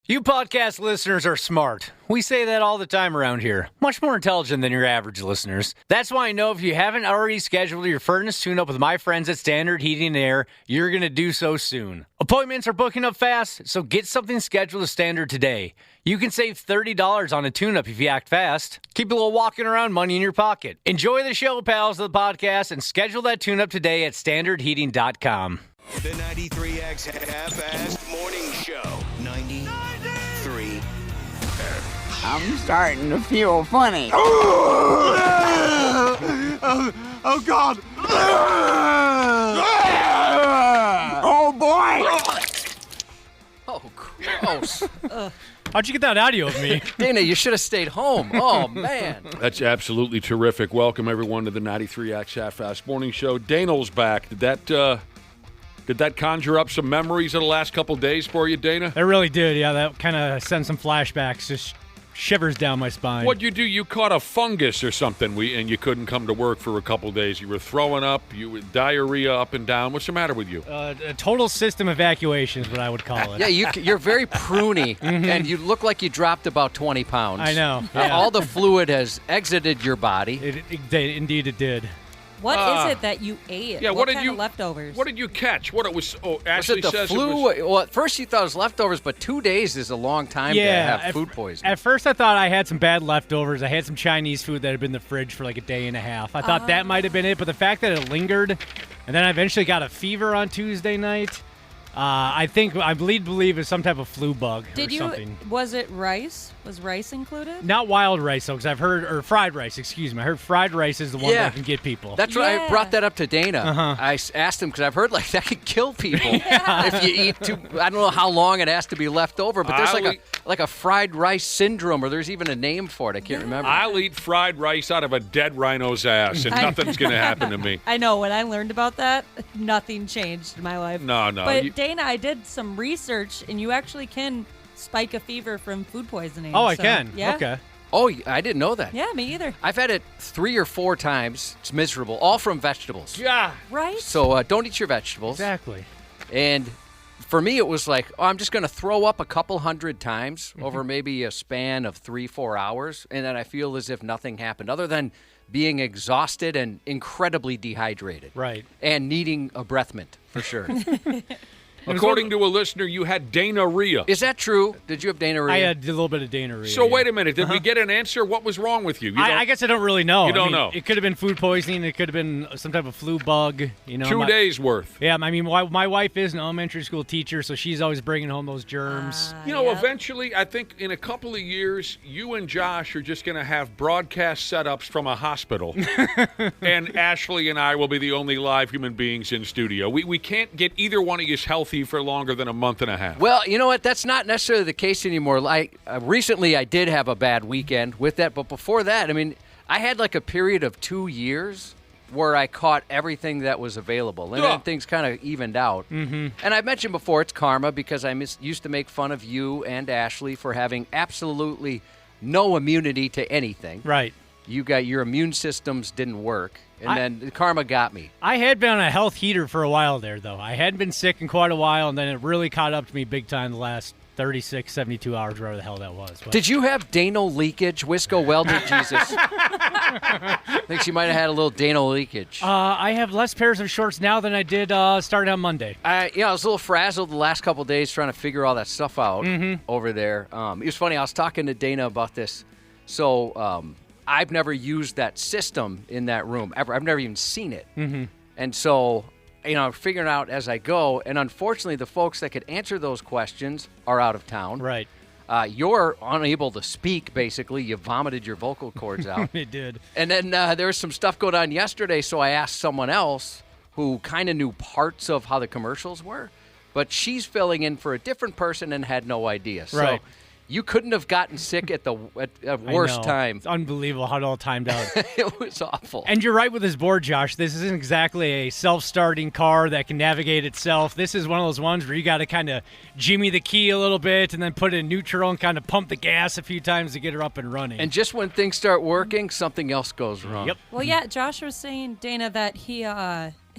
You podcast listeners are smart. We say that all the time around here. Much more intelligent than your average listeners. That's why I know if you haven't already scheduled your furnace tune-up with my friends at Standard Heating and Air, you're going to do so soon. Appointments are booking up fast, so get something scheduled with Standard today. You can save $30 on a tune-up if you act fast. Keep a little walking around money in your pocket. Enjoy the show, pals of the podcast, and schedule that tune-up today at standardheating.com. The 93X Half-Assed Morning Show. 93. I'm starting to feel funny. Oh, God. Oh, boy. Oh, gross. How'd you get that audio of me? Dana, you should have stayed home. Oh, man. That's absolutely terrific. Welcome, everyone, to the 93X Half-Assed Morning Show. Dano's back. Did that conjure up some memories of the last couple days for you, Dana? It really did, yeah. That kind of sent some flashbacks, just shivers down my spine. What'd you do? You caught a fungus or something, and you couldn't come to work for a couple days. You were throwing up, you were diarrhea up and down. What's the matter with you? A total system evacuation is what I would call it. Yeah, you're very pruny, and you look like you dropped about 20 pounds. I know. Yeah. All the fluid has exited your body. Indeed it did. What is it that you ate? Yeah, what did kind you of leftovers? What did you catch? What it was? Oh, Was Ashley it the says flu? it was. Well, at first you thought it was leftovers, but 2 days is a long time to have food poisoning. At first I thought I had some bad leftovers. I had some Chinese food that had been in the fridge for like a day and a half. I thought that might have been it, but the fact that it lingered, and then I eventually got a fever on Tuesday night, I believe it's some type of flu bug or something. Was it rice? Was rice included? Not wild rice, though, because I've heard, or fried rice, excuse me. I heard fried rice is the one that can get people. That's why I brought that up to Dana. I asked him, because I've heard like that could kill people if you eat too. I don't know how long it has to be left over, but there's like a fried rice syndrome, or there's even a name for it. I can't remember. I'll eat fried rice out of a dead rhino's ass, and nothing's going to happen to me. I know. When I learned about that, nothing changed in my life. No. But Dana, I did some research, and you actually can spike a fever from food poisoning. Oh, I can? Yeah. Okay. Oh, I didn't know that. Yeah, me either. I've had it 3 or 4 times. It's miserable, all from vegetables. Yeah. Right? So don't eat your vegetables. Exactly. And for me, it was like, I'm just going to throw up a couple hundred times over maybe a span of 3-4 hours, and then I feel as if nothing happened other than being exhausted and incredibly dehydrated. Right. And needing a breath mint, for sure. According to a listener, you had Dana-rrhea. Is that true? Did you have Dana-rrhea? I had a little bit of Dana-rrhea. So wait a minute. Did we get an answer? What was wrong with you? I guess I don't really know. You don't know. It could have been food poisoning. It could have been some type of flu bug. 2 days worth. Yeah, I mean, my wife is an elementary school teacher, so she's always bringing home those germs. Eventually, I think in a couple of years, you and Josh are just going to have broadcast setups from a hospital. And Ashley and I will be the only live human beings in studio. We can't get either one of you healthy for longer than a month and a half. Well, you know what? That's not necessarily the case anymore. Recently, I did have a bad weekend with that, but before that, I mean, I had like a period of 2 years where I caught everything that was available, and then things kind of evened out. Mm-hmm. And I've mentioned before, it's karma, because I used to make fun of you and Ashley for having absolutely no immunity to anything. Right. Your immune systems didn't work. And then the karma got me. I had been on a health heater for a while there, though. I hadn't been sick in quite a while, and then it really caught up to me big time the last 36, 72 hours, whatever the hell that was. But. Did you have Dano leakage? Wisco welded Jesus. I think she might have had a little Dano leakage. I have less pairs of shorts now than I did starting on Monday. I was a little frazzled the last couple of days trying to figure all that stuff out over there. It was funny. I was talking to Dana about this. So I've never used that system in that room ever. I've never even seen it. Mm-hmm. And so, I'm figuring out as I go. And unfortunately, the folks that could answer those questions are out of town. Right. You're unable to speak, basically. You vomited your vocal cords out. It did. And then there was some stuff going on yesterday, so I asked someone else who kind of knew parts of how the commercials were. But she's filling in for a different person and had no idea. Right. So you couldn't have gotten sick at the worst time. It's unbelievable how it all timed out. It was awful. And you're right with this board, Josh. This isn't exactly a self-starting car that can navigate itself. This is one of those ones where you got to kind of jimmy the key a little bit and then put it in neutral and kind of pump the gas a few times to get her up and running. And just when things start working, something else goes wrong. Yep. Well, yeah, Josh was saying, Dana, that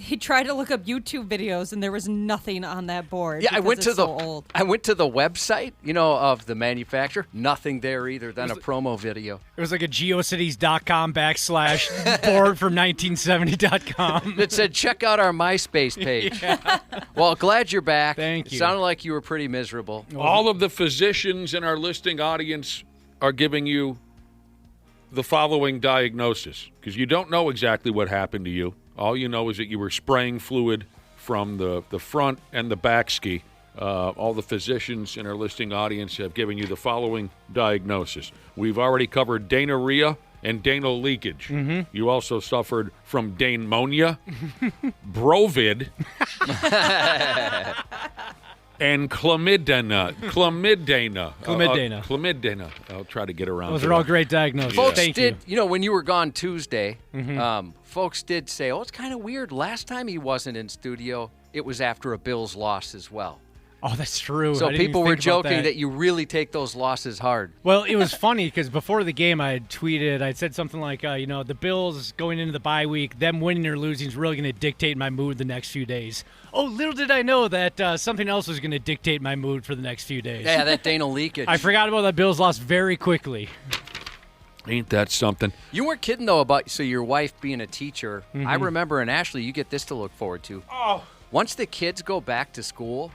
He tried to look up YouTube videos, and there was nothing on that board. Yeah, I went to it's the so old. I went to the website, of the manufacturer. Nothing there either. Then a promo video. It was like a geocities.com / board from 1970.com. It said, check out our MySpace page. Well, glad you're back. Thank you. It sounded like you were pretty miserable. All of the physicians in our listening audience are giving you the following diagnosis because you don't know exactly what happened to you. All you know is that you were spraying fluid from the front and the back ski. All the physicians in our listening audience have given you the following diagnosis. We've already covered Dana-rrhea and Danal leakage. Mm-hmm. You also suffered from Dane-monia, Brovid, and chlamydina. Chlamydina. I'll try to get around. Those to are all that. great diagnoses. Folks Thank did, you. when you were gone Tuesday, folks did say, it's kind of weird. Last time he wasn't in studio, it was after a Bills loss as well. Oh, that's true. So I didn't people even were think about joking that you really take those losses hard. Well, it was funny because before the game, I had tweeted, I said something like, the Bills going into the bye week, them winning or losing is really going to dictate my mood the next few days. Oh, little did I know that something else was going to dictate my mood for the next few days. Yeah, that Danal leakage. I forgot about that Bills loss very quickly. Ain't that something? You weren't kidding, though, about your wife being a teacher. I remember, and Ashley, you get this to look forward to. Oh. Once the kids go back to school,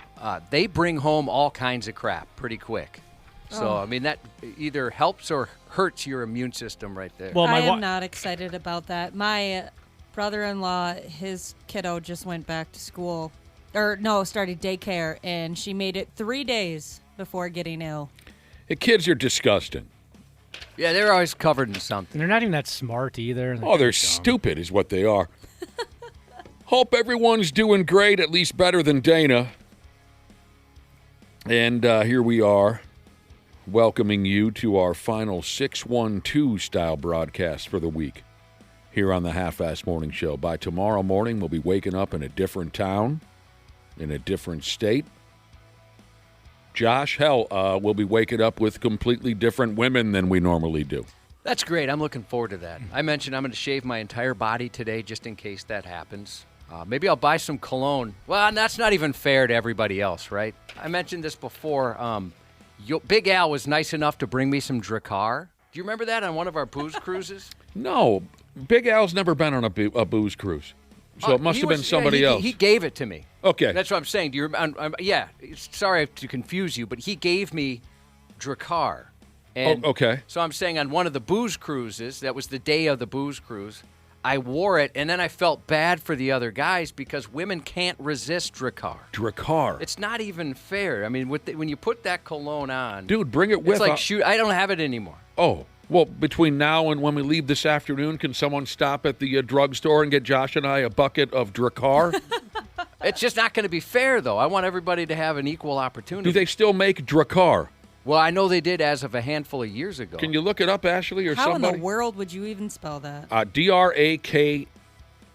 they bring home all kinds of crap pretty quick. So, that either helps or hurts your immune system right there. Well, I am not excited about that. My brother-in-law, his kiddo just went back to school. Started daycare, and she made it 3 days before getting ill. The kids are disgusting. Yeah, they're always covered in something. And they're not even that smart either. Oh, they're stupid is what they are. Hope everyone's doing great, at least better than Dana. And here we are, welcoming you to our final 612 style broadcast for the week here on the Half-Ass Morning Show. By tomorrow morning, we'll be waking up in a different town, in a different state. Josh, we'll be waking up with completely different women than we normally do. That's great. I'm looking forward to that. I mentioned I'm going to shave my entire body today just in case that happens. Maybe I'll buy some cologne. Well, that's not even fair to everybody else, right? I mentioned this before. Big Al was nice enough to bring me some Drakkar. Do you remember that on one of our booze cruises? No, Big Al's never been on a booze cruise. So it must have been somebody else. He gave it to me. Okay. That's what I'm saying. Do you remember? Yeah, sorry to confuse you, but he gave me Drakkar. And okay. So I'm saying on one of the booze cruises, that was the day of the booze cruise, I wore it, and then I felt bad for the other guys because women can't resist Drakkar. Drakkar. It's not even fair. I mean, when you put that cologne on, Dude, bring it with. It's like shoot. I don't have it anymore. Oh, well, between now and when we leave this afternoon, can someone stop at the drugstore and get Josh and I a bucket of Drakkar? It's just not going to be fair, though. I want everybody to have an equal opportunity. Do they still make Drakkar? Well, I know they did as of a handful of years ago. Can you look it up, Ashley, or How somebody? in the world would you even spell that? Drakkar.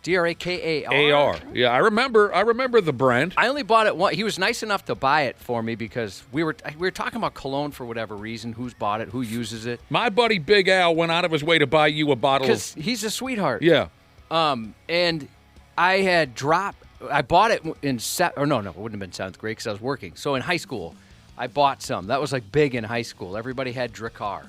Drakkar. Yeah, I remember the brand. I only bought it once. He was nice enough to buy it for me because we were talking about cologne for whatever reason. Who's bought it? Who uses it? My buddy Big Al went out of his way to buy you a bottle Because of... he's a sweetheart. Yeah. And I had I bought it in it wouldn't have been 7th grade because I was working. So in high school, I bought some. That was like big in high school. Everybody had Drakkar.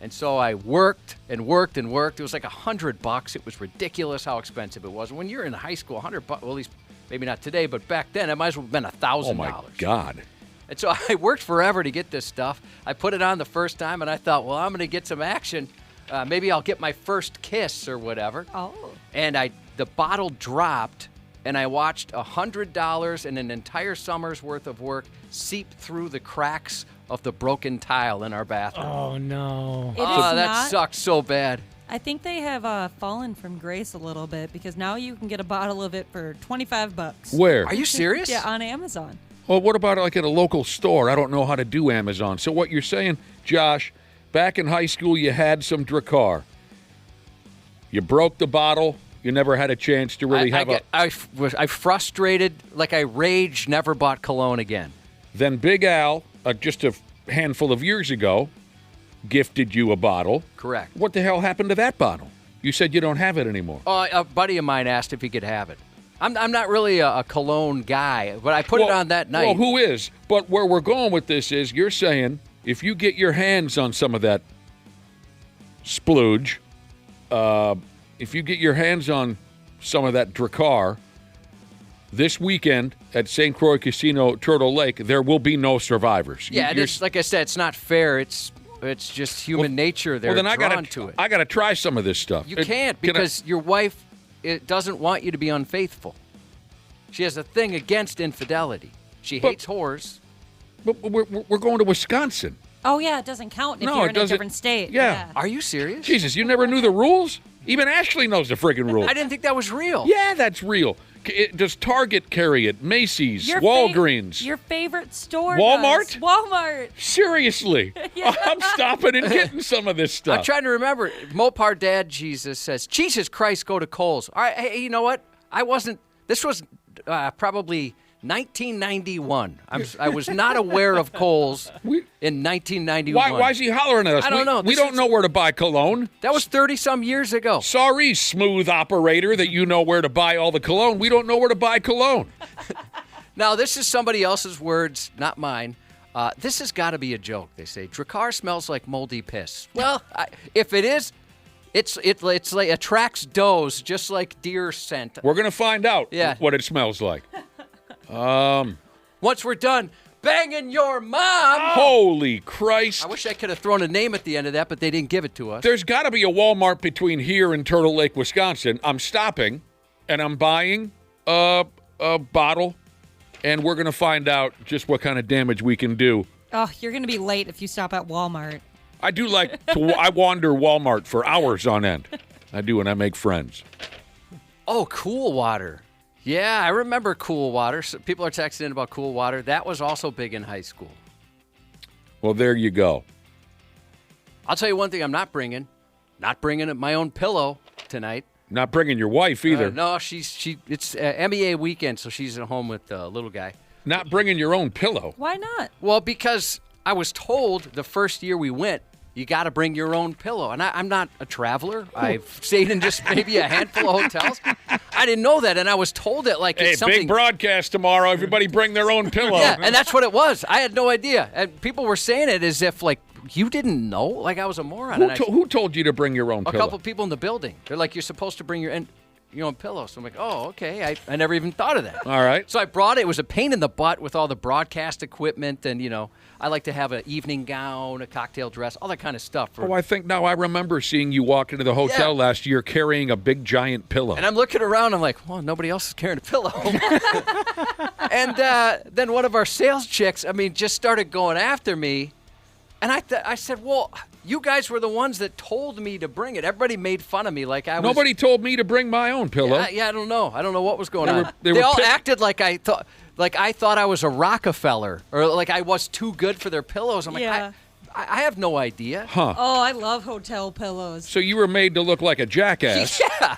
And so I worked and worked and worked. It was like $100. It was ridiculous how expensive it was. When you're in high school, $100, well, at least maybe not today, but back then, it might as well have been $1,000. Oh, my God. And so I worked forever to get this stuff. I put it on the first time, and I thought, well, I'm going to get some action. Maybe I'll get my first kiss or whatever. Oh. And the bottle dropped, and I watched $100 and an entire summer's worth of work seep through the cracks of the broken tile in our bathroom. Oh, no. It is that not- sucked so bad. I think they have fallen from grace a little bit because now you can get a bottle of it for $25. Where? Are you serious? Yeah, on Amazon. Well, what about like at a local store? I don't know how to do Amazon. So what you're saying, Josh, back in high school you had some Drakkar. You broke the bottle. You never had a chance to really I frustrated, like I raged, never bought cologne again. Then Big Al, just a handful of years ago, gifted you a bottle. Correct. What the hell happened to that bottle? You said you don't have it anymore. A buddy of mine asked if he could have it. I'm not really a cologne guy, but I put it on that night. Well, who is? But where we're going with this is you're saying if you get your hands on some of that splooge, if you get your hands on some of that Drakkar this weekend at St. Croix Casino, Turtle Lake, there will be no survivors. Yeah, it's like I said, it's not fair. It's just human nature. They're drawn to it. I got to try some of this stuff. You can't because your wife doesn't want you to be unfaithful. She has a thing against infidelity. She hates whores. But we're going to Wisconsin. Oh, yeah, it doesn't count if No, you're it in a doesn't. different state. Yeah. Are you serious? Jesus, you never knew the rules? Even Ashley knows the friggin' rules. I didn't think that was real. Yeah, that's real. Does Target carry it? Macy's? Your Walgreens? Your favorite store Walmart? does. Walmart. Seriously. Yeah. I'm stopping and getting some of this stuff. I'm trying to remember. Mopar Dad Jesus says, Jesus Christ, go to Kohl's. All right, hey, you know what? This was probably 1991. I was not aware of Kohl's in 1991. Why is he hollering at us? I don't know. We don't know where to buy cologne. That was 30-some years ago. Sorry, smooth operator, that you know where to buy all the cologne. We don't know where to buy cologne. Now, this is somebody else's words, not mine. This has got to be a joke, they say. Drakkar smells like moldy piss. Well, if it is, it's like attracts does, just like deer scent. We're going to find out what it smells like. Once we're done banging your mom. Holy Christ. I wish I could have thrown a name at the end of that, but they didn't give it to us. There's got to be a Walmart between here and Turtle Lake, Wisconsin. I'm stopping, and I'm buying a bottle, and we're going to find out just what kind of damage we can do. Oh, you're going to be late if you stop at Walmart. I do like to I wander Walmart for hours on end. I do, and I make friends. Oh, Cool Water. Yeah, I remember Cool Water. So people are texting in about Cool Water. That was also big in high school. Well, there you go. I'll tell you one thing I'm not bringing. Not bringing my own pillow tonight. Not bringing your wife either. No, it's MEA weekend, so she's at home with the little guy. Not bringing your own pillow. Why not? Well, because I was told the first year we went, you got to bring your own pillow. And I'm not a traveler. I've stayed in just maybe a handful of hotels. I didn't know that, and I was told that it's something. Big broadcast tomorrow. Everybody bring their own pillow. Yeah, and that's what it was. I had no idea. And people were saying it as if, you didn't know? Like I was a moron. Who told you to bring your own pillow? A couple people in the building. They're like, you're supposed to bring your own pillow. So I'm like, oh, okay. I never even thought of that. All right. So I brought it. It was a pain in the butt with all the broadcast equipment. And, I like to have an evening gown, a cocktail dress, all that kind of stuff. I think now I remember seeing you walk into the hotel last year carrying a big giant pillow. And I'm looking around. I'm like, well, nobody else is carrying a pillow. And then one of our sales chicks, just started going after me. And I said, well, you guys were the ones that told me to bring it. Everybody made fun of me Nobody told me to bring my own pillow. Yeah, I don't know. I don't know what was going on. They all acted like I thought I was a Rockefeller or like I was too good for their pillows. I'm like, I have no idea. Huh. Oh, I love hotel pillows. So you were made to look like a jackass. Yeah.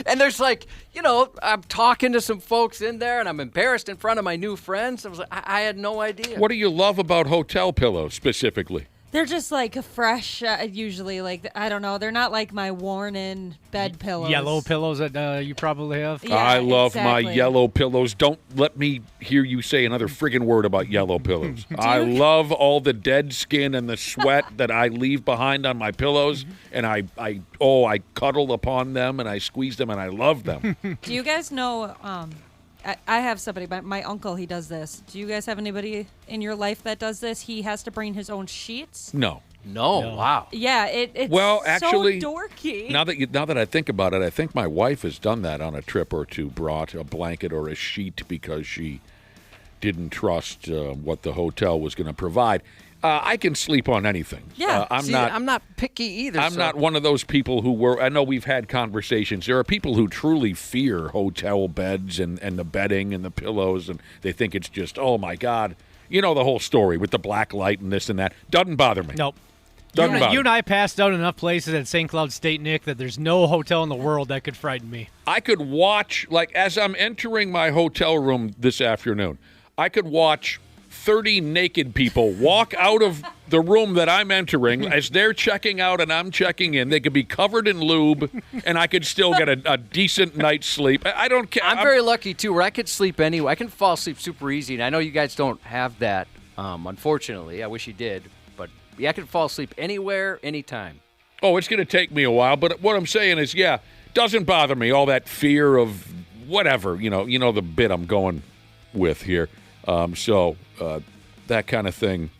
And there's I'm talking to some folks in there and I'm embarrassed in front of my new friends. I was like, I had no idea. What do you love about hotel pillows specifically? They're just fresh, usually. I don't know. They're not like my worn-in bed pillows. Yellow pillows that you probably have. Yeah, I love my exactly. yellow pillows. Don't let me hear you say another friggin' word about yellow pillows. I love all the dead skin and the sweat that I leave behind on my pillows, and I cuddle upon them and I squeeze them and I love them. Do you guys know? I have somebody, my uncle, he does this. Do you guys have anybody in your life that does this? He has to bring his own sheets. No. Wow. Yeah, it's actually, so dorky. Now that I think about it, I think my wife has done that on a trip or two, brought a blanket or a sheet because she didn't trust what the hotel was going to provide. I can sleep on anything. Yeah. I'm not picky either. I'm not one of those people who I know we've had conversations. There are people who truly fear hotel beds and the bedding and the pillows, and they think it's just, oh, my God. You know the whole story with the black light and this and that. Doesn't bother me. Nope. Doesn't bother You and me. I passed out enough places at St. Cloud State, Nick, that there's no hotel in the world that could frighten me. I could watch, as I'm entering my hotel room this afternoon, I could watch 30 naked people walk out of the room that I'm entering as they're checking out and I'm checking in. They could be covered in lube, and I could still get a decent night's sleep. I don't care. I'm very lucky, too, where I could sleep anywhere. I can fall asleep super easy, and I know you guys don't have that, unfortunately. I wish you did. But, yeah, I can fall asleep anywhere, anytime. Oh, it's going to take me a while, but what I'm saying is, yeah, doesn't bother me, all that fear of whatever, you know the bit I'm going with here. That kind of thing,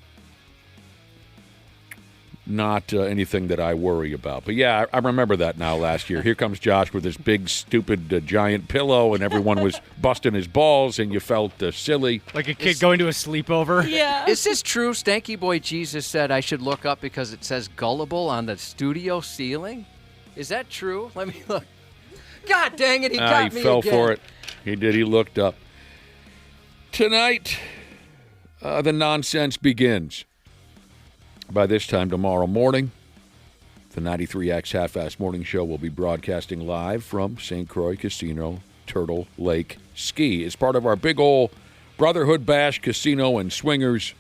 not anything that I worry about. But, yeah, I remember that now last year. Here comes Josh with this big, stupid, giant pillow, and everyone was busting his balls, and you felt silly. Like a kid going to a sleepover? Yeah. Is this true? Stanky Boy Jesus said I should look up because it says gullible on the studio ceiling. Is that true? Let me look. God dang it, he got me He fell again. for it. He did. He looked up. Tonight, the nonsense begins. By this time tomorrow morning, the 93X Half-Ass Morning Show will be broadcasting live from St. Croix Casino, Turtle Lake Ski. It's part of our big ol' Brotherhood Bash Casino and Swingers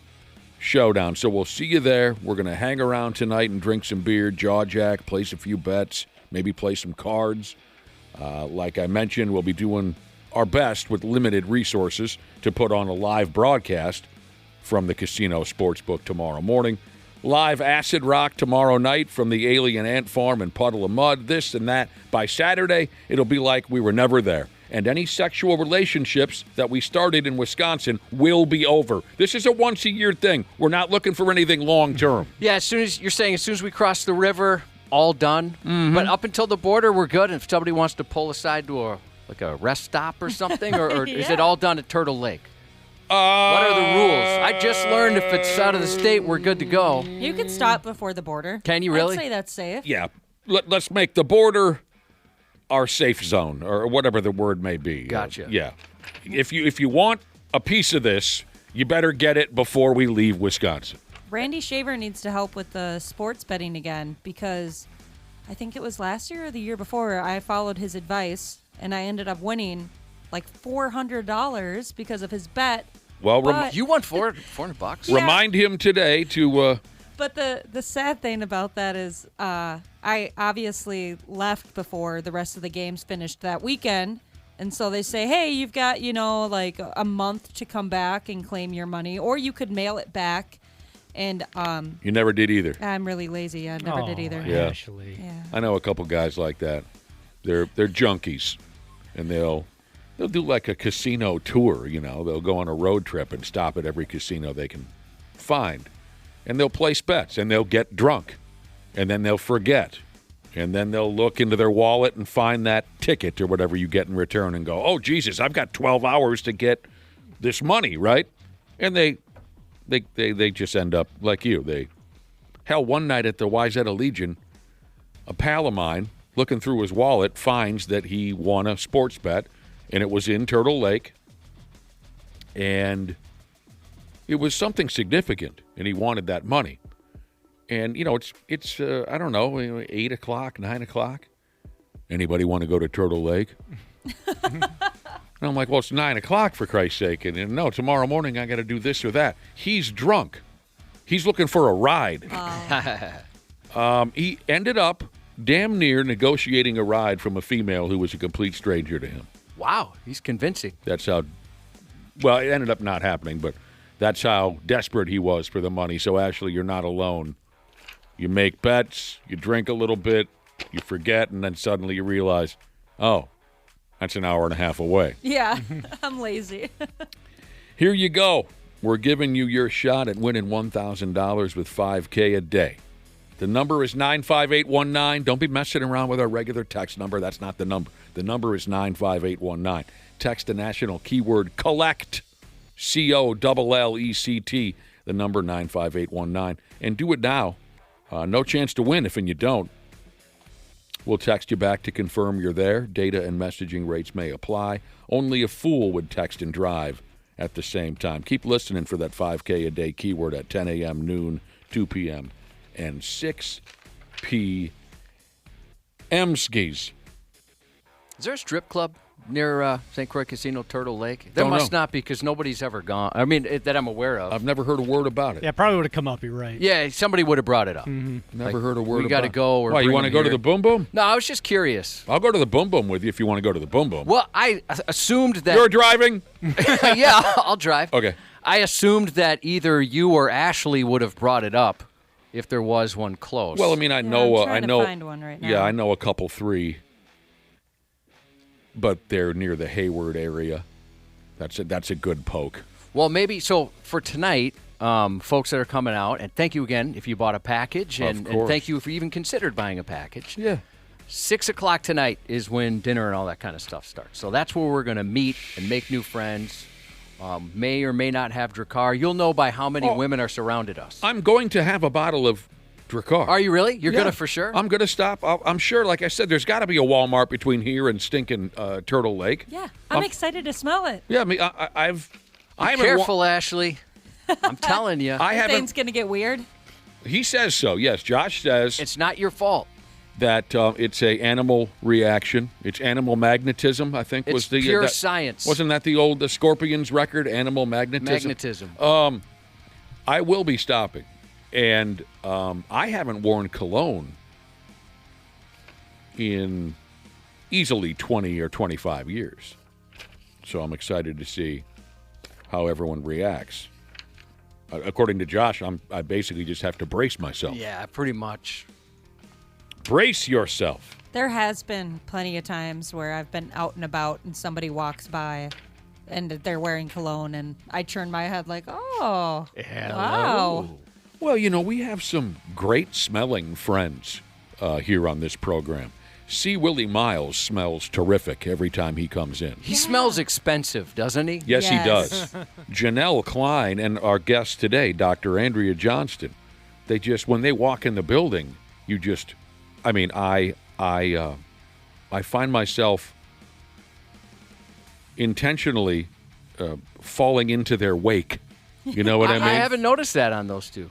Showdown. So we'll see you there. We're going to hang around tonight and drink some beer, jaw jack, place a few bets, maybe play some cards. Like I mentioned, we'll be doing our best with limited resources to put on a live broadcast from the casino sportsbook tomorrow morning. Live acid rock tomorrow night from the alien ant farm and Puddle of Mud, this and that. By Saturday, it'll be like we were never there. And any sexual relationships that we started in Wisconsin will be over. This is a once-a-year thing. We're not looking for anything long-term. Yeah, as soon as we cross the river, all done. Mm-hmm. But up until the border, we're good. And if somebody wants to pull aside to a rest stop or something, or Yeah. is it all done at Turtle Lake? What are the rules? I just learned if it's out of the state, we're good to go. You can stop before the border. Can you really? I'd say that's safe. Yeah, let's make the border our safe zone, or whatever the word may be. Gotcha. Yeah. If you want a piece of this, you better get it before we leave Wisconsin. Randy Shaver needs to help with the sports betting again because I think it was last year or the year before I followed his advice and I ended up winning like $400 because of his bet. Well, But- You won $400. Yeah. remind him today to... But the sad thing about that is I obviously left before the rest of the games finished that weekend. And so they say, hey, you've got, like a month to come back and claim your money. Or you could mail it back. And You never did either. I'm really lazy. I never did either. Yeah. Ashley. Yeah. I know a couple guys like that. They're junkies, and they'll do like a casino tour. They'll go on a road trip and stop at every casino they can find, and they'll place bets, and they'll get drunk, and then they'll forget, and then they'll look into their wallet and find that ticket or whatever you get in return, and go, "Oh Jesus, I've got 12 hours to get this money, right?" And they just end up like you. One night at the Wayzata Legion, a pal of mine, looking through his wallet, finds that he won a sports bet, and it was in Turtle Lake, and it was something significant, and he wanted that money. And, it's I don't know, 8 o'clock, 9 o'clock. Anybody want to go to Turtle Lake? And I'm like, well, it's 9 o'clock, for Christ's sake. And no, tomorrow morning I got to do this or that. He's drunk. He's looking for a ride. He ended up damn near negotiating a ride from a female who was a complete stranger to him. Wow, he's convincing. That's how, well, it ended up not happening, but that's how desperate he was for the money. So, Ashley, you're not alone. You make bets, you drink a little bit, you forget, and then suddenly you realize, oh, that's an hour and a half away. Yeah, I'm lazy. Here you go. We're giving you your shot at winning $1,000 with $5K a day. The number is 95819. Don't be messing around with our regular text number. That's not the number. The number is 95819. Text the national keyword collect, COLLECT, the number 95819. And do it now. No chance to win if you don't. We'll text you back to confirm you're there. Data and messaging rates may apply. Only a fool would text and drive at the same time. Keep listening for that 5K a day keyword at 10 a.m., noon, 2 p.m., and 6 p.m. skis. Is there a strip club near St. Croix Casino, Turtle Lake? There Don't must know. not be because nobody's ever gone. I mean, that I'm aware of. I've never heard a word about it. Yeah, probably would have come up. You're right. Yeah, somebody would have brought it up. Never heard a word about it. We got to go. Or Why, you bring want to them go to here. the Boom Boom? No, I was just curious. I'll go to the Boom Boom with you if you want to go to the Boom Boom. Well, I assumed that. You're driving? Yeah, I'll drive. Okay. I assumed that either you or Ashley would have brought it up if there was one close. Well, I mean, I know. I'm trying I to know. find one right now. Yeah, I know a couple, 3. But they're near the Hayward area. That's a good poke. Well, maybe so for tonight, folks that are coming out, and thank you again if you bought a package, Of and course. thank you if you even considered buying a package. Yeah. 6 o'clock tonight is when dinner and all that kind of stuff starts. So that's where we're going to meet and make new friends. May or may not have Drakkar. You'll know by how many women are surrounded us. I'm going to have a bottle of Drakkar. Are you really? You're Yeah. going to for sure? I'm going to stop. I'm sure, like I said, there's got to be a Walmart between here and stinking Turtle Lake. Yeah, I'm excited to smell it. Yeah, I mean, I haven't Careful, Ashley. I'm telling you. I haven't. Things gonna get weird. He says so. Yes, Josh says It's not your fault. that it's a animal reaction. It's animal magnetism. I think was It's the pure that- science. Wasn't that the old Scorpions record? Animal magnetism. Magnetism. I will be stopping, and I haven't worn cologne in easily 20 or 25 years. So I'm excited to see how everyone reacts. According to Josh, I basically just have to brace myself. Yeah, pretty much. Brace yourself. There has been plenty of times where I've been out and about and somebody walks by and they're wearing cologne and I turn my head like, oh, wow. Well, you know, we have some great smelling friends here on this program. C. Willie Miles smells terrific every time he comes in. He smells expensive, doesn't he? Yes, he Yes. does. Janelle Klein and our guest today, Dr. Andrea Johnston, they just, when they walk in the building, you just, I mean, I find myself intentionally falling into their wake. You know what I mean? I haven't noticed that on those two.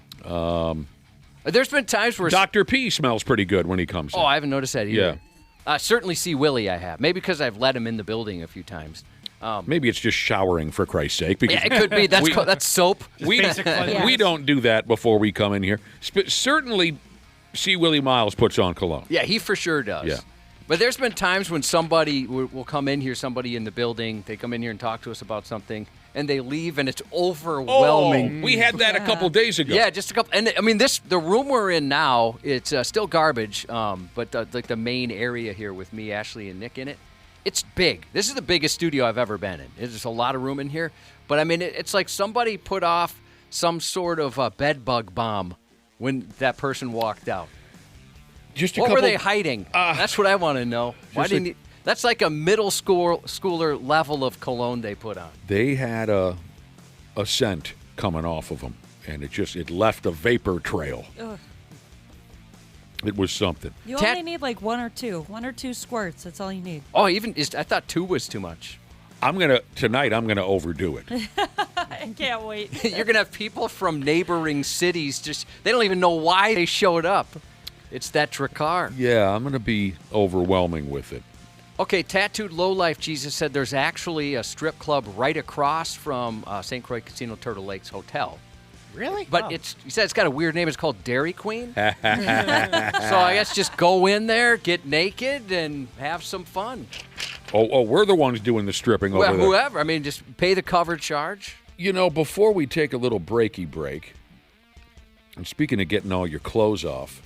There's been times where... Dr. P smells pretty good when he comes in. Oh, I haven't noticed that either. Yeah. Certainly see Willie I have. Maybe because I've let him in the building a few times. Maybe it's just showering, for Christ's sake. Because Yeah, it could be. That's soap. we Yes. don't do that before we come in here. Certainly, C. Willie Miles puts on cologne. Yeah, he for sure does. Yeah. But there's been times when somebody will come in here, somebody in the building, they come in here and talk to us about something, and they leave, and it's overwhelming. Oh, we had that a couple days ago. Yeah, just a couple. And I mean, the room we're in now, it's still garbage. But like the main area here with me, Ashley, and Nick in it, it's big. This is the biggest studio I've ever been in. There's a lot of room in here. But I mean, it's like somebody put off some sort of a bed bug bomb when that person walked out. Just a What couple. were they hiding? That's what I want to know. Why just a- didn't? That's like a middle schooler level of cologne they put on. They had a scent coming off of them, and it left a vapor trail. Ugh. It was something. You Tat- only need like one or two squirts. That's all you need. Oh, I thought 2 was too much. Tonight I'm gonna overdo it. I can't wait. You're gonna have people from neighboring cities they don't even know why they showed up. It's that Drakkar. Yeah, I'm gonna be overwhelming with it. Okay, Tattooed Lowlife Jesus said there's actually a strip club right across from St. Croix Casino Turtle Lakes Hotel. Really? But he said it's got a weird name. It's called Dairy Queen. So I guess just go in there, get naked, and have some fun. Oh, we're the ones doing the stripping Well, over there. whoever. I mean, just pay the cover charge. You know, before we take a little breaky break, and speaking of getting all your clothes off,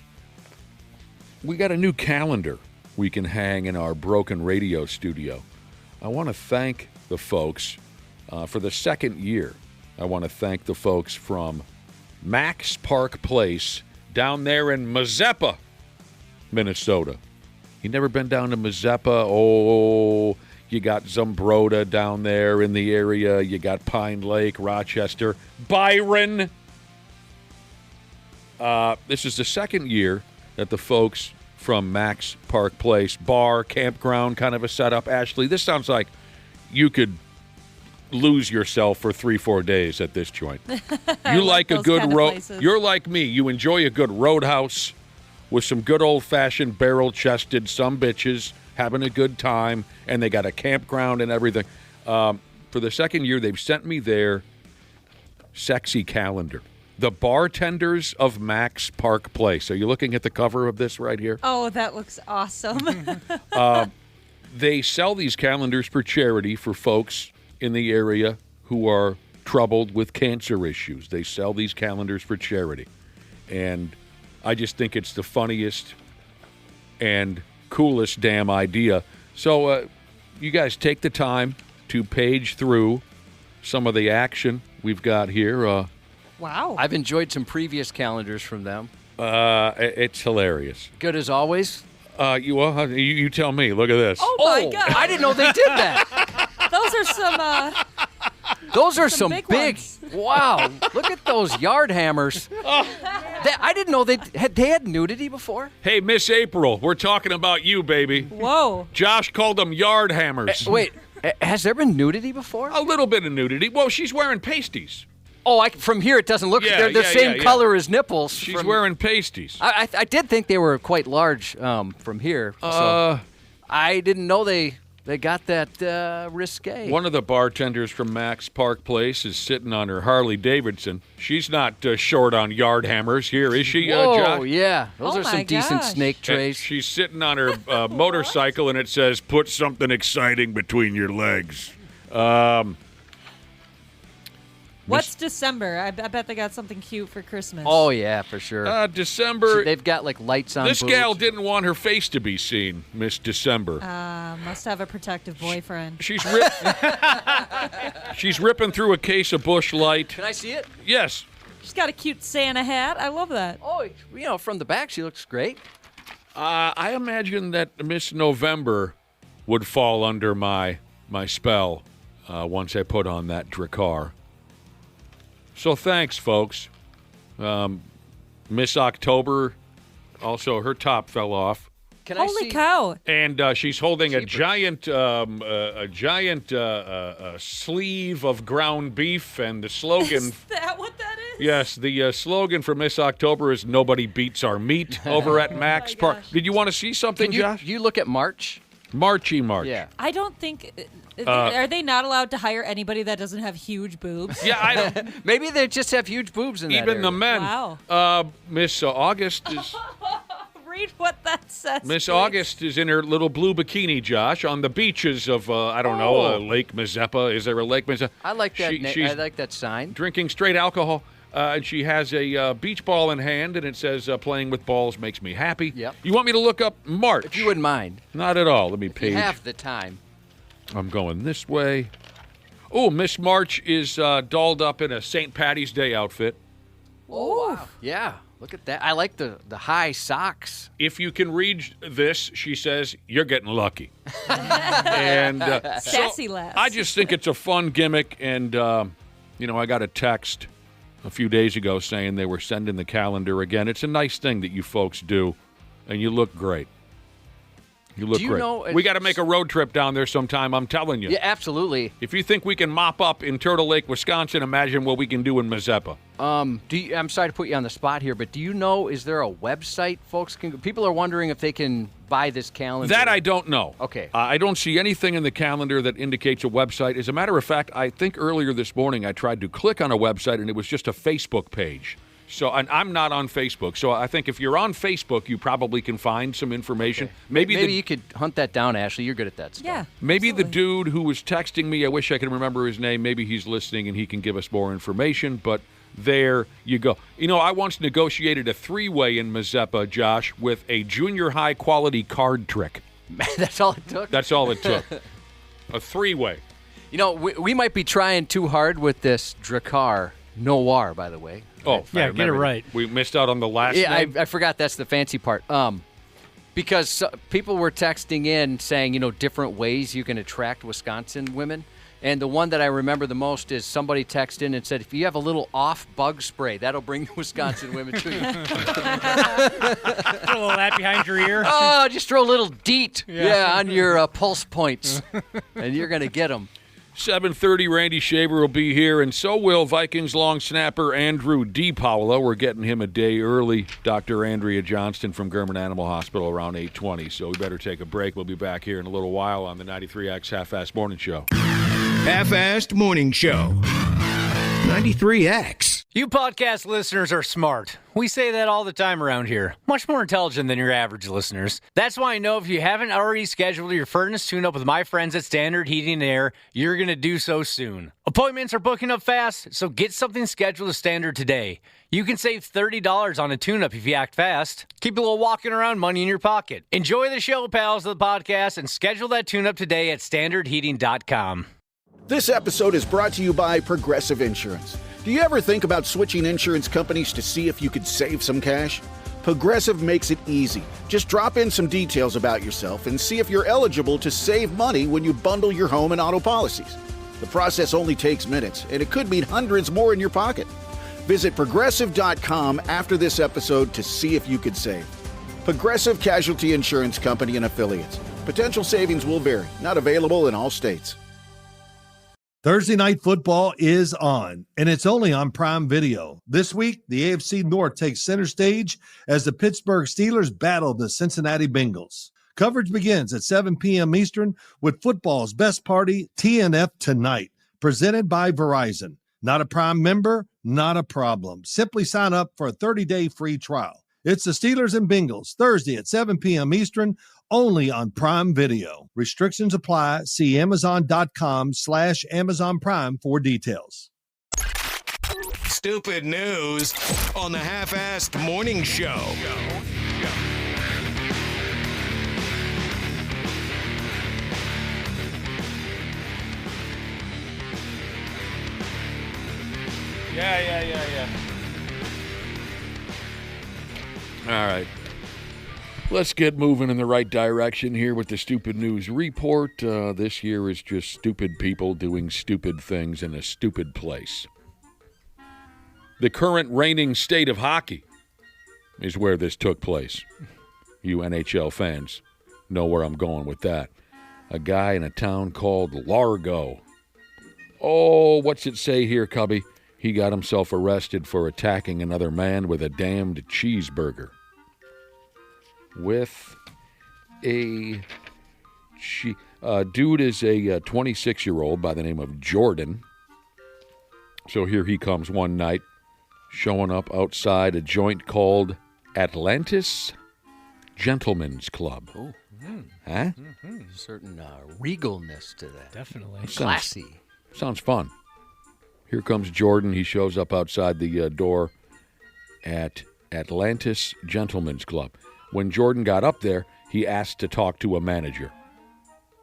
we got a new calendar we can hang in our broken radio studio. I want to thank the folks for the second year. I want to thank the folks from Max Park Place down there in Mazeppa, Minnesota. You never been down to Mazeppa? Oh, you got Zumbrota down there in the area. You got Pine Lake, Rochester, Byron. This is the second year that the folks from Max Park Place, bar, campground kind of a setup. Ashley, this sounds like you could lose yourself for 3-4 days at this joint. You like a those good kind of road. places. You're like me. You enjoy a good roadhouse with some good old-fashioned barrel-chested some bitches having a good time, and they got a campground and everything. For the second year, they've sent me their sexy calendar. The Bartenders of Max Park Place. Are you looking at the cover of this right here? Oh, that looks awesome. They sell these calendars for charity for folks in the area who are troubled with cancer issues. They sell these calendars for charity. And I just think it's the funniest and coolest damn idea. So you guys take the time to page through some of the action we've got here. Wow. I've enjoyed some previous calendars from them. It's hilarious. Good as always. You tell me. Look at this. Oh, my God. I didn't know they did that. Those are some big. ones. Wow. Look at those yard hammers. I didn't know they had nudity before. Hey, Miss April, we're talking about you, baby. Whoa. Josh called them yard hammers. Wait, has there been nudity before? A little bit of nudity. Well, she's wearing pasties. Oh, from here it doesn't look. Yeah, They're the yeah, same yeah. color as nipples. She's wearing pasties. I did think they were quite large from here. So I didn't know they got that risque. One of the bartenders from Max Park Place is sitting on her Harley Davidson. She's not short on yard hammers here, is she, Whoa, Josh? yeah. Those Oh are some my decent gosh. snake And trays. she's sitting on her motorcycle, and it says, "Put something exciting between your legs." What's December? I bet they got something cute for Christmas. Oh, yeah, for sure. December. They've got, like, lights on This boobs. gal didn't want her face to be seen, Miss December. Must have a protective boyfriend. She's ripping through a case of Busch Light. Can I see it? Yes. She's got a cute Santa hat. I love that. Oh, from the back, she looks great. I imagine that Miss November would fall under my spell once I put on that Drakkar. So thanks, folks. Miss October, also her top fell off. Can I Holy see? cow. And she's holding a Jeepers. giant sleeve of ground beef, and the slogan. Is that what that is? Yes, the slogan for Miss October is "Nobody beats our meat" over at Max Park. gosh. Did you want to see something, Can Josh? you look at March? Marchy March. Yeah. I don't think. Are they not allowed to hire anybody that doesn't have huge boobs? Yeah, I don't. Maybe they just have huge boobs in that Even the area. men. Wow. Miss August is. Read what that says. Miss please. August is in her little blue bikini, Josh, on the beaches of Lake Mazeppa. Is there a Lake Mazeppa? I like that. She's I like that sign. drinking straight alcohol, and she has a beach ball in hand, and it says "Playing with balls makes me happy." Yep. You want me to look up March? If you wouldn't mind. Not at all. Let me If page. you have the time. I'm going this way. Oh, Miss March is dolled up in a St. Patty's Day outfit. Oh, wow. Yeah. Look at that. I like the high socks. If you can read this, she says, you're getting lucky. And Sassy lass. I just think it's a fun gimmick. And, I got a text a few days ago saying they were sending the calendar again. It's a nice thing that you folks do, and you look great. You look Do you great. know- We got to make a road trip down there sometime, I'm telling you. Yeah, absolutely. If you think we can mop up in Turtle Lake, Wisconsin, imagine what we can do in Mazeppa. I'm sorry to put you on the spot here, but do you know, is there a website folks can... People are wondering if they can buy this calendar. That I don't know. Okay. I don't see anything in the calendar that indicates a website. As a matter of fact, I think earlier this morning I tried to click on a website and it was just a Facebook page. So, and I'm not on Facebook. So I think if you're on Facebook, you probably can find some information. Okay. Maybe you could hunt that down, Ashley. You're good at that stuff. Yeah. Maybe the absolutely. dude who was texting me, I wish I could remember his name. Maybe he's listening and he can give us more information. But there you go. I once negotiated a three-way in Mazeppa, Josh, with a junior high quality card trick. That's all it took? That's all it took. A three-way. We might be trying too hard with this Drakkar Noir, by the way. Oh, Yeah, I get it remember. right. We missed out on the last Yeah, name. I forgot that's the fancy part. Because people were texting in saying, different ways you can attract Wisconsin women. And the one that I remember the most is somebody texted in and said, if you have a little off bug spray, that'll bring Wisconsin women to you. Put a little that behind your ear. Oh, just throw a little DEET on your pulse points, and you're going to get them. 7:30, Randy Shaver will be here, and so will Vikings long snapper Andrew DiPaolo. We're getting him a day early. Dr. Andrea Johnston from German Animal Hospital around 8:20, so we better take a break. We'll be back here in a little while on the 93X Half-Assed Morning Show. Half-Assed Morning Show. 93X. You podcast listeners are smart. We say that all the time around here. Much more intelligent than your average listeners. That's why I know if you haven't already scheduled your furnace tune-up with my friends at Standard Heating and Air, you're going to do so soon. Appointments are booking up fast, so get something scheduled with Standard today. You can save $30 on a tune-up if you act fast. Keep a little walking around money in your pocket. Enjoy the show, pals, of the podcast, and schedule that tune-up today at standardheating.com. This episode is brought to you by Progressive Insurance. Do you ever think about switching insurance companies to see if you could save some cash? Progressive makes it easy. Just drop in some details about yourself and see if you're eligible to save money when you bundle your home and auto policies. The process only takes minutes, and it could mean hundreds more in your pocket. Visit Progressive.com after this episode to see if you could save. Progressive Casualty Insurance Company and Affiliates. Potential savings will vary. Not available in all states. Thursday Night Football is on, and it's only on Prime Video. This week, the AFC North takes center stage as the Pittsburgh Steelers battle the Cincinnati Bengals. Coverage begins at 7 p.m. Eastern with football's best party, TNF Tonight, presented by Verizon. Not a Prime member? Not a problem. Simply sign up for a 30-day free trial. It's the Steelers and Bengals, Thursday at 7 p.m. Eastern, only on Prime Video. Restrictions apply. See Amazon.com/Amazon Prime for details. Stupid news on the Half-Assed Morning Show. Yeah. All right. Let's get moving in the right direction here with the Stupid News Report. This year is just stupid people doing stupid things in a stupid place. The current reigning state of hockey is where this took place. You NHL fans know where I'm going with that. A guy in a town called Largo. Oh, what's it say here, Cubby? He got himself arrested for attacking another man with a damned cheeseburger. With a dude is a 26-year-old by the name of Jordan. So here he comes one night, showing up outside a joint called Atlantis Gentlemen's Club. Oh, Huh? certain regalness to that. Definitely. Classy. Sounds fun. Here comes Jordan. He shows up outside the door at Atlantis Gentlemen's Club. When Jordan got up there, he asked to talk to a manager.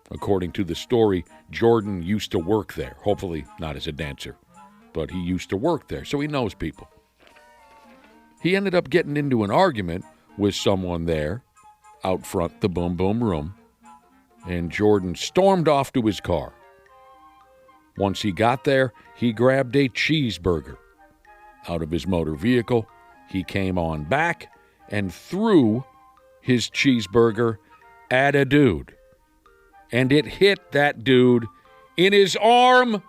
According to the story, Jordan used to work there. Hopefully not as a dancer, but he used to work there, so he knows people. He ended up getting into an argument with someone there out front the Boom Boom Room, and Jordan stormed off to his car. Once he got there, he grabbed a cheeseburger out of his motor vehicle. He came on back and threw his cheeseburger at a dude. And it hit that dude in his arm.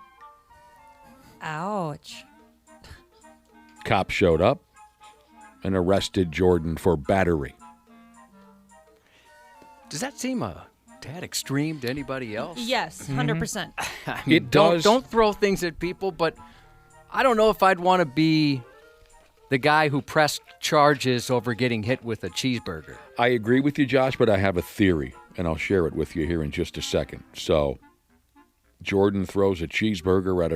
Ouch. Cops showed up and arrested Jordan for battery. Does that seem a tad extreme to anybody else? Yes, 100%. I mean, It does. Don't throw things at people, but I don't know if I'd want to be the guy who pressed charges over getting hit with a cheeseburger. I agree with you, Josh, but I have a theory, and I'll share it with you here in just a second. So, Jordan throws a cheeseburger at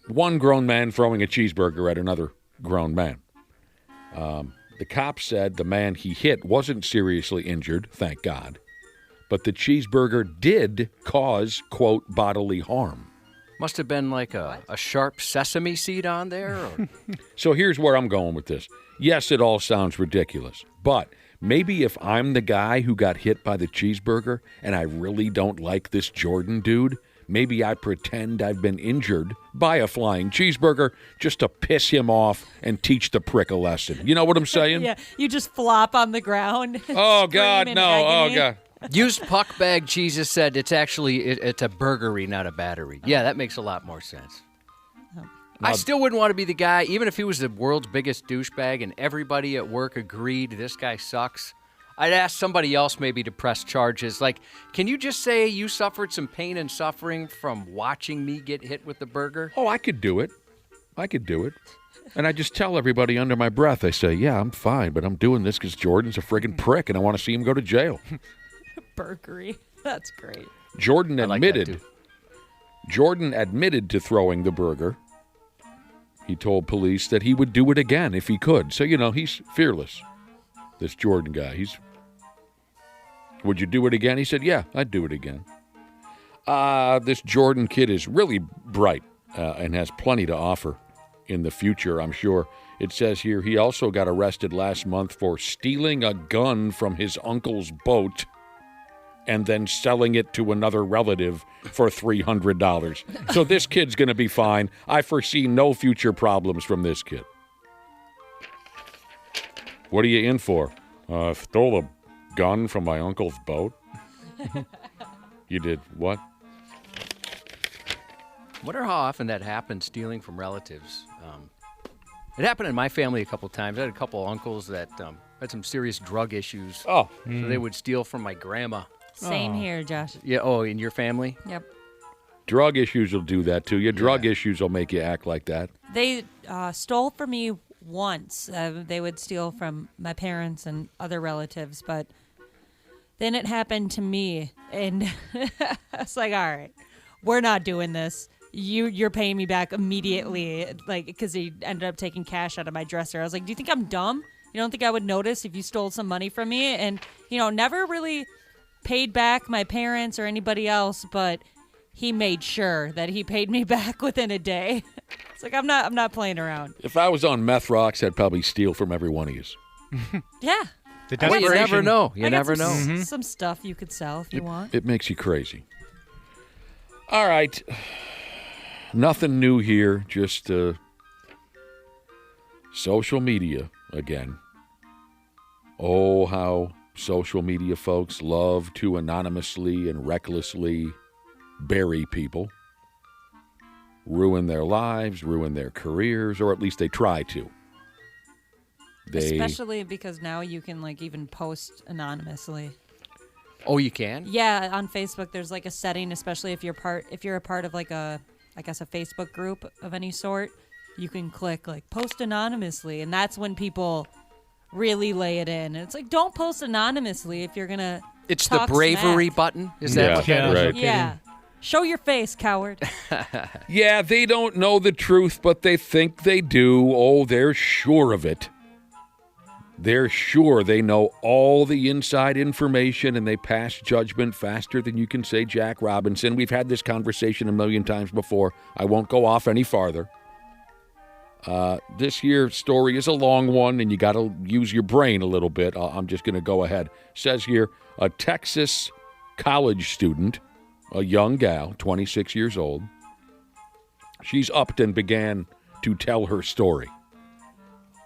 one grown man throwing a cheeseburger at another grown man. The cop said the man he hit wasn't seriously injured, thank God, but the cheeseburger did cause, quote, bodily harm. Must have been like a sharp sesame seed on there. Or... So here's where I'm going with this. Yes, it all sounds ridiculous, but maybe if I'm the guy who got hit by the cheeseburger and I really don't like this Jordan dude, maybe I pretend I've been injured by a flying cheeseburger just to piss him off and teach the prick a lesson. You know what I'm saying? Yeah, you just flop on the ground. Oh, God, scream in no. agony. Oh, God. Used puck bag Jesus said it's actually it's a burgery, not a battery. Yeah, that makes a lot more sense. I still wouldn't want to be the guy, even if he was the world's biggest douchebag and everybody at work agreed this guy sucks. I'd ask somebody else maybe to press charges. Like, can you just say you suffered some pain and suffering from watching me get hit with the burger? Oh, I could do it. And I just tell everybody under my breath, I say, yeah, I'm fine, but I'm doing this because Jordan's a friggin' prick and I want to see him go to jail. Burgery. That's great. Jordan like that, too. admitted to throwing the burger. He told police that he would do it again if he could. So, he's fearless, this Jordan guy. Would you do it again? He said, yeah, I'd do it again. This Jordan kid is really bright and has plenty to offer in the future, I'm sure. It says here he also got arrested last month for stealing a gun from his uncle's boat and then selling it to another relative for $300. So this kid's going to be fine. I foresee no future problems from this kid. What are you in for? Stole a gun from my uncle's boat? You did what? Wonder how often that happens, stealing from relatives. It happened in my family a couple times. I had a couple uncles that had some serious drug issues. Oh. So they would steal from my grandma. Same here, Josh. Yeah. Oh, in your family? Yep. Drug issues will do that to you. Drug issues will make you act like that. They stole from me once. They would steal from my parents and other relatives, but then it happened to me, and I was like, all right, we're not doing this. You're paying me back immediately, because he ended up taking cash out of my dresser. I was like, do you think I'm dumb? You don't think I would notice if you stole some money from me? And, never really paid back my parents or anybody else, but he made sure that he paid me back within a day. It's like, I'm not playing around. If I was on meth rocks, I'd probably steal from every one of you. Yeah. Well, you never know. You never know. Some stuff you could sell if you want. It makes you crazy. All right. Nothing new here. Just social media again. Oh, how social media folks love to anonymously and recklessly bury people. Ruin their lives, ruin their careers, or at least they try to. Especially because now you can even post anonymously. Oh, you can? Yeah, on Facebook there's a setting, especially if you're a part of a Facebook group of any sort, you can click post anonymously, and that's when people really lay it in. And it's don't post anonymously if you're gonna. It's the bravery button. Is that what that is? Right. Yeah. Show your face, coward. Yeah, they don't know the truth, but they think they do. Oh, they're sure of it. They're sure they know all the inside information, and they pass judgment faster than you can say Jack Robinson. We've had this conversation a million times before. I won't go off any farther. This here story is a long one, and you got to use your brain a little bit. I'm just going to go ahead. It says here, a Texas college student, a young gal, 26 years old, she's upped and began to tell her story.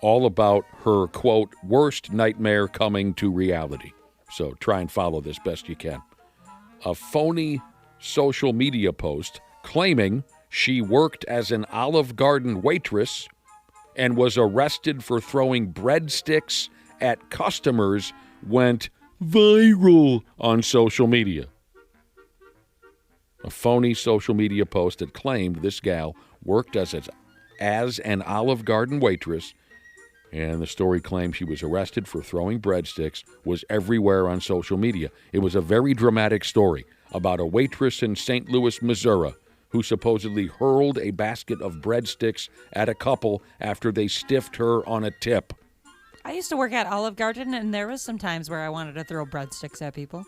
All about her, quote, worst nightmare coming to reality. So try and follow this best you can. A phony social media post claiming she worked as an Olive Garden waitress and was arrested for throwing breadsticks at customers went viral on social media. A phony social media post that claimed this gal worked as an Olive Garden waitress, and the story claimed she was arrested for throwing breadsticks, was everywhere on social media. It was a very dramatic story about a waitress in St. Louis, Missouri, who supposedly hurled a basket of breadsticks at a couple after they stiffed her on a tip. I used to work at Olive Garden, and there was some times where I wanted to throw breadsticks at people.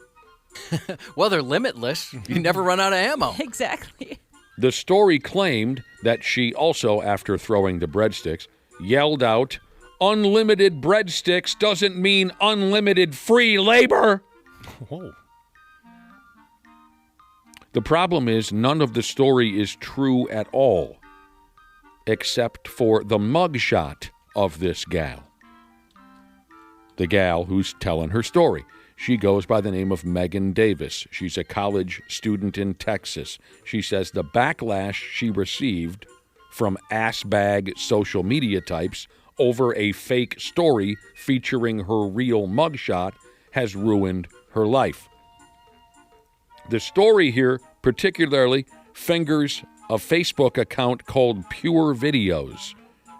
Well, they're limitless. You never run out of ammo. Exactly. The story claimed that she also, after throwing the breadsticks, yelled out, "Unlimited breadsticks doesn't mean unlimited free labor." Whoa. The problem is none of the story is true at all, except for the mugshot of this gal. the gal who's telling her story. She goes by the name of Megan Davis. She's a college student in Texas. She says the backlash she received from ass-bag social media types over a fake story featuring her real mugshot has ruined her life. The story here particularly fingers a Facebook account called Pure Videos.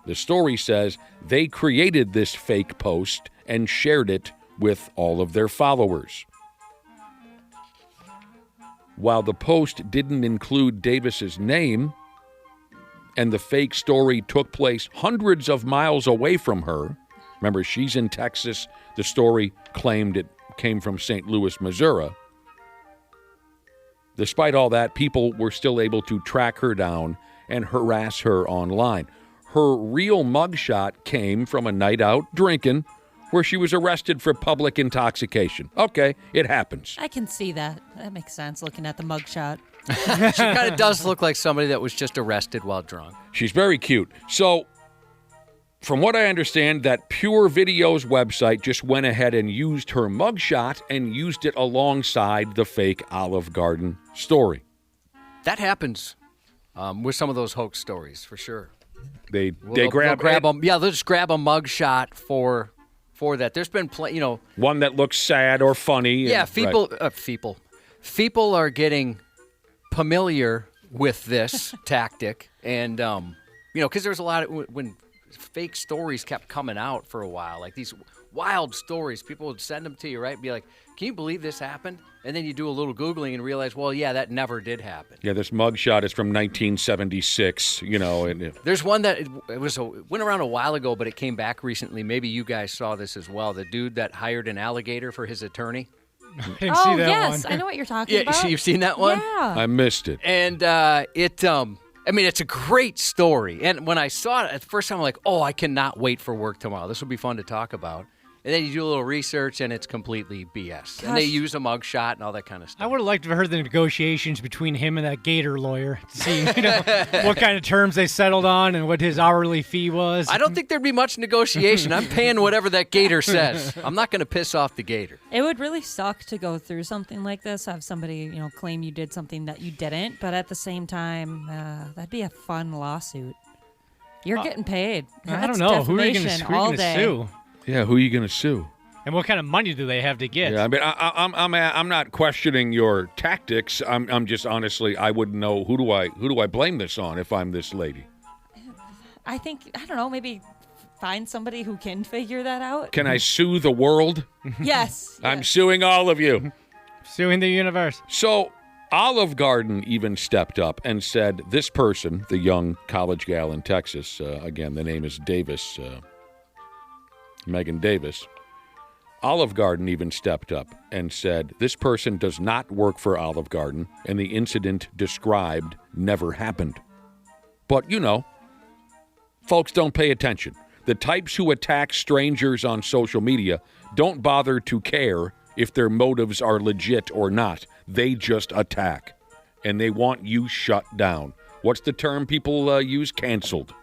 The story says they created this fake post and shared it with all of their followers. While the post didn't include Davis's name, and the fake story took place hundreds of miles away from her, remember, she's in Texas, the story claimed it came from St. Louis, Missouri. Despite all that, people were still able to track her down and harass her online. Her real mugshot came from a night out drinking where she was arrested for public intoxication. Okay, it happens. I can see that. That makes sense looking at the mugshot. She kind of does look like somebody that was just arrested while drunk. She's very cute. So, from what I understand, that Pure Videos website just went ahead and used her mugshot and used it alongside the fake Olive Garden story. That happens with some of those hoax stories, for sure. They They'll grab them. Yeah, they'll just grab a mugshot for that. There's been one that looks sad or funny. Yeah, Right. People are getting familiar with this tactic, and because there's a lot of when fake stories kept coming out for a while, like these wild stories, people would send them to you, right? Be like, can you believe this happened? And then you do a little Googling and realize, well, yeah, that never did happen. Yeah, this mugshot is from 1976, There's one that went around a while ago, but it came back recently. Maybe you guys saw this as well. The dude that hired an alligator for his attorney. I didn't see that yes, one. I know what you're talking about. Yeah, you've seen that one? Yeah. I missed it. And it's a great story. And when I saw it at the first time, I'm like, oh, I cannot wait for work tomorrow. This will be fun to talk about. And then you do a little research, and it's completely BS. And they use a mugshot and all that kind of stuff. I would have liked to have heard the negotiations between him and that Gator lawyer to see what kind of terms they settled on and what his hourly fee was. I don't think there'd be much negotiation. I'm paying whatever that Gator says. I'm not going to piss off the Gator. It would really suck to go through something like this, have somebody, claim you did something that you didn't, but at the same time, that'd be a fun lawsuit. You're getting paid. I don't know. Who are you going to sue? Yeah, who are you going to sue? And what kind of money do they have to get? Yeah, I mean, I'm not questioning your tactics. I'm just honestly, I wouldn't know who do I blame this on if I'm this lady. I don't know, maybe find somebody who can figure that out. Can I sue the world? Yes. I'm suing all of you. Suing the universe. So Olive Garden even stepped up and said this person, the young college gal in Texas, again, the name is Davis, Megan Davis. Olive Garden even stepped up and said this person does not work for Olive Garden and the incident described never happened. But, folks don't pay attention. The types who attack strangers on social media don't bother to care if their motives are legit or not. They just attack. And they want you shut down. What's the term people use? Canceled.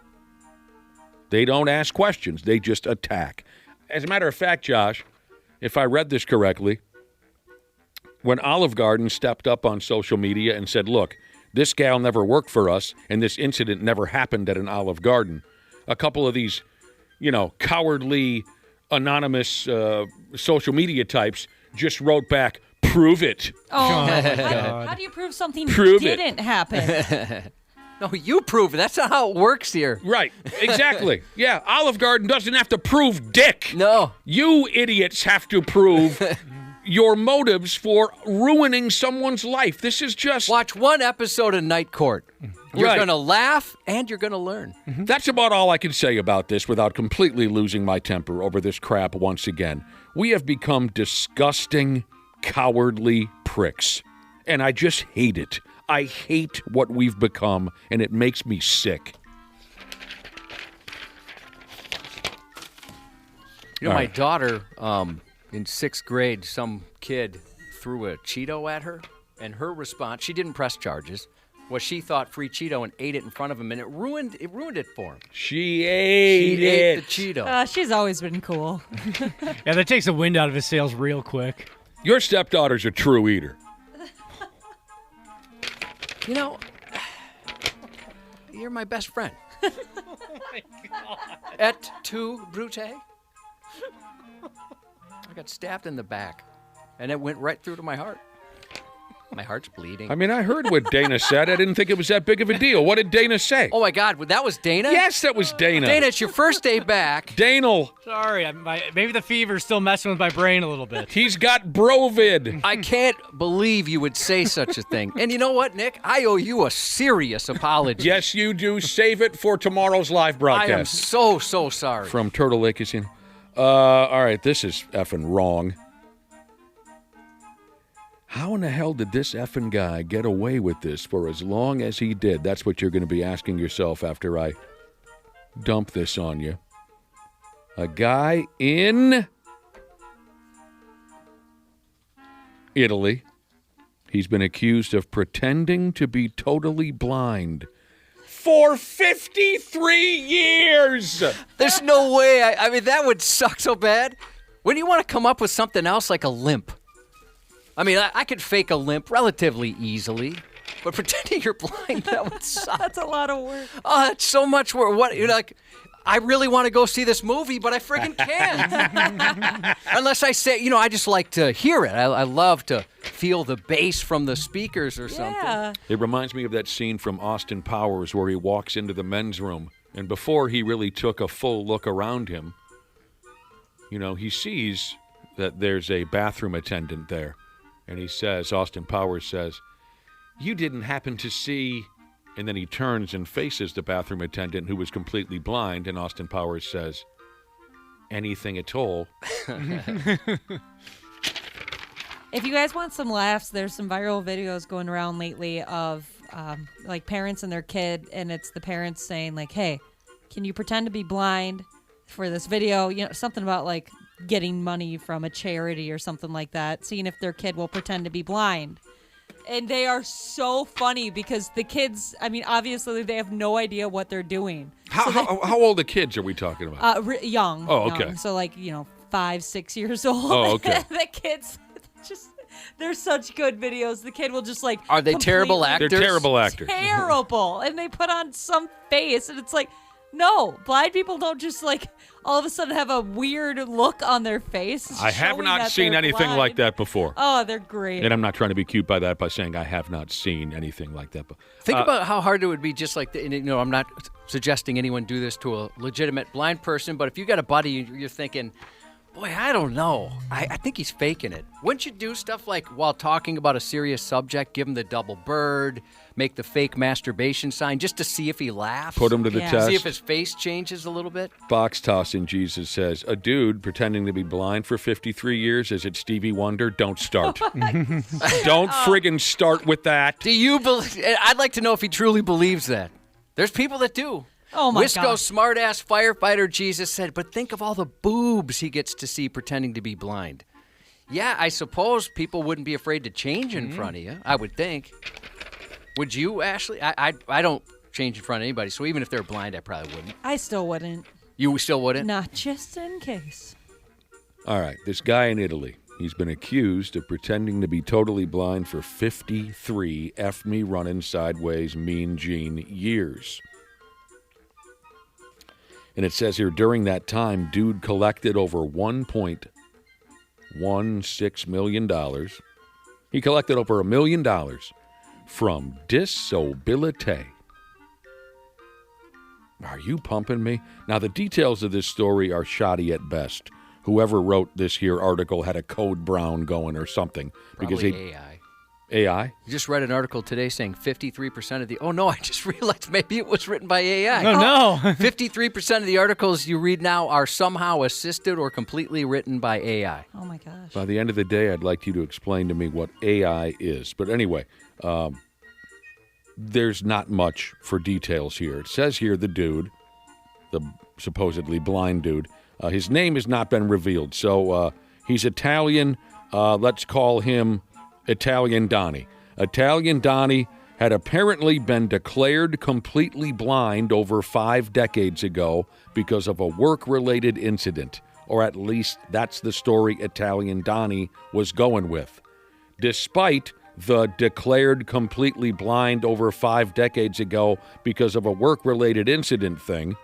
They don't ask questions. They just attack. As a matter of fact, Josh, if I read this correctly, when Olive Garden stepped up on social media and said, look, this gal never worked for us and this incident never happened at an Olive Garden, a couple of these, cowardly, anonymous social media types just wrote back, prove it. Oh, my God. How do you prove something didn't happen? No, you prove it. That's not how it works here. Right, exactly. Yeah, Olive Garden doesn't have to prove dick. No. You idiots have to prove your motives for ruining someone's life. This is just... Watch one episode of Night Court. You're Right. going to laugh and you're going to learn. That's about all I can say about this without completely losing my temper over this crap once again. We have become disgusting, cowardly pricks. And I just hate it. I hate what we've become, and it makes me sick. My daughter, in 6th grade, some kid threw a Cheeto at her, and her response, she didn't press charges, Well, she thought free Cheeto and ate it in front of him, and it ruined it for him. She ate the Cheeto. She's always been cool. Yeah, that takes the wind out of his sails real quick. Your stepdaughter's a true eater. You know, you're my best friend. Oh my God. Et tu, Brute? I got stabbed in the back, and it went right through to my heart. My heart's bleeding. I mean, I heard what Dana said. I didn't think it was that big of a deal. What did Dana say? Oh, my God. That was Dana? Yes, that was Dana. Dana, it's your first day back. Dana. Sorry, maybe the fever's still messing with my brain a little bit. He's got brovid. I can't believe you would say such a thing. And you know what, Nick? I owe you a serious apology. Yes, you do. Save it for tomorrow's live broadcast. I am so sorry. From Turtle Lake Casino. All right, this is effing wrong. How in the hell did this effing guy get away with this for as long as he did? That's what you're going to be asking yourself after I dump this on you. A guy in Italy. He's been accused of pretending to be totally blind for 53 years. There's no way. I mean, that would suck so bad. When you want to come up with something else like a limp? I mean, I could fake a limp relatively easily, but pretending you're blind, that would suck. That's a lot of work. Oh, it's so much work. What, you're like, I really want to go see this movie, but I friggin' can't. Unless I say, I just like to hear it. I love to feel the bass from the speakers or something. Yeah. It reminds me of that scene from Austin Powers where he walks into the men's room, and before he really took a full look around him, he sees that there's a bathroom attendant there. And he says, Austin Powers says, "You didn't happen to see," and then he turns and faces the bathroom attendant who was completely blind, and Austin Powers says, "Anything at all." If you guys want some laughs, there's some viral videos going around lately of like parents and their kid, and it's the parents saying like, "Hey, can you pretend to be blind for this video?" Something about like getting money from a charity or something like that, seeing if their kid will pretend to be blind. And they are so funny because the kids, I mean, obviously they have no idea what they're doing. How old the kids are we talking about? Young. Oh, okay. Young. So 5, 6 years old. Oh, okay. The kids they're such good videos. The kid will just Are they terrible actors? They're terrible actors. Terrible. And they put on some face and it's like, no, blind people don't just all of a sudden have a weird look on their face. I have not seen anything like that before. Oh, they're great. And I'm not trying to be cute by that by saying I have not seen anything like that. Think about how hard it would be just like, I'm not suggesting anyone do this to a legitimate blind person, but if you got a buddy, you're thinking, boy, I don't know. I think he's faking it. Wouldn't you do stuff like while talking about a serious subject, give him the double bird, make the fake masturbation sign just to see if he laughs? Put him to the test. See if his face changes a little bit? Box Tossing Jesus says, a dude pretending to be blind for 53 years, is it Stevie Wonder? Don't start. Don't friggin' start with that. Do you believe? I'd like to know if he truly believes that. There's people that do. Oh, my Wisco God. smartass firefighter Jesus said, but think of all the boobs he gets to see pretending to be blind. Yeah, I suppose people wouldn't be afraid to change in front of you, I would think. Would you, Ashley? I don't change in front of anybody, so even if they're blind, I probably wouldn't. I still wouldn't. You still wouldn't? Not just in case. All right, this guy in Italy, he's been accused of pretending to be totally blind for 53 F me running sideways mean gene years. And it says here, during that time, dude collected over $1.16 million. He collected over $1 million from disability. Are you pumping me? Now, the details of this story are shoddy at best. Whoever wrote this here article had a code brown going or something. Probably AI. AI? I just read an article today saying 53% of the... Oh, no, I just realized maybe it was written by AI. Oh, no. 53% of the articles you read now are somehow assisted or completely written by AI. Oh, my gosh. By the end of the day, I'd like you to explain to me what AI is. But anyway, there's not much for details here. It says here the dude, the supposedly blind dude, his name has not been revealed. So he's Italian. Let's call him Italian Donnie. Italian Donnie had apparently been declared completely blind over 5 decades ago because of a work-related incident, or at least that's the story Italian Donnie was going with. Despite the declared completely blind over 5 decades ago because of a work-related incident thing,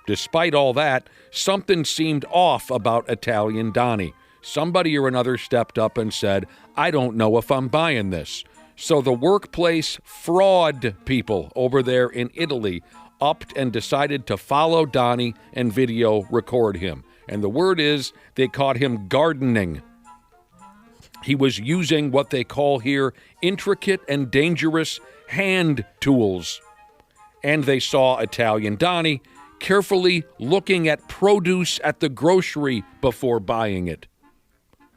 despite all that, something seemed off about Italian Donnie. Somebody or another stepped up and said, I don't know if I'm buying this. So the workplace fraud people over there in Italy upped and decided to follow Donnie and video record him. And the word is they caught him gardening. He was using what they call here intricate and dangerous hand tools. And they saw Italian Donnie carefully looking at produce at the grocery before buying it.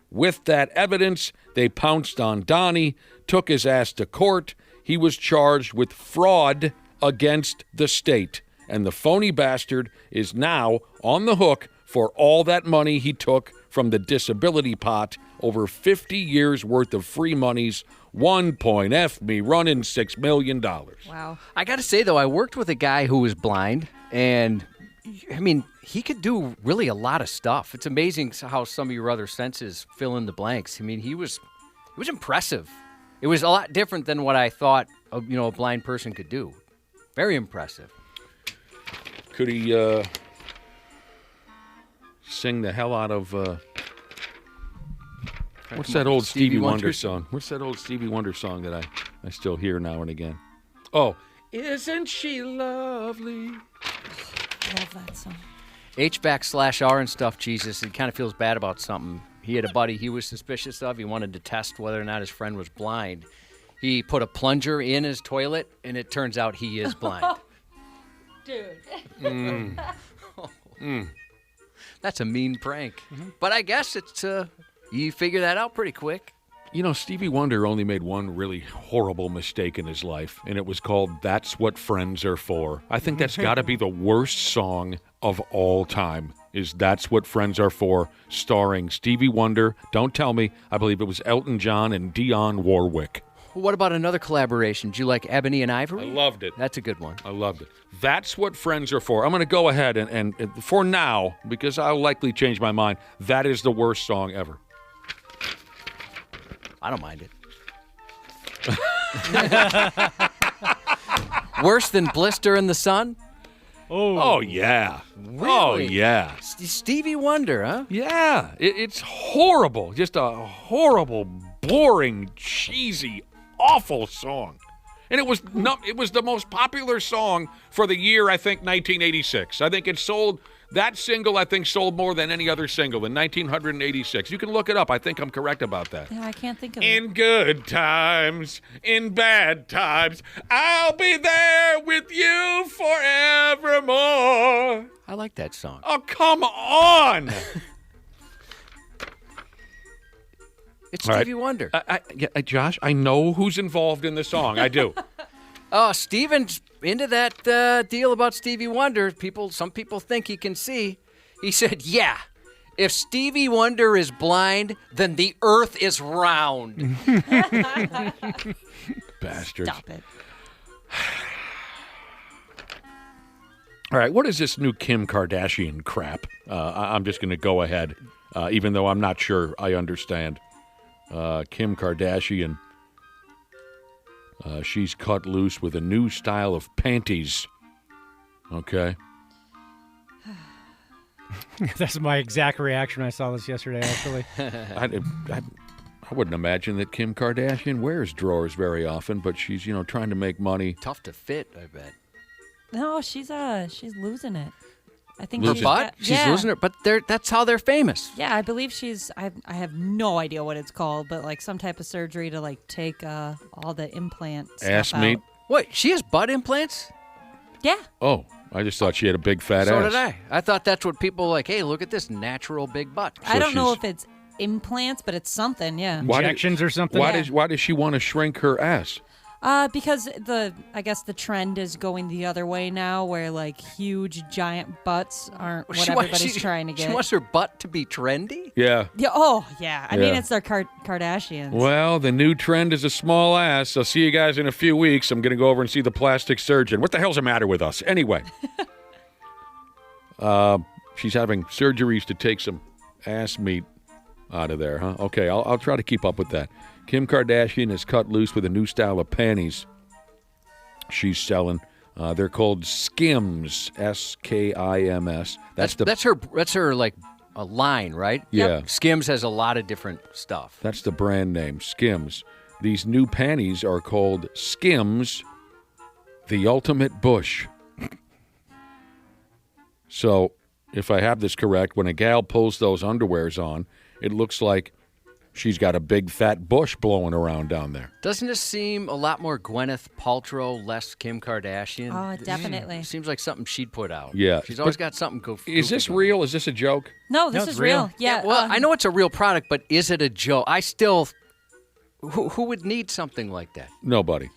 With that evidence, they pounced on Donnie, took his ass to court. He was charged with fraud against the state. And the phony bastard is now on the hook for all that money he took from the disability pot, over 50 years worth of free monies, running $6 million. Wow. I got to say, though, I worked with a guy who was blind, and, I mean, he could do really a lot of stuff. It's amazing how some of your other senses fill in the blanks. I mean, he was impressive. It was a lot different than what I thought a blind person could do. Very impressive. Could he sing the hell out of what's that old Stevie Wonder song? What's that old Stevie Wonder song that I still hear now and again? Oh, isn't she lovely? Love that song. H-back/R and stuff, Jesus. He kind of feels bad about something. He had a buddy he was suspicious of. He wanted to test whether or not his friend was blind. He put a plunger in his toilet, and it turns out he is blind. Dude. That's a mean prank. But I guess it's you figure that out pretty quick. You know, Stevie Wonder only made one really horrible mistake in his life, and it was called That's What Friends Are For. I think that's got to be the worst song of all time, is That's What Friends Are For, starring Stevie Wonder. Don't tell me. I believe it was Elton John and Dionne Warwick. Well, what about another collaboration? Do you like Ebony and Ivory? I loved it. That's a good one. I loved it. That's What Friends Are For. I'm going to go ahead and for now, because I'll likely change my mind, that is the worst song ever. I don't mind it. Worse than Blister in the Sun? Oh yeah. Really? Oh, yeah. Stevie Wonder, huh? Yeah. It's horrible. Just a horrible, boring, cheesy, awful song. And it was the most popular song for the year, I think, 1986. I think that single, I think, sold more than any other single in 1986. You can look it up. I think I'm correct about that. Yeah, I can't think of it. In good times, in bad times, I'll be there with you forevermore. I like that song. Oh, come on. It's Stevie Wonder. Josh, I know who's involved in the song. I do. Oh, Steven's into that deal about Stevie Wonder. Some people think he can see. He said, yeah, if Stevie Wonder is blind, then the earth is round. Bastards. Stop it. All right, what is this new Kim Kardashian crap? I'm just going to go ahead, even though I'm not sure I understand. Kim Kardashian, she's cut loose with a new style of panties. Okay. That's my exact reaction when I saw this yesterday, actually. I wouldn't imagine that Kim Kardashian wears drawers very often, but she's, trying to make money. Tough to fit, I bet. No, she's losing it. I think Her she's butt? She's losing her, but that's how they're famous. Yeah, I believe I have no idea what it's called, but like some type of surgery to take all the implant ass stuff meat. out. Wait, she has butt implants? Yeah. Oh, I just thought she had a big fat So ass. did I. I thought that's what people like. Hey, look at this natural big butt. I don't know if it's implants, but it's something. Yeah. Injections or something. Why does she want to shrink her ass? Because I guess the trend is going the other way now, where like huge giant butts aren't what everybody's trying to get. She wants her butt to be trendy? Yeah. Yeah. Oh, yeah. I mean, it's their Kardashians. Well, the new trend is a small ass. I'll see you guys in a few weeks. I'm going to go over and see the plastic surgeon. What the hell's the matter with us? Anyway. She's having surgeries to take some ass meat out of there, huh? Okay, I'll try to keep up with that. Kim Kardashian is cut loose with a new style of panties she's selling. They're called Skims, Skims. That's her like a line, right? Yeah. Yep. Skims has a lot of different stuff. That's the brand name, Skims. These new panties are called Skims, the Ultimate Bush. So, if I have this correct, when a gal pulls those underwears on, it looks like she's got a big fat bush blowing around down there. Doesn't this seem a lot more Gwyneth Paltrow, less Kim Kardashian? Oh, definitely. Seems like something she'd put out. Yeah. She's always got something goofy. Is this real? Is this a joke? No, this is real. Yeah. Well, I know it's a real product, but is it a joke? I still... Who would need something like that? Nobody.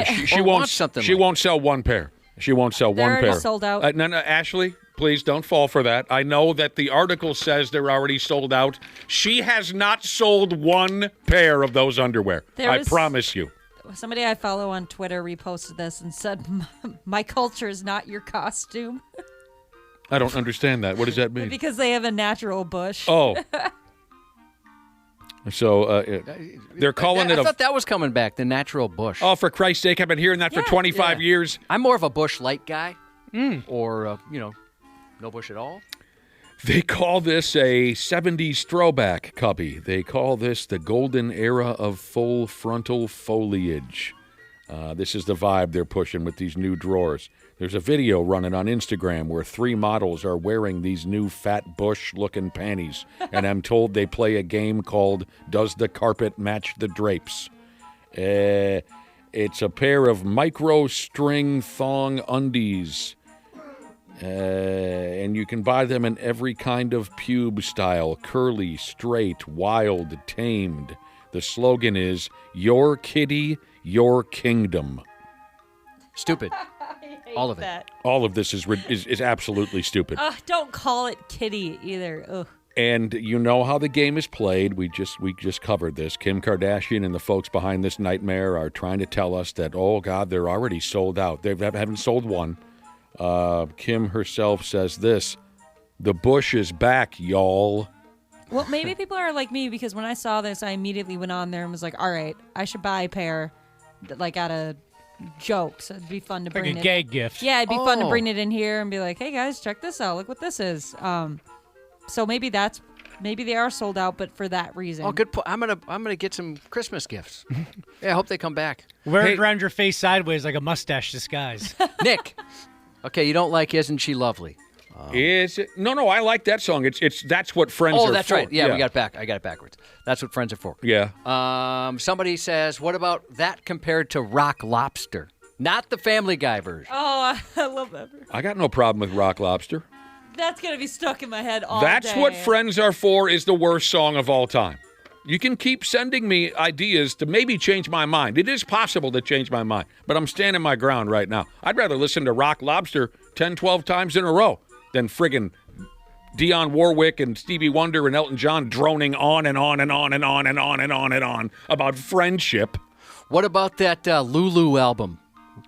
She Or won't. want something She like won't sell one pair. She won't sell They're one already pair. sold out. No, Ashley, please don't fall for that. I know that the article says they're already sold out. She has not sold one pair of those underwear. I promise you. Somebody I follow on Twitter reposted this and said, "My culture is not your costume." I don't understand that. What does that mean? Because they have a natural bush. Oh. So they're calling it I thought that was coming back, the natural bush. Oh, for Christ's sake, I've been hearing that for 25 years. I'm more of a bush light guy. Or, no bush at all. They call this a 70s throwback cubby. They call this the golden era of full frontal foliage. This is the vibe they're pushing with these new drawers. There's a video running on Instagram where 3 models are wearing these new fat bush-looking panties, and I'm told they play a game called Does the Carpet Match the Drapes? It's a pair of micro-string thong undies, and you can buy them in every kind of pube style, curly, straight, wild, tamed. The slogan is, Your Kitty, Your Kingdom. Stupid. All of it. That. All of this is absolutely stupid. Don't call it kitty either. Ugh. And you know how the game is played. We just covered this. Kim Kardashian and the folks behind this nightmare are trying to tell us that, oh, God, they're already sold out. They haven't sold one. Kim herself says this, the bush is back, y'all. Well, maybe people are like me because when I saw this, I immediately went on there and was like, all right, I should buy a pair, like out of jokes. It'd be fun to bring Like a gag gift. Yeah, it'd be fun to bring it in here and be like, hey, guys, check this out. Look what this is. So maybe they are sold out, but for that reason. Oh, good point. I'm gonna get some Christmas gifts. Yeah, I hope they come back. Wear it around your face sideways like a mustache disguise. Nick. Okay, you don't like Isn't She Lovely? Is it? No, I like that song. It's that's what Friends are for. Oh, that's right. Yeah, we got it back. I got it backwards. That's what Friends are for. Yeah. Somebody says, what about that compared to Rock Lobster? Not the Family Guy version. Oh, I love that. I got no problem with Rock Lobster. That's going to be stuck in my head all That's day. what Friends Are For is the worst song of all time. You can keep sending me ideas to maybe change my mind. It is possible to change my mind, but I'm standing my ground right now. I'd rather listen to Rock Lobster 10, 12 times in a row than friggin' Dionne Warwick and Stevie Wonder and Elton John droning on and on and on and on and on and on and on about friendship. What about that Lulu album?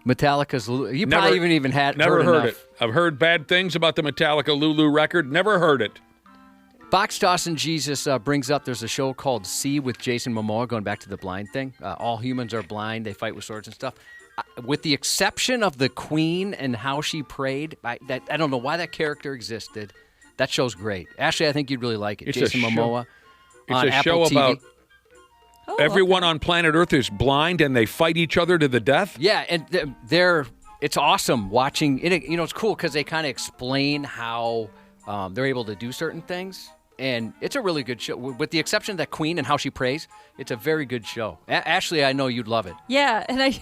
Metallica's Lulu. You probably even had never heard enough. it. I've heard bad things about the Metallica Lulu record. Never heard it. Box Tossing Jesus brings up there's a show called See with Jason Momoa, going back to the blind thing. All humans are blind. They fight with swords and stuff. With the exception of the Queen and how she prayed, I don't know why that character existed. That show's great. Ashley, I think you'd really like it. It's Jason a show- Momoa It's on a Apple show TV. about everyone on planet Earth is blind and they fight each other to the death? Yeah, and it's awesome watching it. You know, it's cool because they kind of explain how they're able to do certain things. And it's a really good show. With the exception of that Queen and how she prays, it's a very good show. Ashley, I know you'd love it. Yeah, and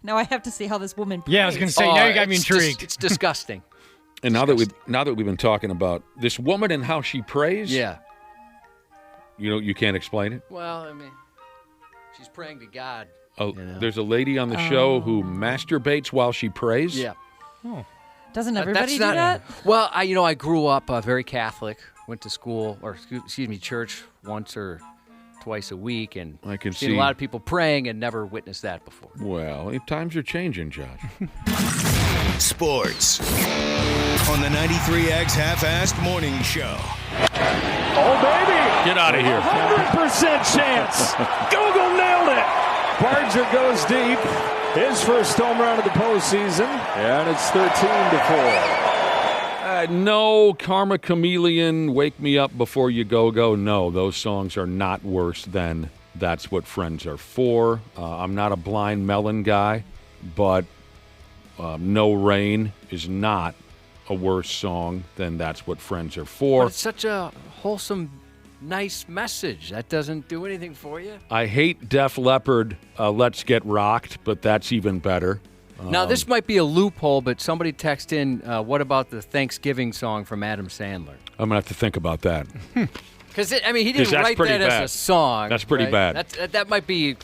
now I have to see how this woman plays. Yeah, I was going to say, now you got me it's intrigued. It's disgusting. And now that we've been talking about this woman and how she prays, Yeah. you can't explain it. Well, I mean, she's praying to God. There's a lady on the show who masturbates while she prays. Yeah. Doesn't everybody do that? Well, I grew up very Catholic. Went to school, church once or twice a week, and I can seen see a lot of people praying and never witnessed that before. Well, times are changing, Josh. Sports on the 93X Half-Assed Morning Show. Oh, baby! Get out of here. 100% chance. Google nailed it. Barger goes deep. His first home run of the postseason, and it's 13-4. No, Karma Chameleon, Wake Me Up Before You Go. No, those songs are not worse than That's What Friends Are For. I'm not a Blind Melon guy, but No Rain is not a worse song than That's What Friends Are For. But it's such a wholesome, nice message. That doesn't do anything for you. I hate Def Leppard, Let's Get Rocked, but that's even better. Now, this might be a loophole, but somebody text in, what about the Thanksgiving song from Adam Sandler? I'm going to have to think about that. Because, he didn't write that as a song. That's pretty bad. That might be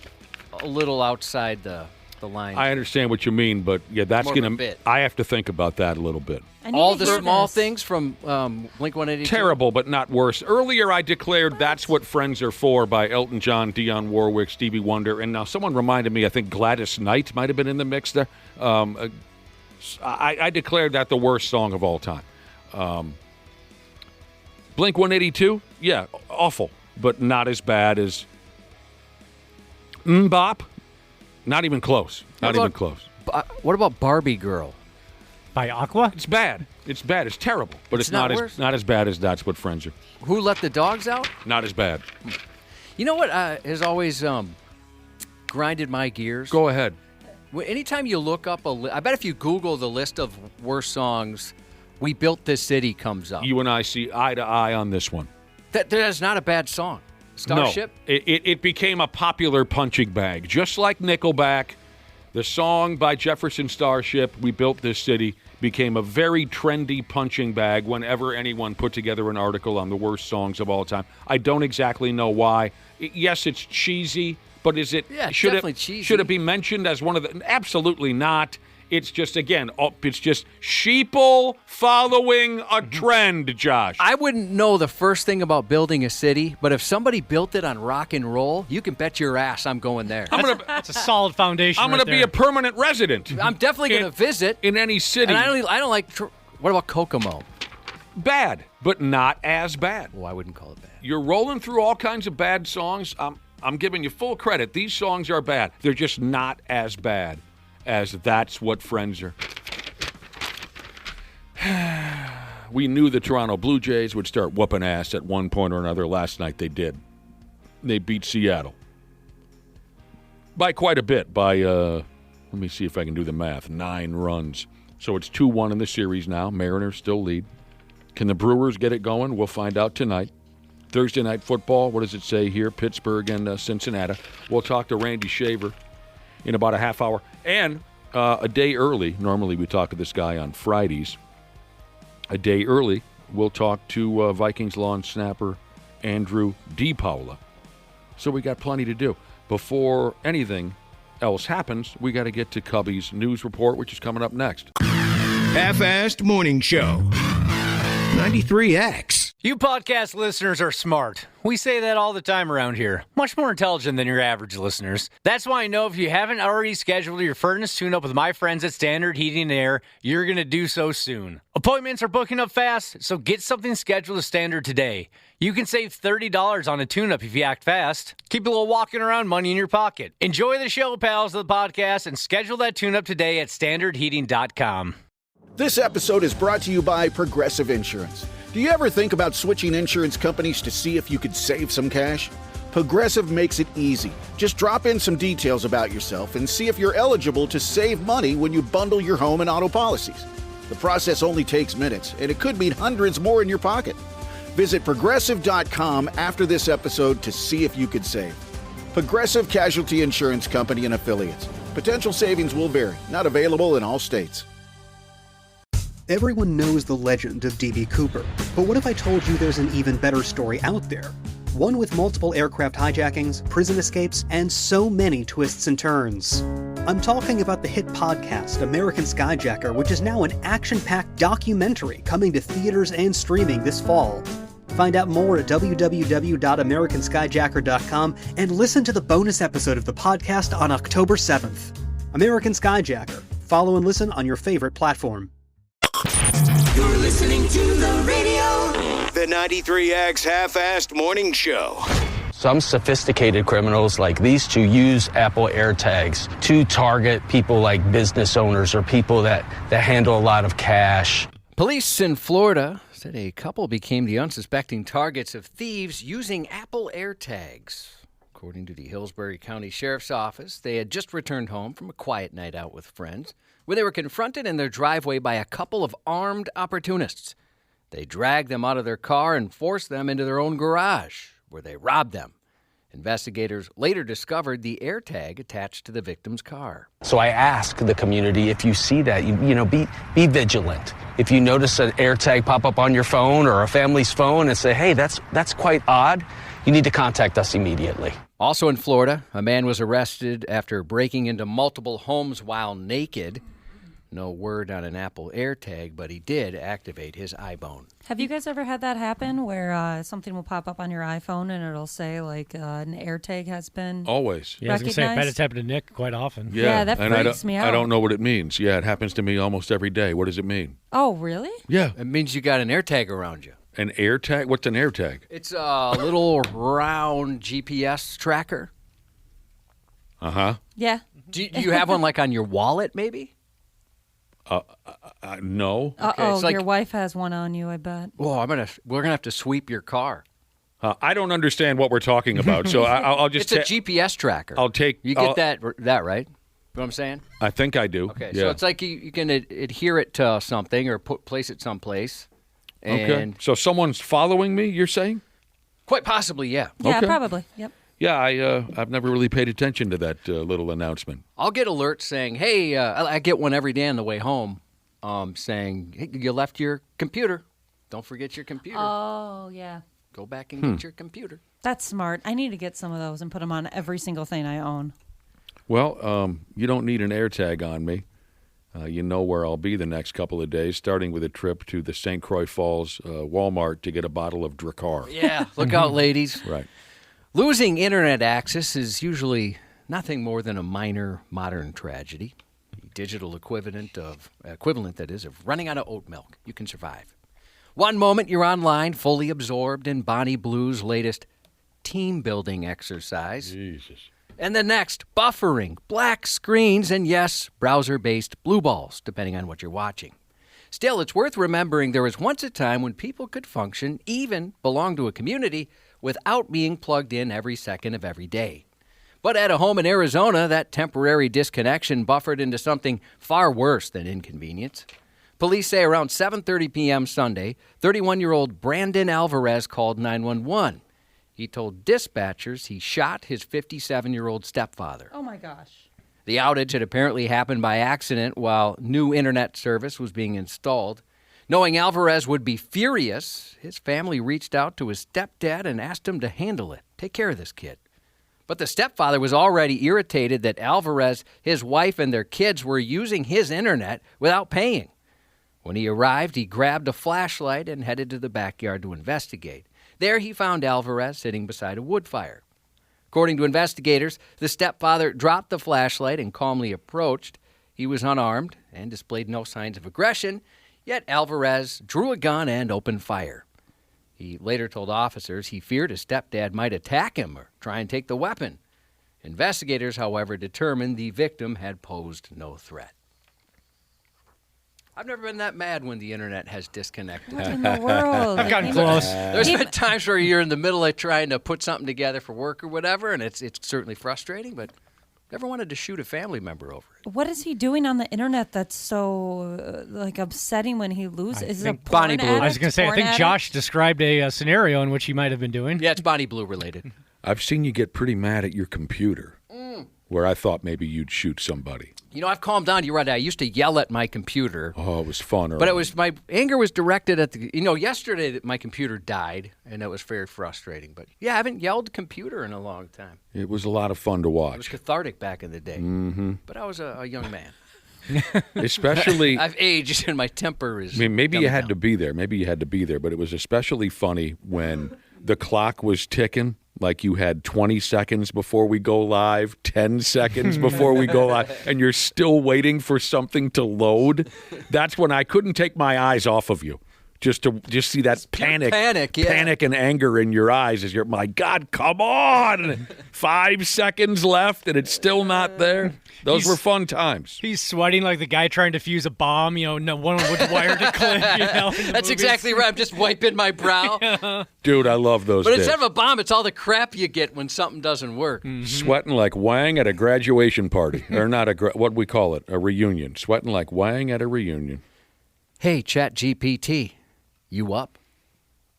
a little outside the line. I understand what you mean, but yeah, that's going to. I have to think about that a little bit. All the small things from Blink-182? Terrible, but not worse. Earlier, I declared That's What Friends Are For by Elton John, Dionne Warwick, Stevie Wonder, and now someone reminded me, I think Gladys Knight might have been in the mix there. I declared that the worst song of all time. Blink-182, yeah, awful, but not as bad as Bop. Not even close. Not even close. What about Barbie Girl? By Aqua? It's bad. It's bad. It's terrible. But it's not as bad as That's What Friends Are. Who Let the Dogs Out? Not as bad. You know what has always grinded my gears? Go ahead. Anytime you look up I bet if you Google the list of worst songs, We Built This City comes up. You and I see eye to eye on this one. That is not a bad song. Starship? No, it became a popular punching bag. Just like Nickelback, the song by Jefferson Starship, We Built This City, became a very trendy punching bag whenever anyone put together an article on the worst songs of all time. I don't exactly know why. Yes, it's cheesy, but is it? Yeah, should definitely it, cheesy. Should it be mentioned as one of the? Absolutely not. It's just, again, it's just sheeple following a trend, Josh. I wouldn't know the first thing about building a city, but if somebody built it on rock and roll, you can bet your ass I'm going there. That's a solid foundation. I'm going to be a permanent resident. I'm definitely going to visit. In any city. And I don't like, what about Kokomo? Bad, but not as bad. Well, I wouldn't call it bad. You're rolling through all kinds of bad songs. I'm giving you full credit. These songs are bad. They're just not as bad as That's What Friends Are. We knew the Toronto Blue Jays would start whooping ass at one point or another. Last night they did. They beat Seattle. By quite a bit. By, let me see if I can do the math, 9 runs. So it's 2-1 in the series now. Mariners still lead. Can the Brewers get it going? We'll find out tonight. Thursday night football, what does it say here? Pittsburgh and Cincinnati. We'll talk to Randy Shaver in about a half hour. And a day early, normally we talk to this guy on Fridays. A day early, we'll talk to Vikings lawn snapper Andrew DePaula. So we got plenty to do. Before anything else happens, we got to get to Cubby's news report, which is coming up next. Half-Assed Morning Show. 93X. You podcast listeners are smart. We say that all the time around here. Much more intelligent than your average listeners. That's why I know if you haven't already scheduled your furnace tune-up with my friends at Standard Heating and Air, you're going to do so soon. Appointments are booking up fast, so get something scheduled with Standard today. You can save $30 on a tune-up if you act fast. Keep a little walking around money in your pocket. Enjoy the show, pals of the podcast, and schedule that tune-up today at standardheating.com. This episode is brought to you by Progressive Insurance. Do you ever think about switching insurance companies to see if you could save some cash? Progressive makes it easy. Just drop in some details about yourself and see if you're eligible to save money when you bundle your home and auto policies. The process only takes minutes, and it could mean hundreds more in your pocket. Visit Progressive.com after this episode to see if you could save. Progressive Casualty Insurance Company and Affiliates. Potential savings will vary. Not available in all states. Everyone knows the legend of D.B. Cooper, but what if I told you there's an even better story out there? One with multiple aircraft hijackings, prison escapes, and so many twists and turns. I'm talking about the hit podcast, American Skyjacker, which is now an action-packed documentary coming to theaters and streaming this fall. Find out more at www.americanskyjacker.com and listen to the bonus episode of the podcast on October 7th. American Skyjacker. Follow and listen on your favorite platform. You're listening to the radio. The 93X Half-Assed Morning Show. Some sophisticated criminals like these two use Apple AirTags to target people like business owners or people that handle a lot of cash. Police in Florida said a couple became the unsuspecting targets of thieves using Apple AirTags. According to the Hillsborough County Sheriff's Office, they had just returned home from a quiet night out with friends when they were confronted in their driveway by a couple of armed opportunists. They dragged them out of their car and forced them into their own garage, where they robbed them. Investigators later discovered the AirTag attached to the victim's car. So I ask the community, if you see that, be vigilant. If you notice an AirTag pop up on your phone or a family's phone and say, hey, that's quite odd, you need to contact us immediately. Also in Florida, a man was arrested after breaking into multiple homes while naked. No word on an Apple AirTag, but he did activate his iBone. Have you guys ever had that happen where something will pop up on your iPhone and it'll say like an AirTag has been Always. Yeah, I was going to say, I bet it's happened to Nick quite often. Yeah, that freaks me out. I don't know what it means. Yeah, it happens to me almost every day. What does it mean? Oh, really? Yeah. It means you got an AirTag around you. An AirTag? What's an AirTag? It's a little round GPS tracker. Uh-huh. Yeah. Do you have one like on your wallet, maybe? No. Uh-oh, it's like, your wife has one on you, I bet. Well, we're gonna have to sweep your car. I don't understand what we're talking about, so I'll just. It's a GPS tracker. I'll take. You get that right? You know what I'm saying? I think I do. Okay, yeah. so it's like you can adhere it to something or place it someplace. And okay. So someone's following me, you're saying? Quite possibly, yeah. Yeah, Okay. probably. Yep. Yeah, I've never really paid attention to that little announcement. I'll get alerts saying, hey, I get one every day on the way home saying, hey, you left your computer. Don't forget your computer. Oh, yeah. Go back and get your computer. That's smart. I need to get some of those and put them on every single thing I own. Well, you don't need an AirTag on me. You know where I'll be the next couple of days, starting with a trip to the St. Croix Falls Walmart to get a bottle of Drakkar. Yeah, look out, ladies. Right. Losing internet access is usually nothing more than a minor modern tragedy. The digital equivalent that is of running out of oat milk. You can survive. One moment you're online, fully absorbed in Bonnie Blue's latest team-building exercise. Jesus. And the next, buffering, black screens, and yes, browser-based blue balls, depending on what you're watching. Still, it's worth remembering there was once a time when people could function, even belong to a community, without being plugged in every second of every day. But at a home in Arizona, that temporary disconnection buffered into something far worse than inconvenience. Police say around 7:30 p.m. Sunday, 31-year-old Brandon Alvarez called 911. He told dispatchers he shot his 57-year-old stepfather. Oh, my gosh. The outage had apparently happened by accident while new internet service was being installed. Knowing Alvarez would be furious, his family reached out to his stepdad and asked him to handle it, take care of this kid. But the stepfather was already irritated that Alvarez, his wife, and their kids were using his internet without paying. When he arrived, he grabbed a flashlight and headed to the backyard to investigate. There he found Alvarez sitting beside a wood fire. According to investigators, the stepfather dropped the flashlight and calmly approached. He was unarmed and displayed no signs of aggression, yet Alvarez drew a gun and opened fire. He later told officers he feared his stepdad might attack him or try and take the weapon. Investigators, however, determined the victim had posed no threat. I've never been that mad when the internet has disconnected. What in the world? I've gotten close. There's been times where you're in the middle of trying to put something together for work or whatever, and it's certainly frustrating, but never wanted to shoot a family member over it. What is he doing on the internet that's so upsetting when he loses? Is it a Bonnie porn Blue. addict? I was going to say, I Porn think addict? Josh described a scenario in which he might have been doing. Yeah, it's Bonnie Blue related. I've seen you get pretty mad at your computer. where I thought maybe you'd shoot somebody. You know, I've calmed down. You're right. I used to yell at my computer. Oh, it was fun. But it was my anger was directed at the. Yesterday my computer died, and it was very frustrating. But yeah, I haven't yelled computer in a long time. It was a lot of fun to watch. It was cathartic back in the day. Mm-hmm. But I was a young man. Especially, I've aged, and my temper is. I mean, maybe you had down. to be there. Maybe you had to be there. But it was especially funny when the clock was ticking. Like you had 20 seconds before we go live, 10 seconds before we go live, and you're still waiting for something to load. That's when I couldn't take my eyes off of you. Just see that panic and anger in your eyes as you're, my God, come on! 5 seconds left, and it's still not there. Those were fun times. He's sweating like the guy trying to fuse a bomb. No one which wire to click. That's exactly right. I'm just wiping my brow. Dude, I love those But days. instead of a bomb, it's all the crap you get when something doesn't work. Mm-hmm. Sweating like Wang at a graduation party. Or not what we call it, a reunion. Sweating like Wang at a reunion. Hey, ChatGPT, you up?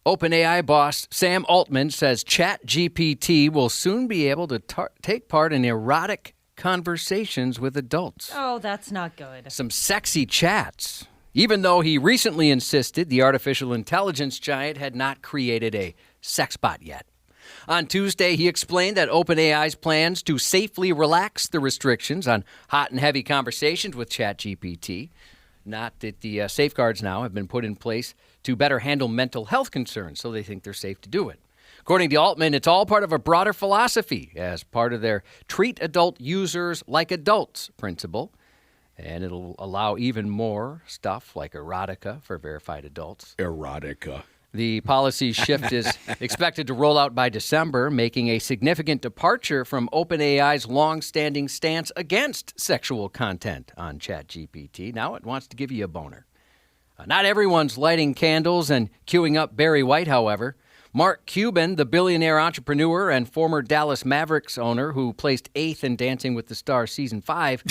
OpenAI boss Sam Altman says ChatGPT will soon be able to take part in erotic conversations with adults. Oh, that's not good. Some sexy chats. Even though he recently insisted the artificial intelligence giant had not created a sex bot yet. On Tuesday, he explained that OpenAI's plans to safely relax the restrictions on hot and heavy conversations with ChatGPT. Not that the safeguards now have been put in place to better handle mental health concerns, so they think they're safe to do it. According to Altman, it's all part of a broader philosophy as part of their treat adult users like adults principle. And it'll allow even more stuff like erotica for verified adults. Erotica. The policy shift is expected to roll out by December, making a significant departure from OpenAI's long-standing stance against sexual content on ChatGPT. Now it wants to give you a boner. Not everyone's lighting candles and queuing up Barry White, however. Mark Cuban, the billionaire entrepreneur and former Dallas Mavericks owner who placed 8th in Dancing with the Stars Season 5,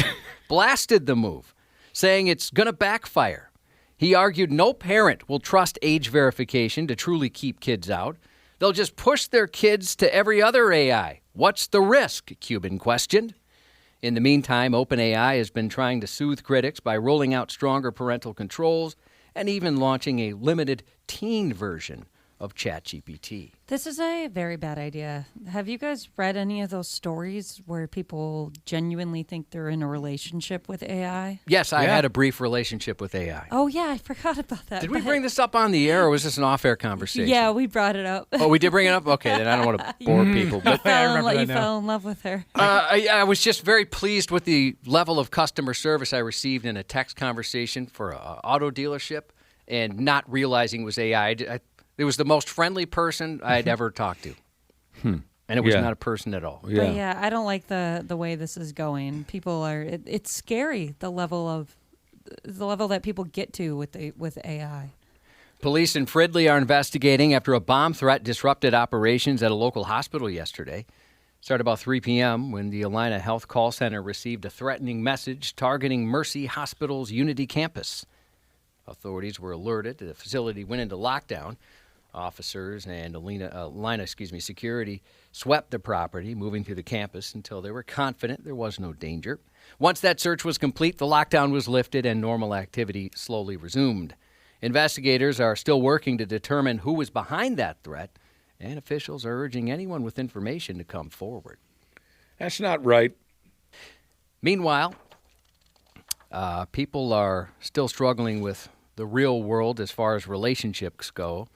blasted the move, saying it's going to backfire. He argued no parent will trust age verification to truly keep kids out. They'll just push their kids to every other AI. What's the risk? Cuban questioned. In the meantime, OpenAI has been trying to soothe critics by rolling out stronger parental controls and even launching a limited teen version of ChatGPT. This is a very bad idea. Have you guys read any of those stories where people genuinely think they're in a relationship with AI? Yes, I had a brief relationship with AI. Oh, yeah, I forgot about that. Did we bring this up on the air, or was this an off-air conversation? Yeah, we brought it up. Oh, we did bring it up? Okay, then I don't want to bore people. You fell in love with her. I was just very pleased with the level of customer service I received in a text conversation for an auto dealership and not realizing it was AI. It was the most friendly person I'd ever talked to. And it was not a person at all. Yeah. But yeah, I don't like the way this is going. People are it's scary the level that people get to with AI. Police in Fridley are investigating after a bomb threat disrupted operations at a local hospital yesterday. Started about 3 p.m. when the Alina Health Call Center received a threatening message targeting Mercy Hospital's Unity campus. Authorities were alerted. The facility went into lockdown. Officers and Alina security swept the property, moving through the campus until they were confident there was no danger. Once that search was complete, the lockdown was lifted and normal activity slowly resumed. Investigators are still working to determine who was behind that threat, and officials are urging anyone with information to come forward. That's not right. Meanwhile, people are still struggling with the real world as far as relationships go.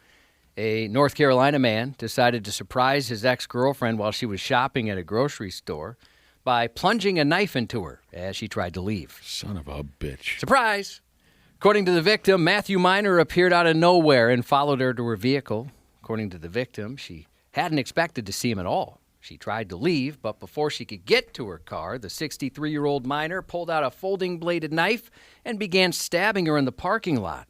A North Carolina man decided to surprise his ex-girlfriend while she was shopping at a grocery store by plunging a knife into her as she tried to leave. Son of a bitch. Surprise! According to the victim, Matthew Miner appeared out of nowhere and followed her to her vehicle. According to the victim, she hadn't expected to see him at all. She tried to leave, but before she could get to her car, the 63-year-old Miner pulled out a folding-bladed knife and began stabbing her in the parking lot.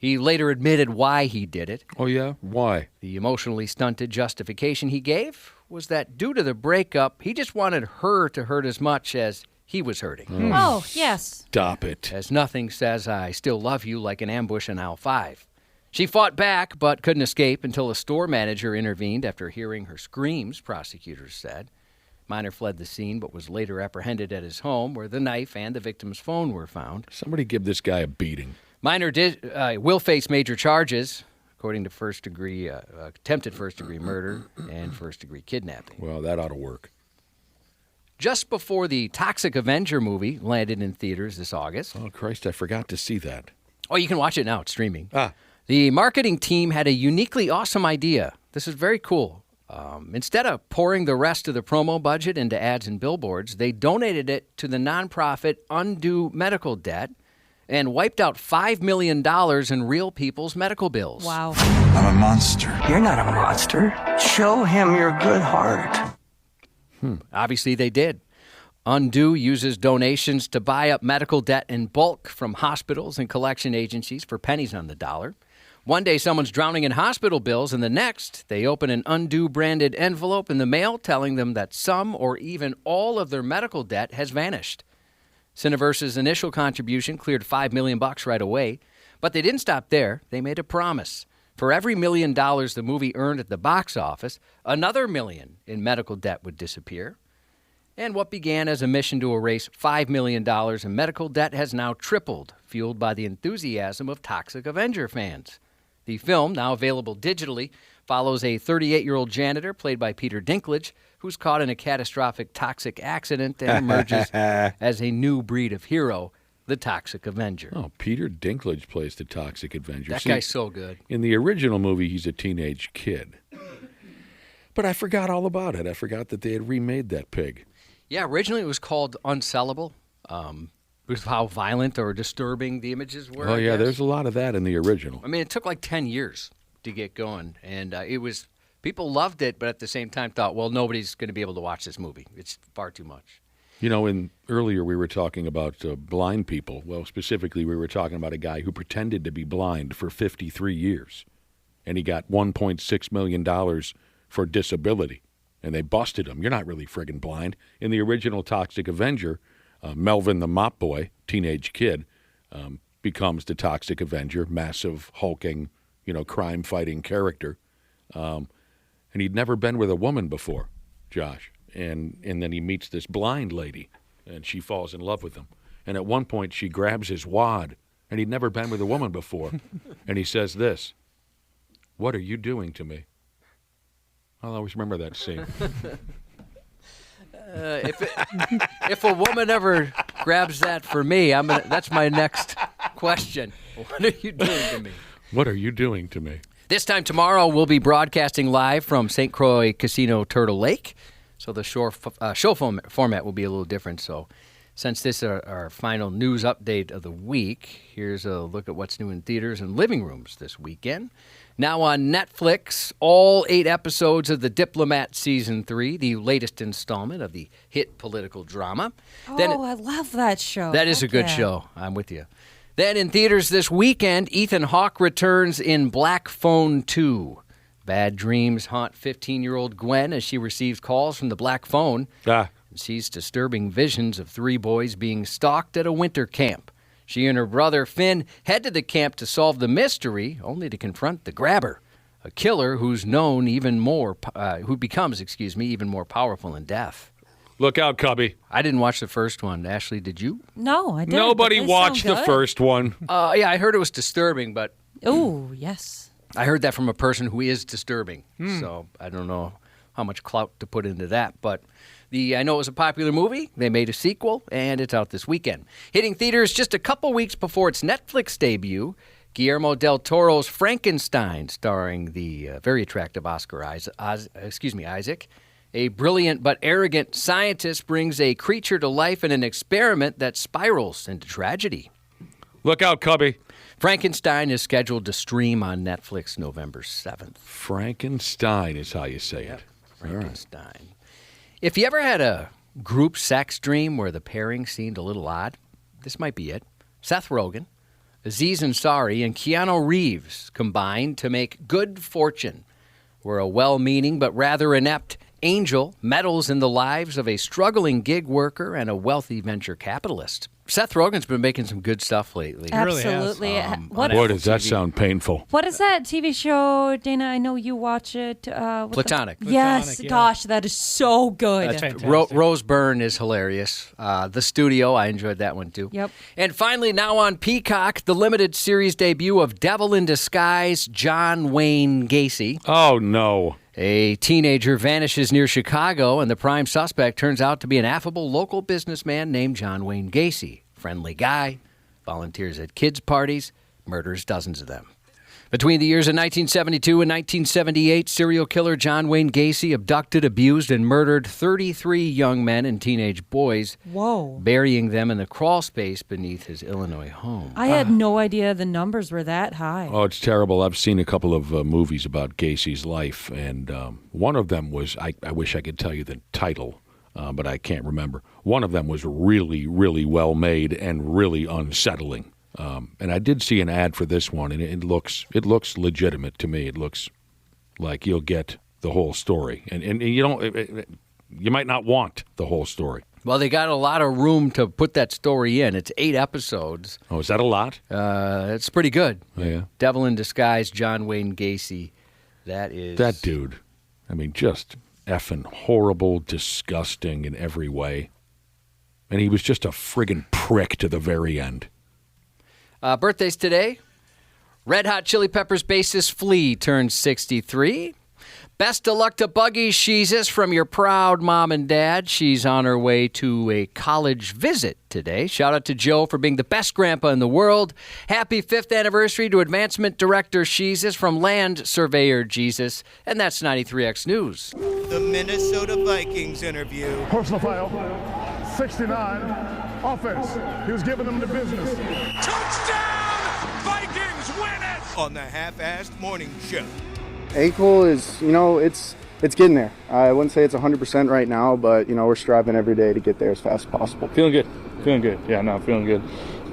He later admitted why he did it. Oh, yeah? Why? The emotionally stunted justification he gave was that due to the breakup, he just wanted her to hurt as much as he was hurting. Oh, yes. Stop it. As nothing says, I still love you like an ambush in aisle 5. She fought back but couldn't escape until a store manager intervened after hearing her screams, prosecutors said. Minor fled the scene but was later apprehended at his home where the knife and the victim's phone were found. Somebody give this guy a beating. Minor will face major charges, according to attempted first-degree murder and first-degree kidnapping. Well, that ought to work. Just before the Toxic Avenger movie landed in theaters this August. Oh, Christ, I forgot to see that. Oh, you can watch it now. It's streaming. The marketing team had a uniquely awesome idea. This is very cool. Instead of pouring the rest of the promo budget into ads and billboards, they donated it to the nonprofit Undo Medical Debt and wiped out $5 million in real people's medical bills. Wow. I'm a monster. You're not a monster. Show him your good heart. Obviously, they did. Undo uses donations to buy up medical debt in bulk from hospitals and collection agencies for pennies on the dollar. One day, someone's drowning in hospital bills, and the next, they open an Undo-branded envelope in the mail telling them that some or even all of their medical debt has vanished. Cineverse's initial contribution cleared $5 million right away, but they didn't stop there. They made a promise. For every $1 million the movie earned at the box office, another $1 million in medical debt would disappear. And what began as a mission to erase $5 million in medical debt has now tripled, fueled by the enthusiasm of Toxic Avenger fans. The film, now available digitally, follows a 38-year-old janitor played by Peter Dinklage, who's caught in a catastrophic toxic accident and emerges as a new breed of hero, the Toxic Avenger. Oh, Peter Dinklage plays the Toxic Avenger. That guy's so good. In the original movie, he's a teenage kid. But I forgot all about it. I forgot that they had remade that pig. Yeah, originally it was called Unsellable. With how violent or disturbing the images were. Oh, yeah, there's a lot of that in the original. I mean, it took like 10 years to get going, and people loved it, but at the same time thought, well, nobody's going to be able to watch this movie. It's far too much. You know, earlier we were talking about blind people. Well, specifically, we were talking about a guy who pretended to be blind for 53 years, and he got $1.6 million for disability, and they busted him. You're not really friggin' blind. In the original Toxic Avenger, Melvin the Mop Boy, teenage kid, becomes the Toxic Avenger, massive, hulking, crime-fighting character. And he'd never been with a woman before, Josh. And then he meets this blind lady, and she falls in love with him. And at one point, she grabs his wad, and he'd never been with a woman before. And he says this, "What are you doing to me?" I'll always remember that scene. If a woman ever grabs that for me, that's my next question. What are you doing to me? What are you doing to me? This time tomorrow, we'll be broadcasting live from St. Croix Casino Turtle Lake. So the show format will be a little different. So since this is our final news update of the week, here's a look at what's new in theaters and living rooms this weekend. Now on Netflix, all 8 episodes of The Diplomat Season 3, the latest installment of the hit political drama. I love that show. That is a good show. I'm with you. Then in theaters this weekend, Ethan Hawke returns in Black Phone 2. Bad dreams haunt 15-year-old Gwen as she receives calls from the Black Phone and sees disturbing visions of 3 boys being stalked at a winter camp. She and her brother Finn head to the camp to solve the mystery, only to confront the grabber, a killer who becomes even more powerful in death. Look out, Cubby. I didn't watch the first one. Ashley, did you? No, I didn't. Nobody watched the first one. Yeah, I heard it was disturbing, but... Oh, yes. I heard that from a person who is disturbing, so I don't know how much clout to put into that, but... I know it was a popular movie. They made a sequel, and it's out this weekend. Hitting theaters just a couple weeks before its Netflix debut, Guillermo del Toro's Frankenstein, starring the very attractive Oscar Isaac. A brilliant but arrogant scientist brings a creature to life in an experiment that spirals into tragedy. Look out, Cubby. Frankenstein is scheduled to stream on Netflix November 7th. Frankenstein is how you say it. Frankenstein. Right. If you ever had a group sex dream where the pairing seemed a little odd, this might be it. Seth Rogen, Aziz Ansari, and Keanu Reeves combined to make Good Fortune, where a well-meaning but rather inept angel meddles in the lives of a struggling gig worker and a wealthy venture capitalist. Seth Rogen's been making some good stuff lately. Absolutely. Boy, does that sound painful. What is that TV show, Dana? I know you watch it. Platonic. Yes, Platonic, yeah. gosh, that is so good. That's fantastic. Rose Byrne is hilarious. The Studio, I enjoyed that one too. Yep. And finally, now on Peacock, the limited series debut of Devil in Disguise, John Wayne Gacy. Oh, no. A teenager vanishes near Chicago, and the prime suspect turns out to be an affable local businessman named John Wayne Gacy. Friendly guy, volunteers at kids' parties, murders dozens of them. Between the years of 1972 and 1978, serial killer John Wayne Gacy abducted, abused, and murdered 33 young men and teenage boys, Whoa. burying them in the crawl space beneath his Illinois home. I had no idea the numbers were that high. Oh, it's terrible. I've seen a couple of movies about Gacy's life, and one of them was, I wish I could tell you the title, but I can't remember. One of them was really, really well made and really unsettling. And I did see an ad for this one, and it looks legitimate to me. It looks like you'll get the whole story, and you don't. You might not want the whole story. Well, they got a lot of room to put that story in. It's 8 episodes. Oh, is that a lot? It's pretty good. Oh, yeah. Devil in Disguise, John Wayne Gacy. That dude. I mean, just effing horrible, disgusting in every way. And he was just a friggin' prick to the very end. Birthdays today. Red Hot Chili Peppers bassist Flea turns 63. Best of luck to Buggy Sheezus from your proud mom and dad. She's on her way to a college visit today. Shout out to Joe for being the best grandpa in the world. Happy 5th anniversary to Advancement Director Sheezus from Land Surveyor Jesus. And that's 93X News. The Minnesota Vikings interview. Personal file, 69. Offense. He was giving them the business. Touchdown! Vikings win it! On the Half-Assed Morning Show. Ankle is, it's getting there. I wouldn't say it's 100% right now, but, we're striving every day to get there as fast as possible. Feeling good. Yeah, no, feeling good.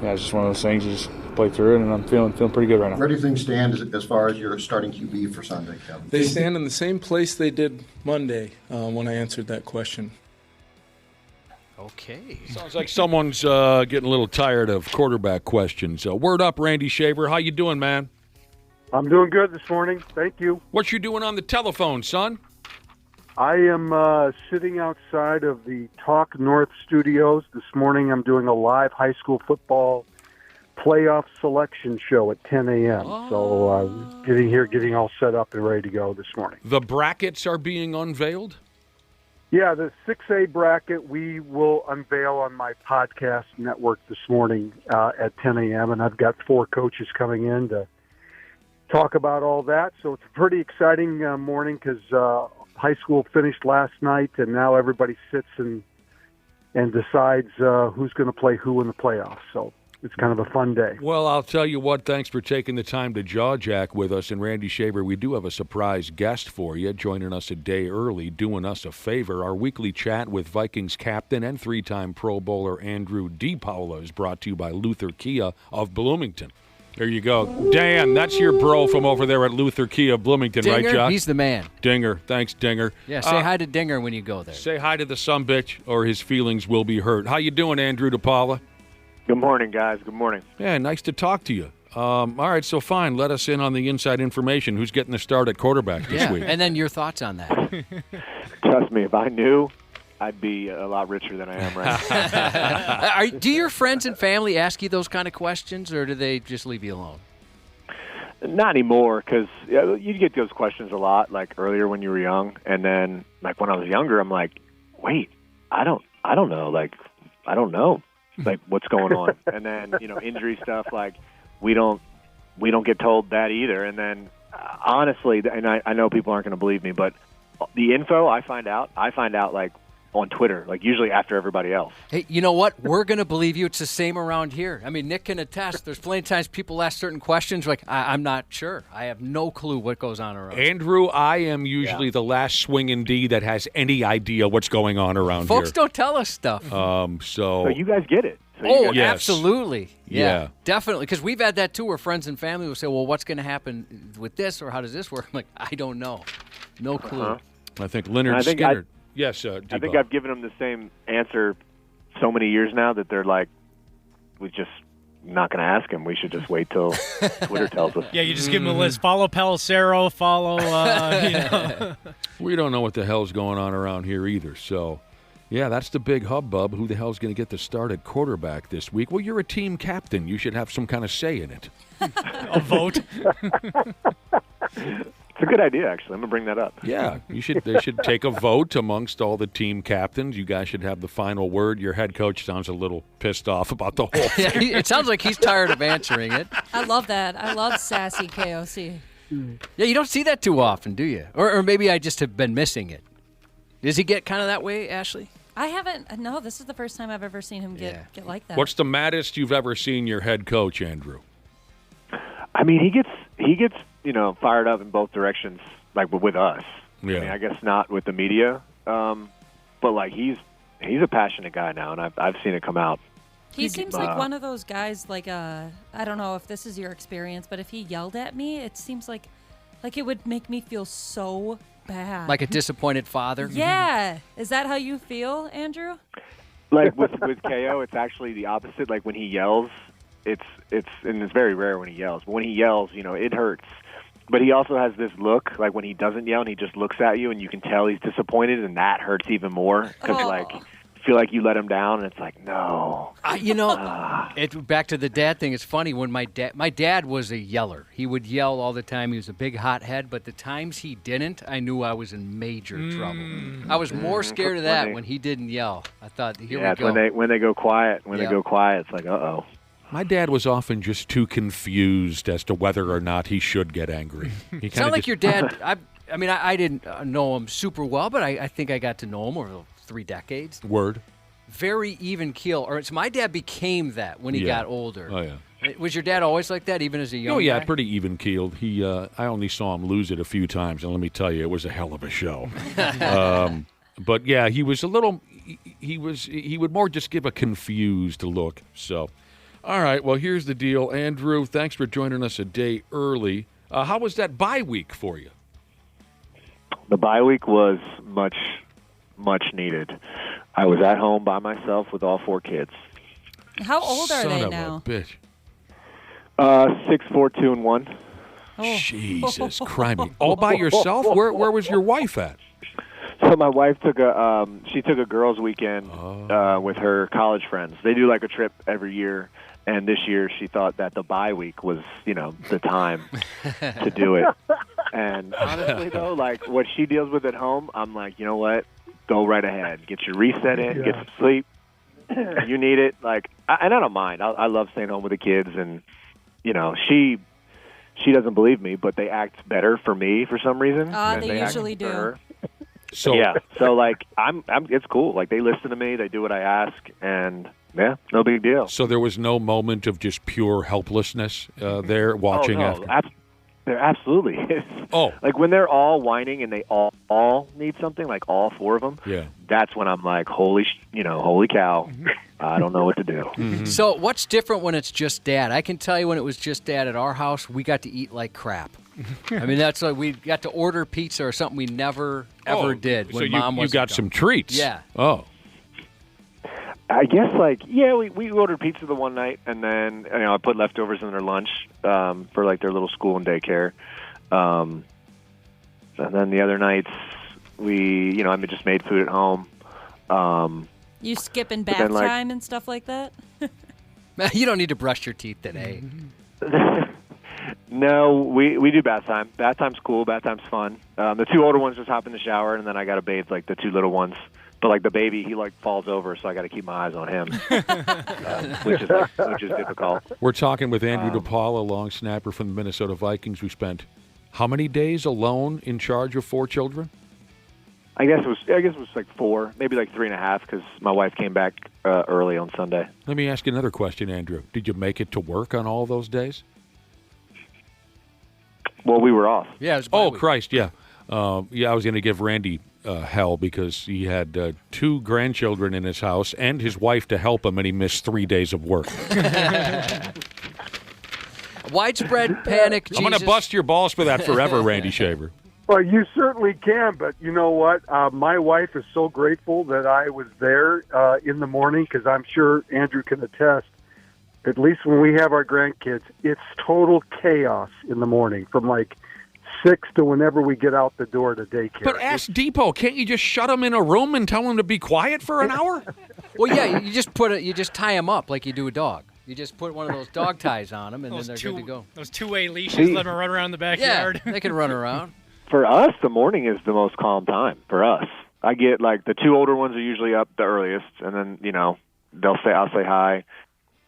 Yeah, it's just one of those things. You just play through it, and I'm feeling pretty good right now. Where do things stand as far as your starting QB for Sunday, Kevin? They stand in the same place they did Monday when I answered that question. Okay. Sounds like someone's getting a little tired of quarterback questions. Word up, Randy Shaver. How you doing, man? I'm doing good this morning. Thank you. What you doing on the telephone, son? I am sitting outside of the Talk North studios. This morning I'm doing a live high school football playoff selection show at 10 a.m. So getting all set up and ready to go this morning. The brackets are being unveiled? Yeah, the 6A bracket we will unveil on my podcast network this morning at 10 a.m. And I've got 4 coaches coming in to talk about all that. So it's a pretty exciting morning because high school finished last night, and now everybody sits and decides who's going to play who in the playoffs. So it's kind of a fun day. Well, I'll tell you what, thanks for taking the time to jaw jack with us. And Randy Shaver, we do have a surprise guest for you, joining us a day early, doing us a favor. Our weekly chat with Vikings captain and 3-time Pro Bowler Andrew DiPaolo is brought to you by Luther Kia of Bloomington. There you go. Dan, that's your bro from over there at Luther Kia Bloomington, Dinger, right, Josh? He's the man. Dinger. Thanks, Dinger. Yeah, say hi to Dinger when you go there. Say hi to the sumbitch, or his feelings will be hurt. How you doing, Andrew DiPaolo? Good morning, guys. Good morning. Yeah, nice to talk to you. All right, so fine. Let us in on the inside information. Who's getting the start at quarterback this week? And then your thoughts on that. Trust me, if I knew, I'd be a lot richer than I am right now. Do your friends and family ask you those kind of questions, or do they just leave you alone? Not anymore, because you get those questions a lot, like earlier when you were young, and then like when I was younger, I'm like, wait, I don't know, like I don't know, like what's going on, and then injury stuff, like we don't get told that either, and then honestly, and I know people aren't going to believe me, but the info I find out like on Twitter, like usually after everybody else. Hey, you know what? We're going to believe you. It's the same around here. I mean, Nick can attest. There's plenty of times people ask certain questions like, I'm not sure. I have no clue what goes on around here. Andrew, I am usually the last swinging D that has any idea what's going on around Folks here. don't tell us stuff. So you guys get it. Absolutely. Yeah. Definitely. Because we've had that too, where friends and family will say, well, what's going to happen with this, or how does this work? I'm like, I don't know. No clue. I think Leonard Skinner. Yes, I think I've given them the same answer so many years now that they're like, we just not going to ask him. We should just wait till Twitter tells us. Yeah, you just give him a list. Follow Pelissero, follow, We don't know what the hell's going on around here either. So, yeah, that's the big hubbub. Who the hell's going to get the start at quarterback this week? Well, you're a team captain. You should have some kind of say in it. A vote. It's a good idea, actually. I'm going to bring that up. Yeah, they should take a vote amongst all the team captains. You guys should have the final word. Your head coach sounds a little pissed off about the whole thing. Yeah, it sounds like he's tired of answering it. I love that. I love sassy KOC. Yeah, you don't see that too often, do you? Or maybe I just have been missing it. Does he get kind of that way, Ashley? I haven't. No, this is the first time I've ever seen him get like that. What's the maddest you've ever seen your head coach, Andrew? I mean, he gets fired up in both directions, like with us. Yeah. I mean, I guess not with the media, but like he's a passionate guy now, and I've seen it come out. He seems like one of those guys. Like I don't know if this is your experience, but if he yelled at me, it seems like it would make me feel so bad. Like a disappointed father? Yeah. Is that how you feel, Andrew? Like with KO, it's actually the opposite. Like when he yells, it's very rare when he yells. But when he yells, it hurts. But he also has this look, like when he doesn't yell and he just looks at you, and you can tell he's disappointed, and that hurts even more because feel like you let him down, and it's like, no. Back to the dad thing. It's funny when my dad was a yeller. He would yell all the time. He was a big hothead, but the times he didn't, I knew I was in major trouble. I was more scared of that when he didn't yell. I thought, here we go. When they go quiet. They go quiet, it's like, uh-oh. My dad was often just too confused as to whether or not he should get angry. He sound like your dad. I didn't know him super well, but I think I got to know him over 3 decades. Word. Very even keel. Or my dad became that when he got older. Oh, yeah. Was your dad always like that, even as a young guy? Pretty even keeled. I only saw him lose it a few times, and let me tell you, it was a hell of a show. But yeah, he was a little. He would more just give a confused look. So, all right. Well, here's the deal, Andrew. Thanks for joining us a day early. How was that bye week for you? The bye week was much needed. I was at home by myself with all 4 kids. How old are they now? Son of a bitch. 6, 4, 2, and 1. Oh. Jesus Christ! All by yourself? Where was your wife at? So my wife took a girls' weekend with her college friends. They do like a trip every year, and this year she thought that the bye week was, the time to do it. And honestly, though, like what she deals with at home, I'm like, you know what? Go right ahead. Get your reset in. Get some sleep. You need it. Like, and I don't mind. I love staying home with the kids, and she doesn't believe me, but they act better for me for some reason. They usually do. So yeah, so like I'm it's cool. Like they listen to me, they do what I ask, and yeah, no big deal. So there was no moment of just pure helplessness there watching after. There absolutely is. Oh, like when they're all whining and they all need something, like all 4 of them. Yeah, that's when I'm like, holy cow, I don't know what to do. Mm-hmm. So what's different when it's just dad? I can tell you when it was just dad at our house, we got to eat like crap. I mean, that's like we got to order pizza or something we never ever did when mom was. You got some treats. Yeah. Oh. I guess we ordered pizza the one night, and then I put leftovers in their lunch for like their little school and daycare, and then the other nights we I just made food at home. You skipping bath time and stuff like that? You don't need to brush your teeth today. No, we do bath time. Bath time's cool. Bath time's fun. The 2 older ones just hop in the shower, and then I got to bathe like the 2 little ones. But like the baby, he like falls over, so I got to keep my eyes on him, which is difficult. We're talking with Andrew DePaul, a long snapper from the Minnesota Vikings, who spent how many days alone in charge of 4 children? I guess it was like 4, maybe like 3.5, because my wife came back early on Sunday. Let me ask you another question, Andrew. Did you make it to work on all those days? Well, we were off. Yeah. It was Christ, yeah. I was going to give Randy hell because he had 2 grandchildren in his house and his wife to help him, and he missed 3 days of work. Widespread panic. I'm going to bust your balls for that forever, Randy Shaver. Well, you certainly can, but you know what? My wife is so grateful that I was there in the morning, because I'm sure Andrew can attest. at least when we have our grandkids, it's total chaos in the morning from like 6 to whenever we get out the door to daycare. But ask Depot, can't you just shut them in a room and tell them to be quiet for an hour? Well, yeah, you just tie them up like you do a dog. You just put one of those dog ties on them, and then they're good to go. Those two-way leashes, let them run around the backyard. Yeah, they can run around. For us, the morning is the most calm time for us. I get like the 2 older ones are usually up the earliest, and then I'll say hi,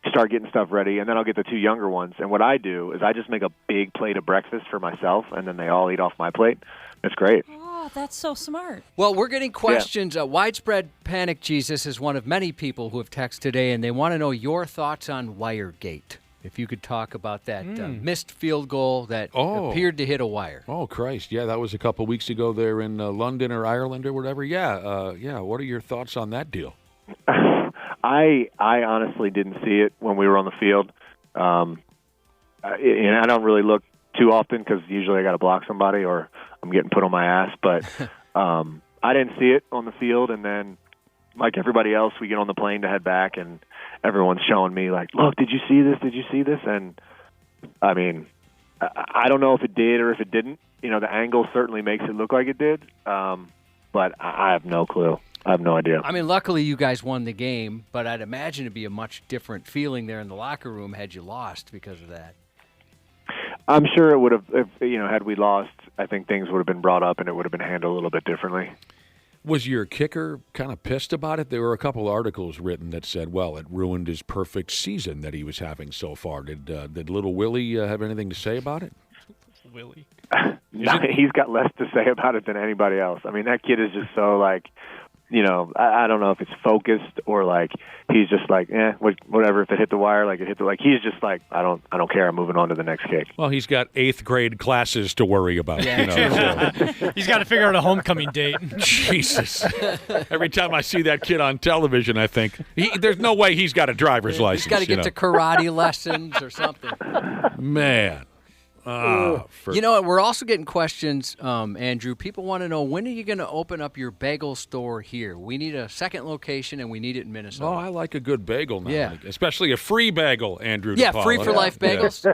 start getting stuff ready, and then I'll get the 2 younger ones. And what I do is I just make a big plate of breakfast for myself, and then they all eat off my plate. It's great. Oh, that's so smart. Well, we're getting questions. Widespread Panic Jesus is one of many people who have texted today, and they want to know your thoughts on Wiregate. If you could talk about that missed field goal that appeared to hit a wire. Oh, Christ. Yeah, that was a couple weeks ago there in London or Ireland or whatever. Yeah. What are your thoughts on that deal? I honestly didn't see it when we were on the field. And I don't really look too often because usually I got to block somebody or I'm getting put on my ass. But I didn't see it on the field. And then, like everybody else, we get on the plane to head back, and everyone's showing me, like, look, did you see this? Did you see this? And, I mean, I don't know if it did or if it didn't. The angle certainly makes it look like it did. But I have no clue. I have no idea. I mean, luckily you guys won the game, but I'd imagine it'd be a much different feeling there in the locker room had you lost because of that. I'm sure it would have, had we lost, I think things would have been brought up and it would have been handled a little bit differently. Was your kicker kind of pissed about it? There were a couple articles written that said, well, it ruined his perfect season that he was having so far. Did little Willie have anything to say about it? Willie? No, he's got less to say about it than anybody else. I mean, that kid is just so, like, I don't know if it's focused or like he's just like, whatever. If it hit the wire, like it hit the, like he's just like, I don't care. I'm moving on to the next kick. Well, he's got 8th grade classes to worry about. Yeah. So. He's got to figure out a homecoming date. Jesus! Every time I see that kid on television, I think there's no way he's got a driver's license. He's got to get to karate lessons or something. Man. We're also getting questions, Andrew. People want to know, when are you going to open up your bagel store here? We need a second location, and we need it in Minnesota. Oh, I like a good bagel now. Yeah. Especially a free bagel, Andrew. Yeah, DePaula. free-for-life bagels.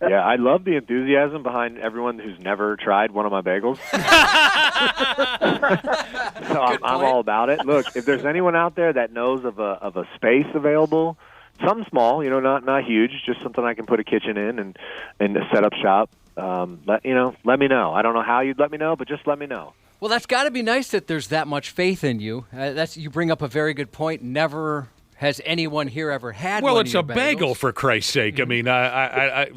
Yeah, I love the enthusiasm behind everyone who's never tried one of my bagels. So I'm all about it. Look, if there's anyone out there that knows of a space available, something small, not huge, just something I can put a kitchen in and set up shop. Let me know. I don't know how you'd let me know, but just let me know. Well, that's got to be nice that there's that much faith in you. You bring up a very good point. Never has anyone here ever had one. Well, it's of a your bagels. bagel, for Christ's sake. I mean,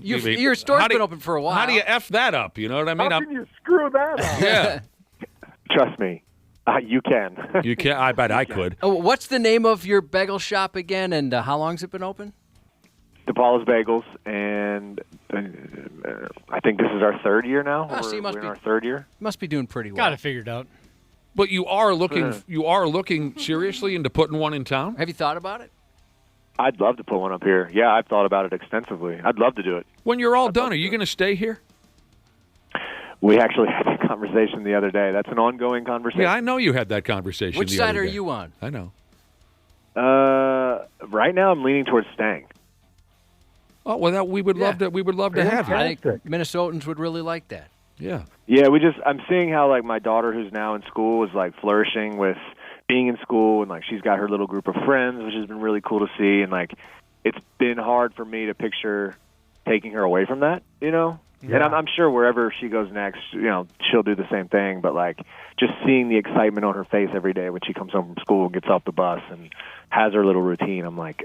your store's been open for a while. How do you F that up? You know what I mean? How can you screw that up? Yeah. Trust me. You can. You can. I bet I could. Oh, what's the name of your bagel shop again, and how long's it been open? DePaula's Bagels, and I think this is our 3rd year now. So we're in our 3rd year. Must be doing pretty well. Got it figured out. But you are looking seriously into putting one in town? Have you thought about it? I'd love to put one up here. Yeah, I've thought about it extensively. I'd love to do it. When you're all done, are you going to stay here? We actually had that conversation the other day. That's an ongoing conversation. Yeah, I know you had that conversation. Which the side other are day. you on? I know. Right now, I'm leaning towards staying. Oh well, we would love to. We would love to have you. I think Minnesotans would really like that. Yeah. Yeah, I'm seeing how like my daughter, who's now in school, is like flourishing with being in school, and like she's got her little group of friends, which has been really cool to see. And like, it's been hard for me to picture taking her away from that, Yeah. And I'm sure wherever she goes next, she'll do the same thing. But like, just seeing the excitement on her face every day when she comes home from school, gets off the bus, and has her little routine, I'm like,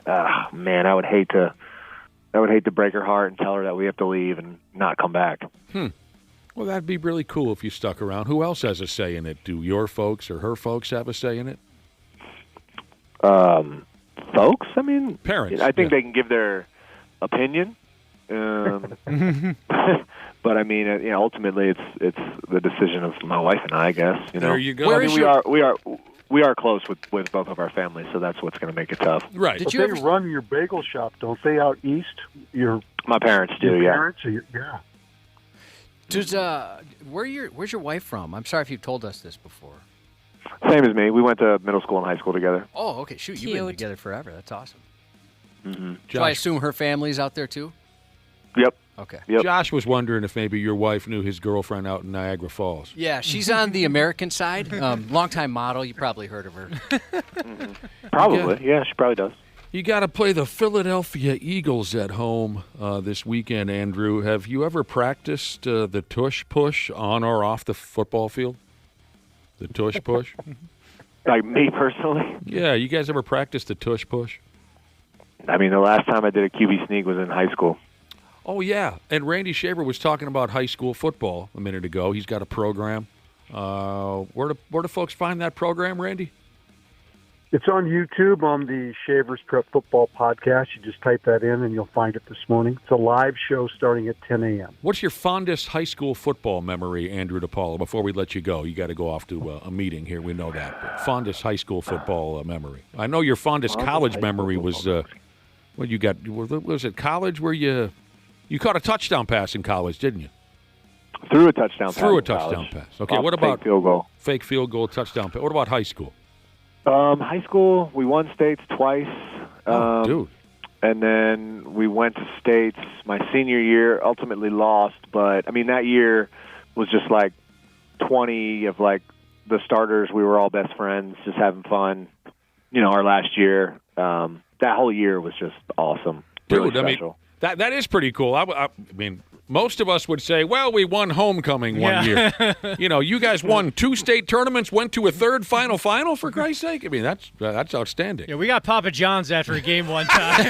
man, I would hate to break her heart and tell her that we have to leave and not come back. Well, that'd be really cool if you stuck around. Who else has a say in it? Do your folks or her folks have a say in it? Folks? I mean, parents. I think they can give their opinion. But I mean, ultimately, it's the decision of my wife and I guess. There you go. We are close with both of our families, so that's what's going to make it tough. Right. But they run your bagel shop, don't they, out east? My parents do, your yeah. Parents, yeah. Does where's your wife from? I'm sorry if you've told us this before. Same as me. We went to middle school and high school together. Oh, okay. Shoot, you've been together forever. That's awesome. Mm-hmm. So I assume her family's out there too? Yep. Okay. Yep. Josh was wondering if maybe your wife knew his girlfriend out in Niagara Falls. Yeah, she's on the American side. Longtime model. You probably heard of her. Probably. Yeah, she probably does. You got to play the Philadelphia Eagles at home this weekend, Andrew. Have you ever practiced the tush push on or off the football field? The tush push? Like me personally? Yeah, you guys ever practiced the tush push? I mean, the last time I did a QB sneak was in high school. Oh, yeah. And Randy Shaver was talking about high school football a minute ago. He's got a program. Where do folks find that program, Randy? It's on YouTube on the Shavers Prep Football Podcast. You just type that in and you'll find it this morning. It's a live show starting at 10 a.m. What's your fondest high school football memory, Andrew DePaula? Before we let you go, you got to go off to a meeting here. We know that. But fondest high school football memory. I know your fondest college memory was you got. Was it college where you caught a touchdown pass in college, didn't you? Threw a touchdown pass. Threw a touchdown pass. Okay, what about fake field goal? Fake field goal, touchdown pass. What about high school? High school, we won states twice. Dude. And then we went to states my senior year, ultimately lost. But, I mean, that year was just like 20 of, like, the starters. We were all best friends, just having fun. You know, our last year, that whole year was just awesome. Dude, Really I mean, special. that is pretty cool. I mean, most of us would say, well, we won homecoming one year. You know, you guys won 2 state tournaments, went to a third final, for Christ's sake. I mean, that's outstanding. Yeah, we got Papa John's after a game one time.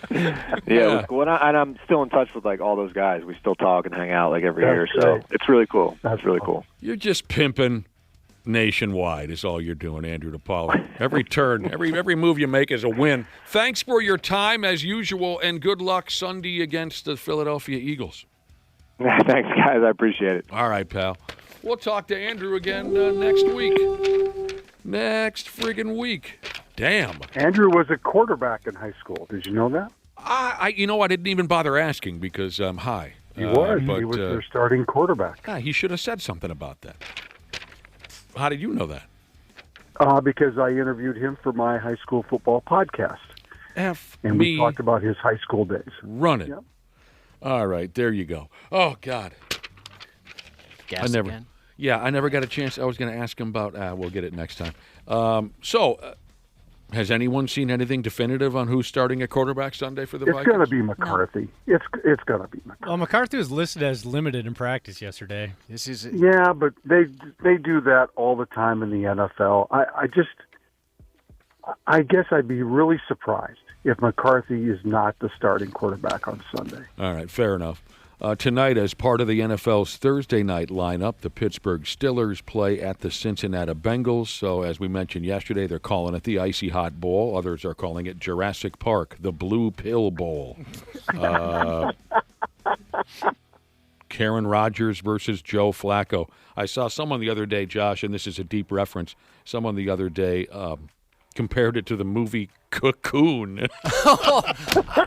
Yeah, it was cool. And I'm still in touch with, like, all those guys. We still talk and hang out, like, every year. So it's really cool. That's really cool. You're just pimping nationwide is all you're doing, Andrew DePaula. Every turn, every move you make is a win. Thanks for your time, as usual, and good luck Sunday against the Philadelphia Eagles. Thanks, guys. I appreciate it. All right, pal. We'll talk to Andrew again next week. Next friggin' week. Damn. Andrew was a quarterback in high school. Did you know that? I didn't even bother asking because I'm high. He was. But, He was their starting quarterback. He should have said something about that. How did you know that? Because I interviewed him for my high school football podcast. And we talked about his high school days. Run it. Yep. All right, there you go. Oh, God. Gas again? Yeah, I never got a chance. I was going to ask him about, we'll get it next time. Has anyone seen anything definitive on who's starting at quarterback Sunday for the Vikings? It's going to be McCarthy. No. It's going to be McCarthy. Well, McCarthy was listed as limited in practice yesterday. Yeah, but they do that all the time in the NFL. I guess I'd be really surprised if McCarthy is not the starting quarterback on Sunday. All right, fair enough. Tonight, as part of the NFL's Thursday night lineup, the Pittsburgh Steelers play at the Cincinnati Bengals. So, as we mentioned yesterday, they're calling it the Icy Hot Bowl. Others are calling it Jurassic Park, the Blue Pill Bowl. Karen Rodgers versus Joe Flacco. I saw someone the other day, Josh, and this is a deep reference, someone the other day compared it to the movie Cocoon.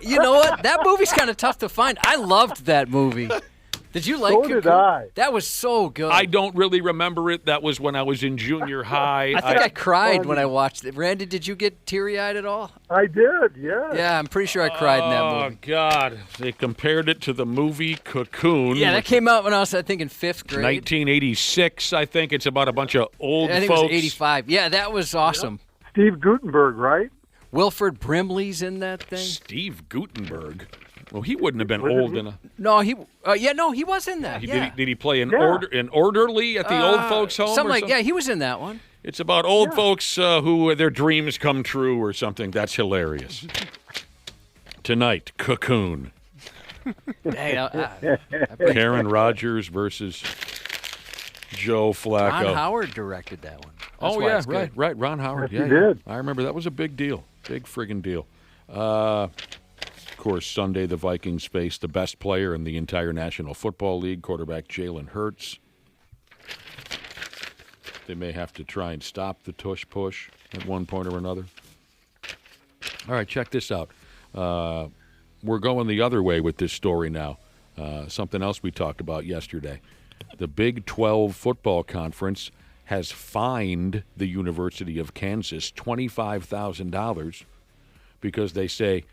You know what? That movie's kind of tough to find. I loved that movie. Did you like Cocoon? So did I. That was so good. I don't really remember it. That was when I was in junior high. I think I cried when I watched it. Randy, did you get teary-eyed at all? I did, yeah. Yeah, I'm pretty sure I cried in that movie. Oh, God. They compared it to the movie Cocoon. Yeah, that came out when I was, I think, in 5th grade. 1986, I think. It's about a bunch of old I think folks. it was 85. Yeah, that was awesome. Yep. Steve Guttenberg, right? Wilford Brimley's in that thing. Steve Guttenberg. Well, he wouldn't have been old enough. No, he was in that. Did he play an orderly at the old folks' home? Something like, yeah, he was in that one. It's about old folks who their dreams come true or something. That's hilarious. Tonight, Cocoon. Karen Rodgers versus Joe Flacco. Ron Howard directed that one. That's right. Ron Howard. Yes, he did. I remember that was a big deal. Big friggin' deal. Of course, Sunday the Vikings face the best player in the entire National Football League, quarterback Jalen Hurts. They may have to try and stop the tush push at one point or another. All right, check this out. We're going the other way with this story now. Something else we talked about yesterday. The Big 12 football conference has fined the University of Kansas $25,000 because they say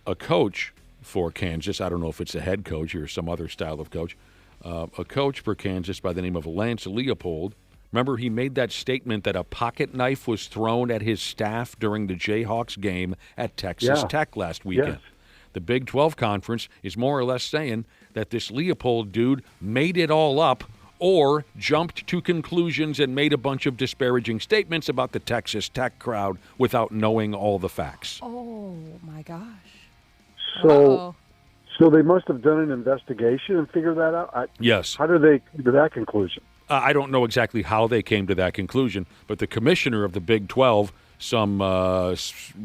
a coach for Kansas, I don't know if it's a head coach or some other style of coach, a coach for Kansas by the name of Lance Leopold. Remember, he made that statement that a pocket knife was thrown at his staff during the Jayhawks game at Texas Tech last weekend. Yes. The Big 12 Conference is more or less saying that this Leopold dude made it all up or jumped to conclusions and made a bunch of disparaging statements about the Texas Tech crowd without knowing all the facts. Oh, my gosh. So they must have done an investigation and figured that out? Yes. How did they come to that conclusion? I don't know exactly how they came to that conclusion, but the commissioner of the Big 12, some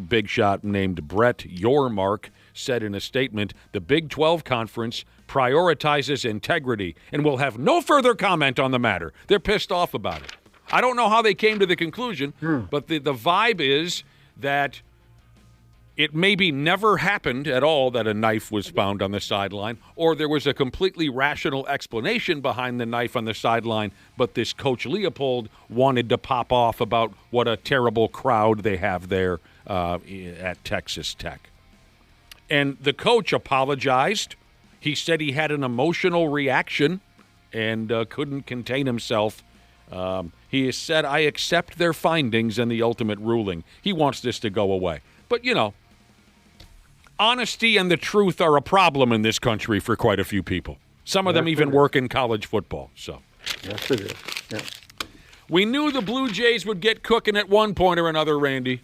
big shot named Brett Yormark, said in a statement, the Big 12 Conference prioritizes integrity and will have no further comment on the matter. They're pissed off about it. I don't know how they came to the conclusion, but the vibe is that it maybe never happened at all that a knife was found on the sideline, or there was a completely rational explanation behind the knife on the sideline, but this Coach Leopold wanted to pop off about what a terrible crowd they have there at Texas Tech. And the coach apologized. He said he had an emotional reaction and couldn't contain himself. He has said, I accept their findings and the ultimate ruling. He wants this to go away. But, you know, honesty and the truth are a problem in this country for quite a few people. Some of them even work in college football. So, yes, it is. Yeah. We knew the Blue Jays would get cooking at one point or another, Randy.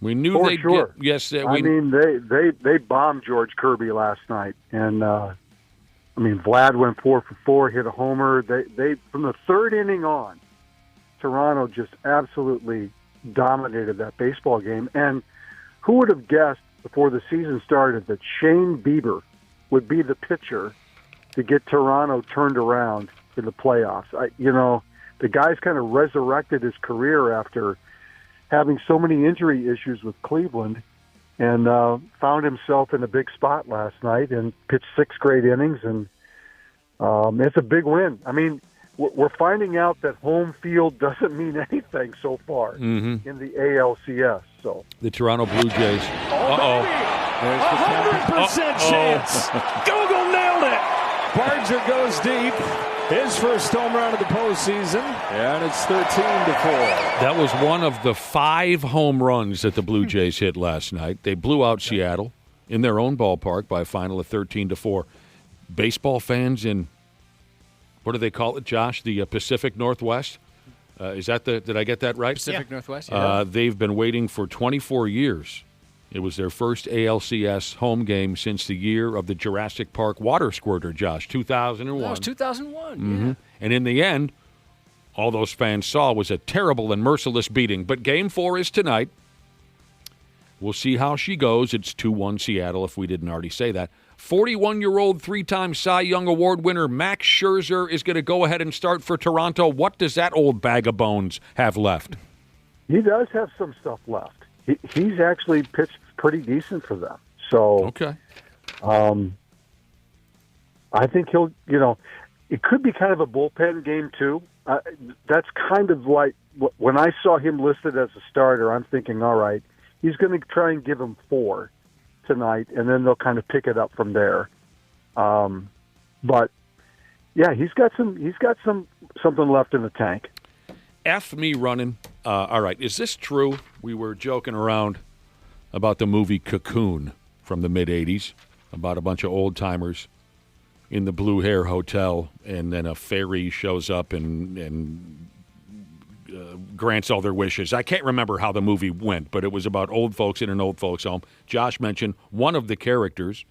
We knew they'd get. Yes, they bombed George Kirby last night, and Vlad went 4 for 4, hit a homer. They from the third inning on, Toronto just absolutely dominated that baseball game. And who would have guessed before the season started that Shane Bieber would be the pitcher to get Toronto turned around in the playoffs? The guy's kind of resurrected his career after having so many injury issues with Cleveland, and found himself in a big spot last night and pitched 6 great innings, and it's a big win. I mean, we're finding out that home field doesn't mean anything so far in the ALCS. So the Toronto Blue Jays. There's the 100% chance. Google nailed it. Barger goes deep. His first home run of the postseason, and it's 13-4. That was one of the 5 home runs that the Blue Jays hit last night. They blew out Seattle in their own ballpark by a final of 13-4. Baseball fans in, what do they call it, Josh? The Pacific Northwest? Is that did I get that right? Pacific Northwest, yeah. They've been waiting for 24 years. It was their first ALCS home game since the year of the Jurassic Park water squirter, Josh, 2001. That was 2001, yeah. And in the end, all those fans saw was a terrible and merciless beating. But Game 4 is tonight. We'll see how she goes. It's 2-1 Seattle, if we didn't already say that. 41-year-old 3-time Cy Young Award winner Max Scherzer is going to go ahead and start for Toronto. What does that old bag of bones have left? He does have some stuff left. He's actually pitched pretty decent for them. So, okay. I think he'll, it could be kind of a bullpen game too. That's kind of like when I saw him listed as a starter, I'm thinking, all right, he's going to try and give him 4 tonight, and then they'll kind of pick it up from there. But yeah, he's got something left in the tank. F me running. All right, is this true? We were joking around about the movie Cocoon from the mid-'80s, about a bunch of old-timers in the Blue Hair Hotel, and then a fairy shows up and grants all their wishes. I can't remember how the movie went, but it was about old folks in an old folks' home. Josh mentioned one of the characters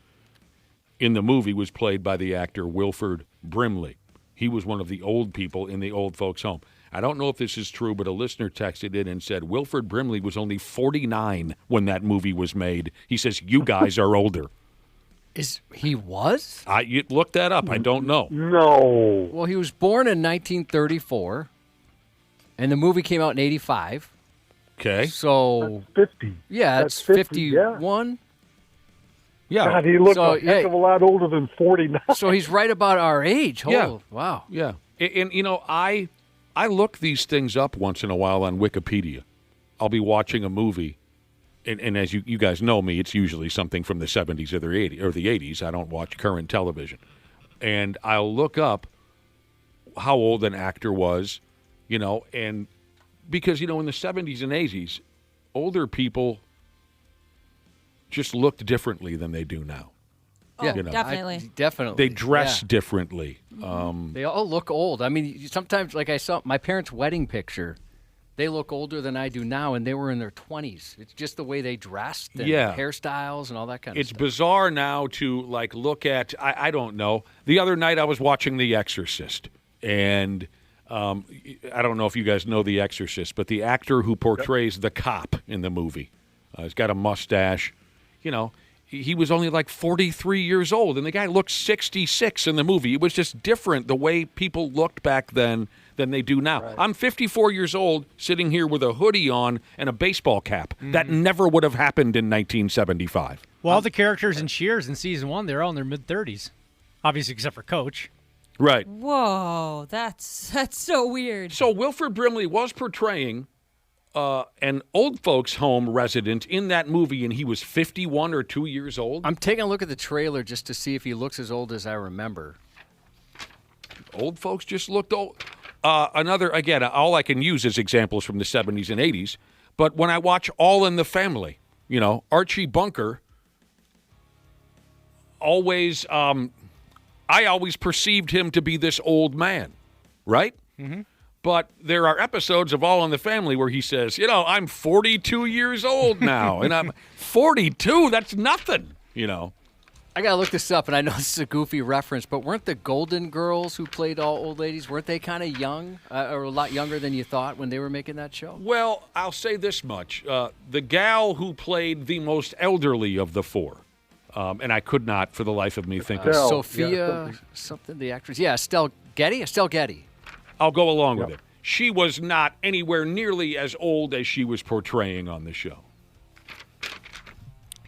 in the movie was played by the actor Wilford Brimley. He was one of the old people in the old folks' home. I don't know if this is true, but a listener texted in and said Wilford Brimley was only 49 when that movie was made. He says, you guys are older. He was? You look that up. I don't know. No. Well, he was born in 1934, and the movie came out in 85. Okay. So that's 50. Yeah, that's it's 51. Yeah. God, he looked a heck of a lot older than 49. So he's right about our age. Yeah. Wow. Yeah. And I look these things up once in a while on Wikipedia. I'll be watching a movie, and as you guys know me, it's usually something from the 70s or the 80s. I don't watch current television. And I'll look up how old an actor was, and because, in the 70s and 80s, older people just looked differently than they do now. Oh, definitely. Definitely. They dress Yeah. differently. They all look old. I mean, sometimes, like I saw my parents' wedding picture, they look older than I do now, and they were in their 20s. It's just the way they dressed and hairstyles and all that kind of stuff. It's bizarre now to, look at, I don't know. The other night I was watching The Exorcist, and I don't know if you guys know The Exorcist, but the actor who portrays the cop in the movie, he's got a mustache. He was only 43 years old, and the guy looked 66 in the movie. It was just different the way people looked back then than they do now. Right. I'm 54 years old, sitting here with a hoodie on and a baseball cap. That never would have happened in 1975. Well, all the characters in Cheers in season 1, they're all in their mid-30s. Obviously, except for Coach. Right. Whoa, that's so weird. So Wilford Brimley was portraying an old folks' home resident in that movie, and he was 51 or 2 years old. I'm taking a look at the trailer just to see if he looks as old as I remember. Old folks just looked old. Again, all I can use is examples from the 70s and 80s. But when I watch All in the Family, Archie Bunker, I always perceived him to be this old man, right? Mm-hmm. But there are episodes of All in the Family where he says, I'm 42 years old now, and I'm 42. That's nothing, I got to look this up, and I know this is a goofy reference, but weren't the Golden Girls who played all old ladies, weren't they kind of young, or a lot younger than you thought when they were making that show? Well, I'll say this much. The gal who played the most elderly of the four, and I could not for the life of me think of Sophia, something, the actress. Yeah, Estelle Getty. I'll go along with it. She was not anywhere nearly as old as she was portraying on the show.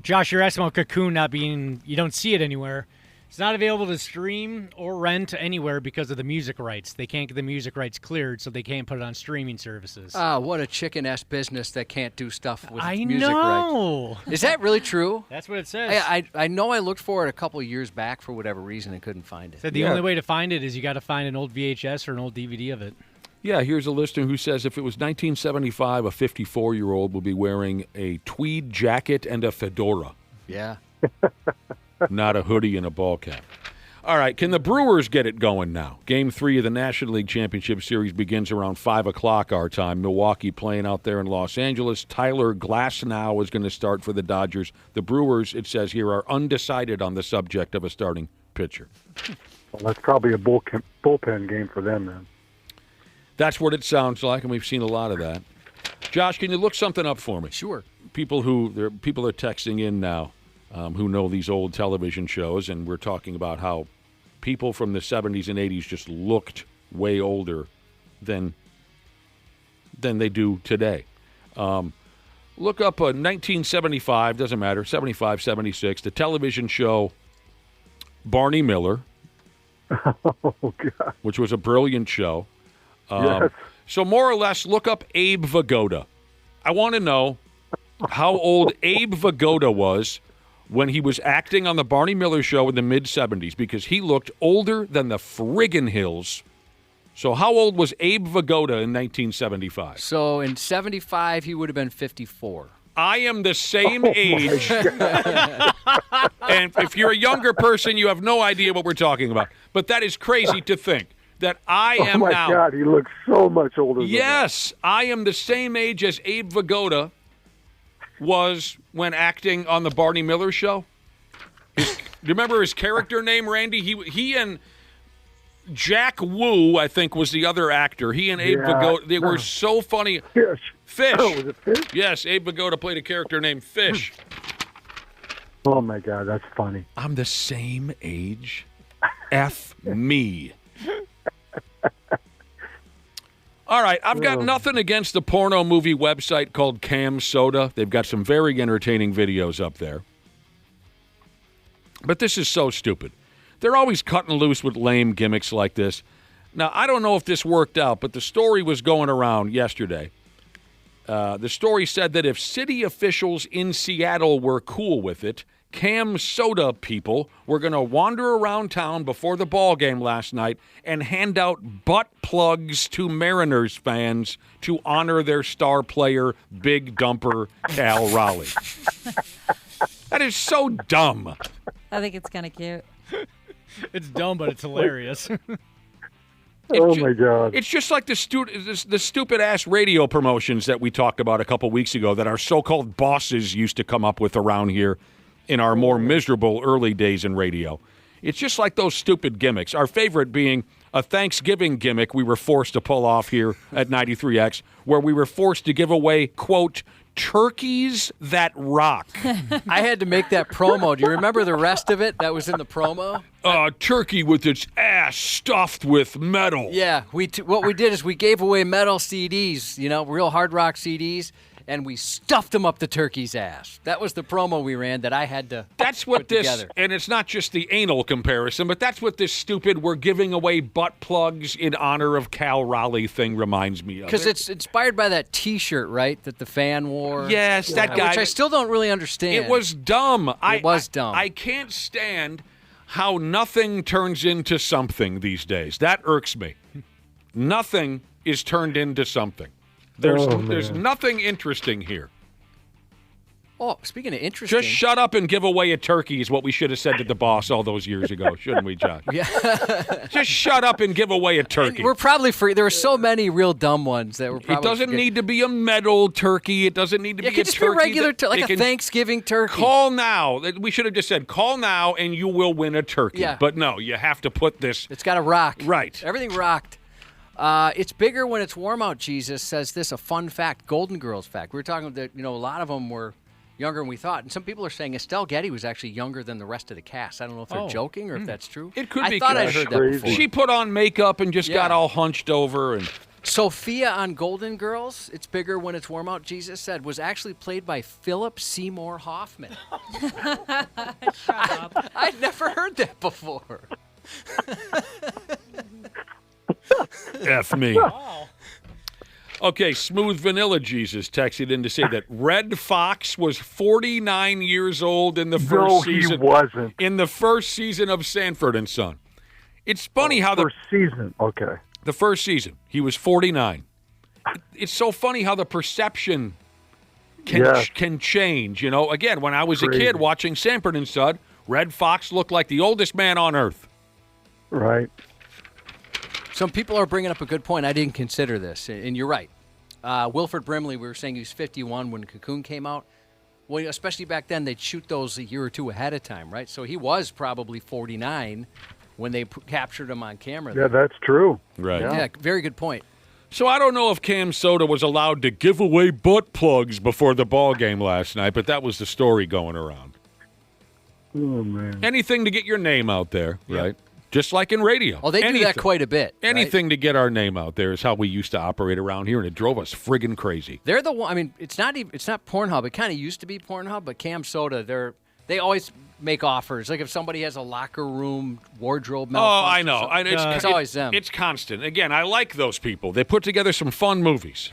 Josh, you're asking about Cocoon not being, you don't see it anywhere. It's not available to stream or rent anywhere because of the music rights. They can't get the music rights cleared, so they can't put it on streaming services. Ah, what a chicken-ass business that can't do stuff with I music know. rights. Is that really true? That's what it says. I know I looked for it a couple of years back for whatever reason and couldn't find it. Said the only way to find it is you got to find an old VHS or an old DVD of it. Yeah, here's a listener who says if it was 1975, a 54-year-old would be wearing a tweed jacket and a fedora. Yeah. Not a hoodie and a ball cap. All right, can the Brewers get it going now? Game 3 of the National League Championship Series begins around 5 o'clock our time. Milwaukee playing out there in Los Angeles. Tyler Glasnow is going to start for the Dodgers. The Brewers, it says here, are undecided on the subject of a starting pitcher. Well, that's probably a bullpen game for them then. That's what it sounds like, and we've seen a lot of that. Josh, can you look something up for me? Sure. People are texting in now who know these old television shows, and we're talking about how people from the 70s and 80s just looked way older than they do today. Look up 1975, doesn't matter, 75, 76, the television show Barney Miller, Oh, God. which was a brilliant show. Yes. So more or less, look up Abe Vigoda. I want to know how old Abe Vigoda was when he was acting on the Barney Miller show in the mid-'70s, because he looked older than the friggin' hills. So how old was Abe Vigoda in 1975? So in 75, he would have been 54. I am the same age. And if you're a younger person, you have no idea what we're talking about. But that is crazy to think that I am now. Oh, my God, he looks so much older than Yes, I am the same age as Abe Vigoda was when acting on the Barney Miller show. Do you remember his character name, Randy? He and Jack Wu, I think, was the other actor. He and Abe Vigoda, they were so funny. Fish. Oh, was it Fish? Yes, Abe Vigoda played a character named Fish. Oh, my God, that's funny. I'm the same age. F me. All right, I've got nothing against the porno movie website called Cam Soda. They've got some very entertaining videos up there. But this is so stupid. They're always cutting loose with lame gimmicks like this. Now, I don't know if this worked out, but the story was going around yesterday The story said that if city officials in Seattle were cool with it, Cam Soda people were going to wander around town before the ball game last night and hand out butt plugs to Mariners fans to honor their star player, Big Dumper Cal Raleigh. That is so dumb. I think it's kind of cute. It's dumb, but it's hilarious. Oh, my God. It's just like the stupid-ass radio promotions that we talked about a couple weeks ago that our so-called bosses used to come up with around here in our more miserable early days in radio. It's just like those stupid gimmicks. Our favorite being a Thanksgiving gimmick we were forced to pull off here at 93X, where we were forced to give away, quote, turkeys that rock. I had to make that promo. Do you remember the rest of it that was in the promo? Turkey with its ass stuffed with metal. Yeah, what we did is we gave away metal CDs, real hard rock CDs, and we stuffed them up the turkey's ass. That was the promo we ran that I had to put together. And it's not just the anal comparison, but that's what this stupid we're giving away butt plugs in honor of Cal Raleigh thing reminds me of. Because it's inspired by that T-shirt, right, that the fan wore? Yes, that guy. Which I still don't really understand. It was dumb. It was dumb. I can't stand how nothing turns into something these days. That irks me. Nothing is turned into something. There's nothing interesting here. Oh, speaking of interesting. Just shut up and give away a turkey is what we should have said to the boss all those years ago, shouldn't we, Josh? Yeah. Just shut up and give away a turkey. And we're probably free. There were so many real dumb ones that were probably. It doesn't need to be a metal turkey. It doesn't need to be a turkey. It could just be a regular, like a Thanksgiving turkey. Call now. We should have just said, call now and you will win a turkey. Yeah. But no, you have to put this. It's got to rock. Right. Everything rocked. It's bigger when it's warm out, Jesus says this, a fun fact, Golden Girls fact. We were talking that, a lot of them were younger than we thought. And some people are saying Estelle Getty was actually younger than the rest of the cast. I don't know if they're joking or if that's true. It could be. I thought I heard that before. She put on makeup and just got all hunched over. And Sophia on Golden Girls, it's bigger when it's warm out, Jesus said, was actually played by Philip Seymour Hoffman. Shut up. I'd never heard that before. F me. Okay, Smooth Vanilla Jesus texted in to say that Red Fox was 49 years old in the first season. No, he wasn't. In the first season of Sanford and Son. It's funny how first season. Okay. The first season, he was 49. It's so funny how the perception can change. Again, when I was a kid watching Sanford and Son, Red Fox looked like the oldest man on earth. Right. Some people are bringing up a good point. I didn't consider this, and you're right. Wilford Brimley, we were saying he was 51 when Cocoon came out. Well, especially back then, they'd shoot those a year or two ahead of time, right? So he was probably 49 when they captured him on camera. Yeah, that's true. Right. Yeah, very good point. So I don't know if Cam Soda was allowed to give away butt plugs before the ball game last night, but that was the story going around. Oh, man. Anything to get your name out there, right? Just like in radio. Oh, they do that quite a bit. Anything to get our name out there is how we used to operate around here, and it drove us friggin' crazy. They're the one. I mean, it's not Pornhub. It kind of used to be Pornhub, but Cam Soda, they always make offers. Like if somebody has a locker room wardrobe malfunction. Oh, I know. It's always them. It's constant. Again, I like those people. They put together some fun movies,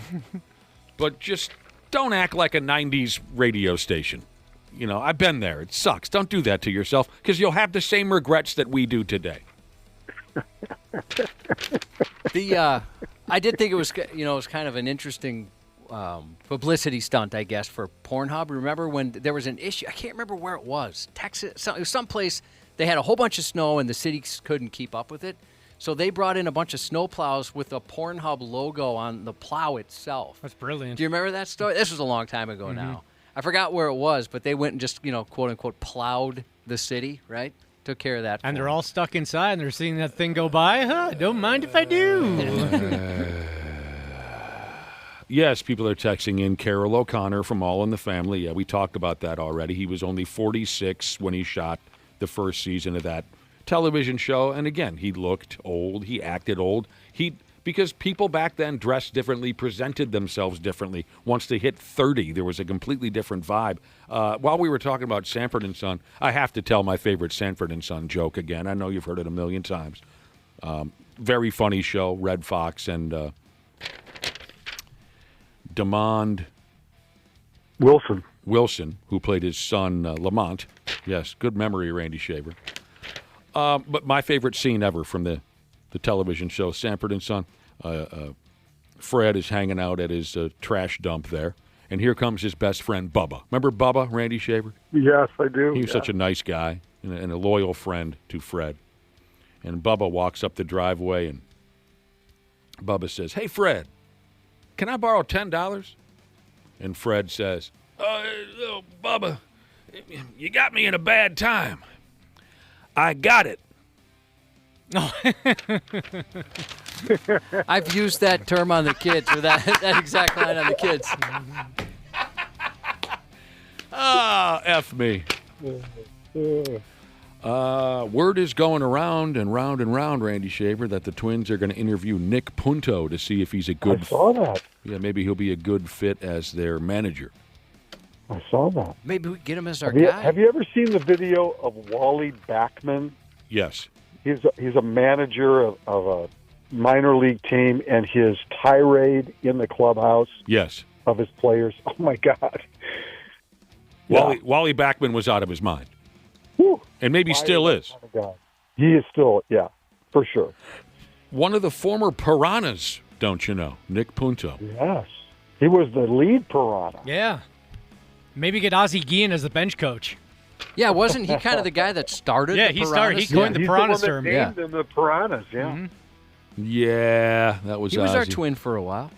but just don't act like a 90s radio station. I've been there. It sucks. Don't do that to yourself because you'll have the same regrets that we do today. I did think it was kind of an interesting publicity stunt, I guess, for Pornhub. Remember when there was an issue? I can't remember where it was. Texas. It was someplace they had a whole bunch of snow and the city couldn't keep up with it. So they brought in a bunch of snow plows with a Pornhub logo on the plow itself. That's brilliant. Do you remember that story? This was a long time ago now. I forgot where it was, but they went and just, quote unquote, plowed the city, right? Took care of that. And they're all stuck inside and they're seeing that thing go by. Don't mind if I do. Yes, people are texting in. Carol O'Connor from All in the Family. Yeah, we talked about that already. He was only 46 when he shot the first season of that television show. And again, he looked old. He acted old. Because people back then dressed differently, presented themselves differently. Once they hit 30, there was a completely different vibe. While we were talking about Sanford and Son, I have to tell my favorite Sanford and Son joke again. I know you've heard it a million times. Very funny show, Red Fox and DeMond Wilson, who played his son Lamont. Yes, good memory, Randy Shaver. But my favorite scene ever from the television show, Sanford and Son, Fred is hanging out at his trash dump there, and here comes his best friend, Bubba. Remember Bubba, Randy Shaver? Yes, I do. He was such a nice guy and a loyal friend to Fred. And Bubba walks up the driveway, and Bubba says, "Hey, Fred, can I borrow $10? And Fred says, Bubba, you got me in a bad time. I got it." I've used that term on the kids, or that exact line on the kids. F me. Word is going around and round, Randy Shaver, that the Twins are going to interview Nick Punto to see if he's a good. I saw that. Yeah, maybe he'll be a good fit as their manager. I saw that. Maybe we get him as our guy. Have you ever seen the video of Wally Backman? Yes. He's a manager of a minor league team, and his tirade in the clubhouse. Yes. Of his players. Oh my God. Wally Backman was out of his mind. Whew. And maybe still is. Oh my God. He is still, yeah, for sure. One of the former Piranhas, don't you know? Nick Punto. Yes. He was the lead Piranha. Yeah. Maybe get Ozzie Guillen as the bench coach. Yeah, wasn't he kind of the guy that started the he started. He coined the Piranhas term. He's the one that named them the Piranhas, yeah. Mm-hmm. Yeah, that was He was Ozzie. our twin for a while.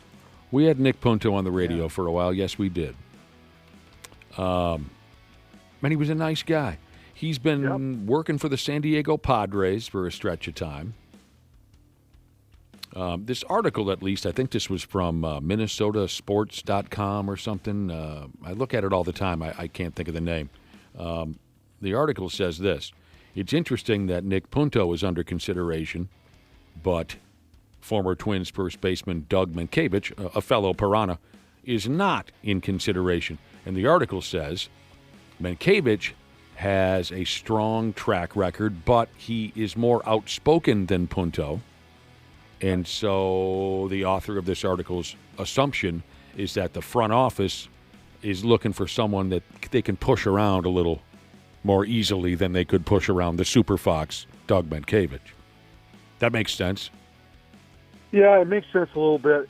We had Nick Punto on the radio for a while. Yes, we did. And he was a nice guy. He's been working for the San Diego Padres for a stretch of time. This article, at least, I think this was from MinnesotaSports.com or something. I look at it all the time. I can't think of the name. The article says this. It's interesting that Nick Punto is under consideration, but former Twins first baseman Doug Mankiewicz, a fellow Piranha, is not in consideration. And the article says Mankiewicz has a strong track record, but he is more outspoken than Punto. And so the author of this article's assumption is that the front office is looking for someone that they can push around a little more easily than they could push around the Super Fox, Doug Mankiewicz. That makes sense. Yeah, it makes sense a little bit,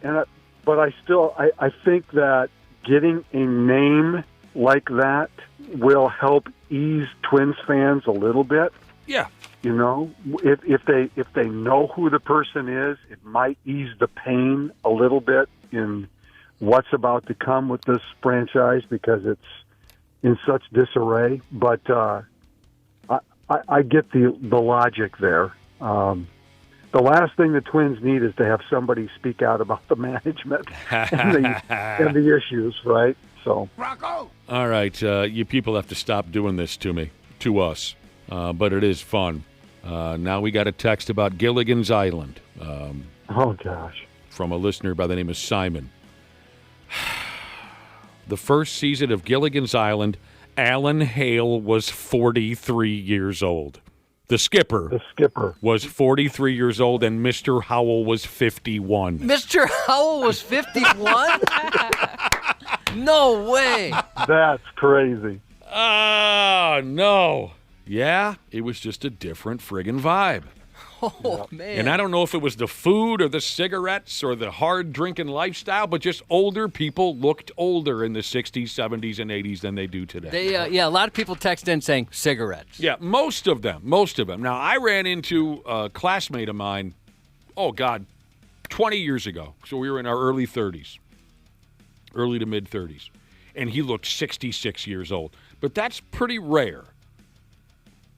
but I think that getting a name like that will help ease Twins fans a little bit. Yeah. You know, if they know who the person is, it might ease the pain a little bit in what's about to come with this franchise because it's in such disarray. But I get the logic there. The last thing the Twins need is to have somebody speak out about the management and the issues, right? So, all right, you people have to stop doing this to us, but it is fun. Now we got a text about Gilligan's Island. Oh, gosh. From a listener by the name of Simon. The first season of Gilligan's Island, Alan Hale was 43 years old. The skipper was 43 years old, and Mr. Howell was 51. Mr. Howell was 51? No way. That's crazy. Oh, no. Yeah, it was just a different friggin' vibe. Oh, man. And I don't know if it was the food or the cigarettes or the hard drinking lifestyle, but just older people looked older in the 60s, 70s, and 80s than they do today. A lot of people text in saying cigarettes. Yeah, most of them. Now, I ran into a classmate of mine, 20 years ago. So we were in our early 30s, early to mid 30s. And he looked 66 years old. But that's pretty rare.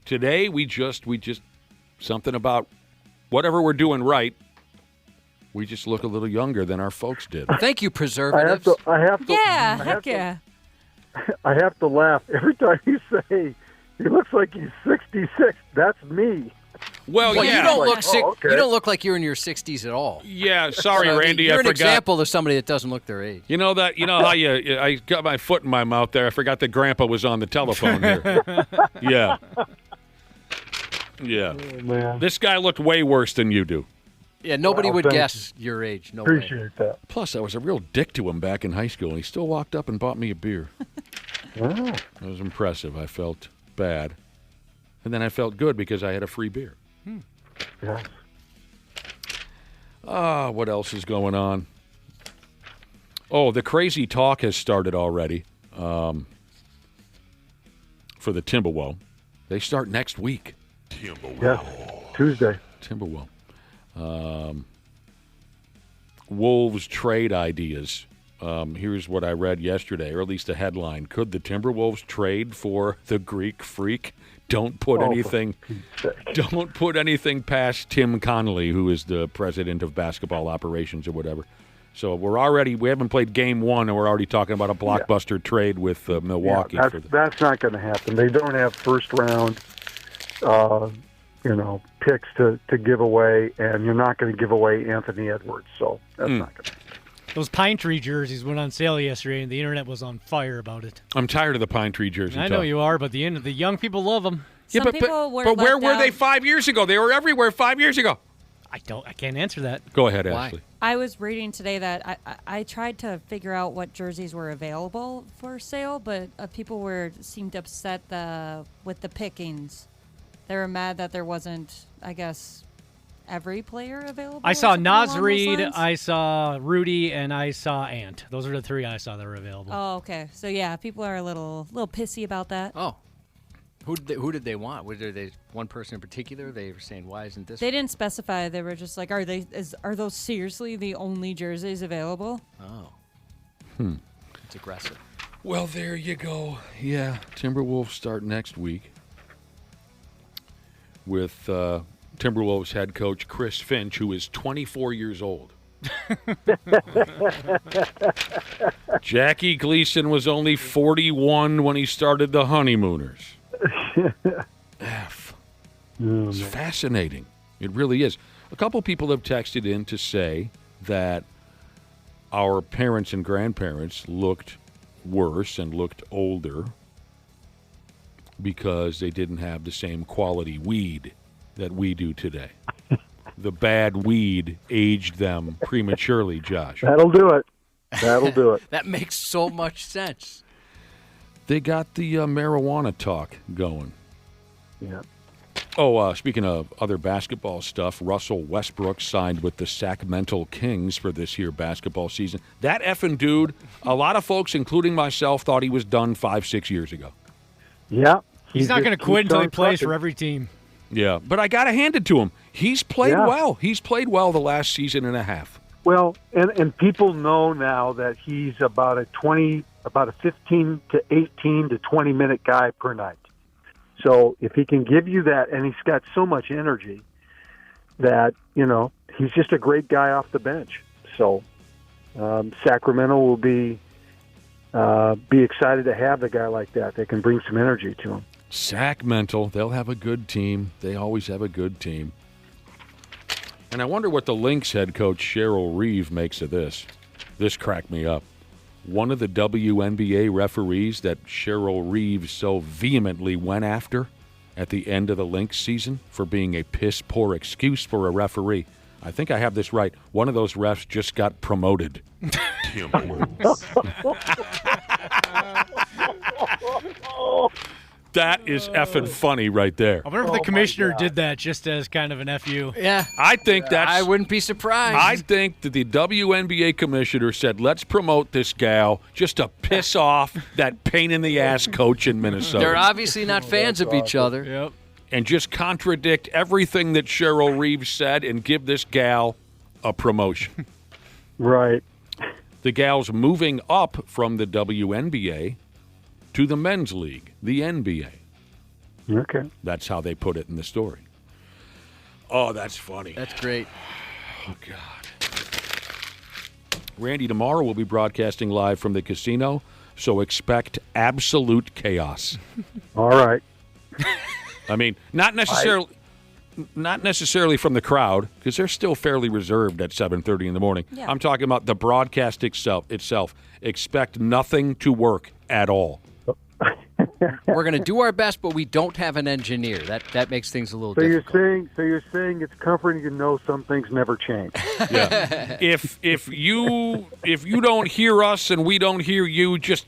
Today, we just something about whatever we're doing right, we just look a little younger than our folks did. Thank you, preservatives. I have to laugh every time you say he looks like he's 66. That's me. Well, yeah. You don't look okay. You don't look like you're in your 60s at all. Yeah, sorry, Randy. You're I an forgot. example of somebody that doesn't look their age. You know how I got my foot in my mouth there. I forgot that Grandpa was on the telephone here. Yeah. Yeah. Oh, man. This guy looked way worse than you do. Yeah, nobody would thank guess your age. No way. Appreciate that. Plus, I was a real dick to him back in high school, and he still walked up and bought me a beer. Oh. That was impressive. I felt bad. And then I felt good because I had a free beer. Yes. What else is going on? Oh, the crazy talk has started already for the Timberwolves. They start next week. Yeah, Tuesday. Timberwolves. Wolves trade ideas. Here's what I read yesterday, or at least a headline. Could the Timberwolves trade for the Greek Freak? Don't put anything past Tim Connolly, who is the president of basketball operations or whatever. So we haven't played game one, and we're already talking about a blockbuster trade with Milwaukee. Yeah, that's not going to happen. They don't have first round, picks to give away, and you're not going to give away Anthony Edwards. So that's not going to happen. Those pine tree jerseys went on sale yesterday, and the internet was on fire about it. I'm tired of the pine tree jersey. I know you are, but the young people love them. Some people were but where left were they out. 5 years ago? They were everywhere 5 years ago. I can't answer that. Go ahead, Why? Ashley. I was reading today that I tried to figure out what jerseys were available for sale, but people seemed upset with the pickings. They were mad that there wasn't, I guess, every player available. I or saw something Naz along those Reid, lines. I saw Rudy, and I saw Ant. Those are the three I saw that were available. Oh, okay. So yeah, people are a little pissy about that. Oh. Who did they want? Was there one person in particular? They were saying, why isn't this? They didn't specify. They were just like, are those seriously the only jerseys available? Oh. It's aggressive. Well, there you go. Yeah, Timberwolves start next week with Timberwolves head coach Chris Finch, who is 24 years old. Jackie Gleason was only 41 when he started the Honeymooners. It's fascinating. It really is. A couple people have texted in to say that our parents and grandparents looked worse and looked older because they didn't have the same quality weed that we do today. The bad weed aged them prematurely, Josh. That'll do it. That'll do it. That makes so much sense. They got the marijuana talk going. Yeah. Oh, speaking of other basketball stuff, Russell Westbrook signed with the Sacramento Kings for this year basketball season. That effing dude, a lot of folks, including myself, thought he was done 5-6 years ago. Yeah. He's not going to quit until he plays trucking. for every team. Yeah, but I got to hand it to him. He's played well. He's played well the last season and a half. Well, and people know now that he's about a 15 to 18 to 20 minute guy per night. So if he can give you that, and he's got so much energy that, he's just a great guy off the bench. So Sacramento will be excited to have a guy like that can bring some energy to him. Sacramento, they'll have a good team. They always have a good team. And I wonder what the Lynx head coach Cheryl Reeve makes of this. This cracked me up. One of the WNBA referees that Cheryl Reeve so vehemently went after at the end of the Lynx season for being a piss-poor excuse for a referee. I think I have this right. One of those refs just got promoted. That is effing funny right there. I wonder if the commissioner did that just as kind of an FU. Yeah. I think that's... I wouldn't be surprised. I think that the WNBA commissioner said, let's promote this gal just to piss off that pain-in-the-ass coach in Minnesota. They're obviously not fans of each other. Yep. And just contradict everything that Cheryl Reeves said and give this gal a promotion. Right. The gal's moving up from the WNBA to the men's league, the NBA. Okay. That's how they put it in the story. Oh, that's funny. That's great. Oh, God. Randy, tomorrow we'll be broadcasting live from the casino, so expect absolute chaos. All right. I mean, not necessarily from the crowd, because they're still fairly reserved at 7:30 in the morning. Yeah. I'm talking about the broadcast itself. Expect nothing to work at all. we're going to do our best, but we don't have an engineer. That makes things a little So difficult. you're saying it's comforting to know some things never change. Yeah. If you don't hear us and we don't hear you, just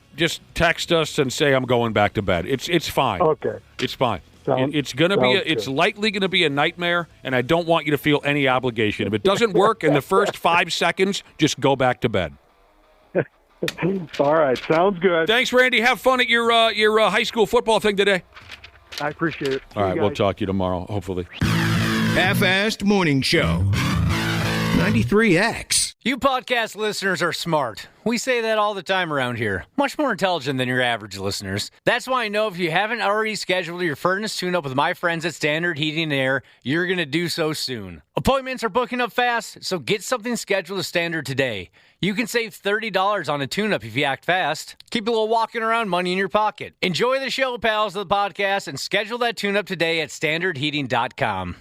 text us and say I'm going back to bed. It's fine. Okay. It's fine. Sounds- It's gonna be. sounds It's good. likely going to be a nightmare, and I don't want you to feel any obligation. If it doesn't work in the first 5 seconds, just go back to bed. All right. Sounds good. Thanks, Randy. Have fun at your high school football thing today. I appreciate it. All right, we'll talk to you tomorrow, hopefully. Half-assed morning show. 93X. You podcast listeners are smart. We say that all the time around here. Much more intelligent than your average listeners. That's why I know if you haven't already scheduled your furnace tune-up with my friends at Standard Heating and Air, you're going to do so soon. Appointments are booking up fast, so get something scheduled to Standard today. You can save $30 on a tune-up if you act fast. Keep a little walking around money in your pocket. Enjoy the show, pals, of the podcast, and schedule that tune-up today at standardheating.com.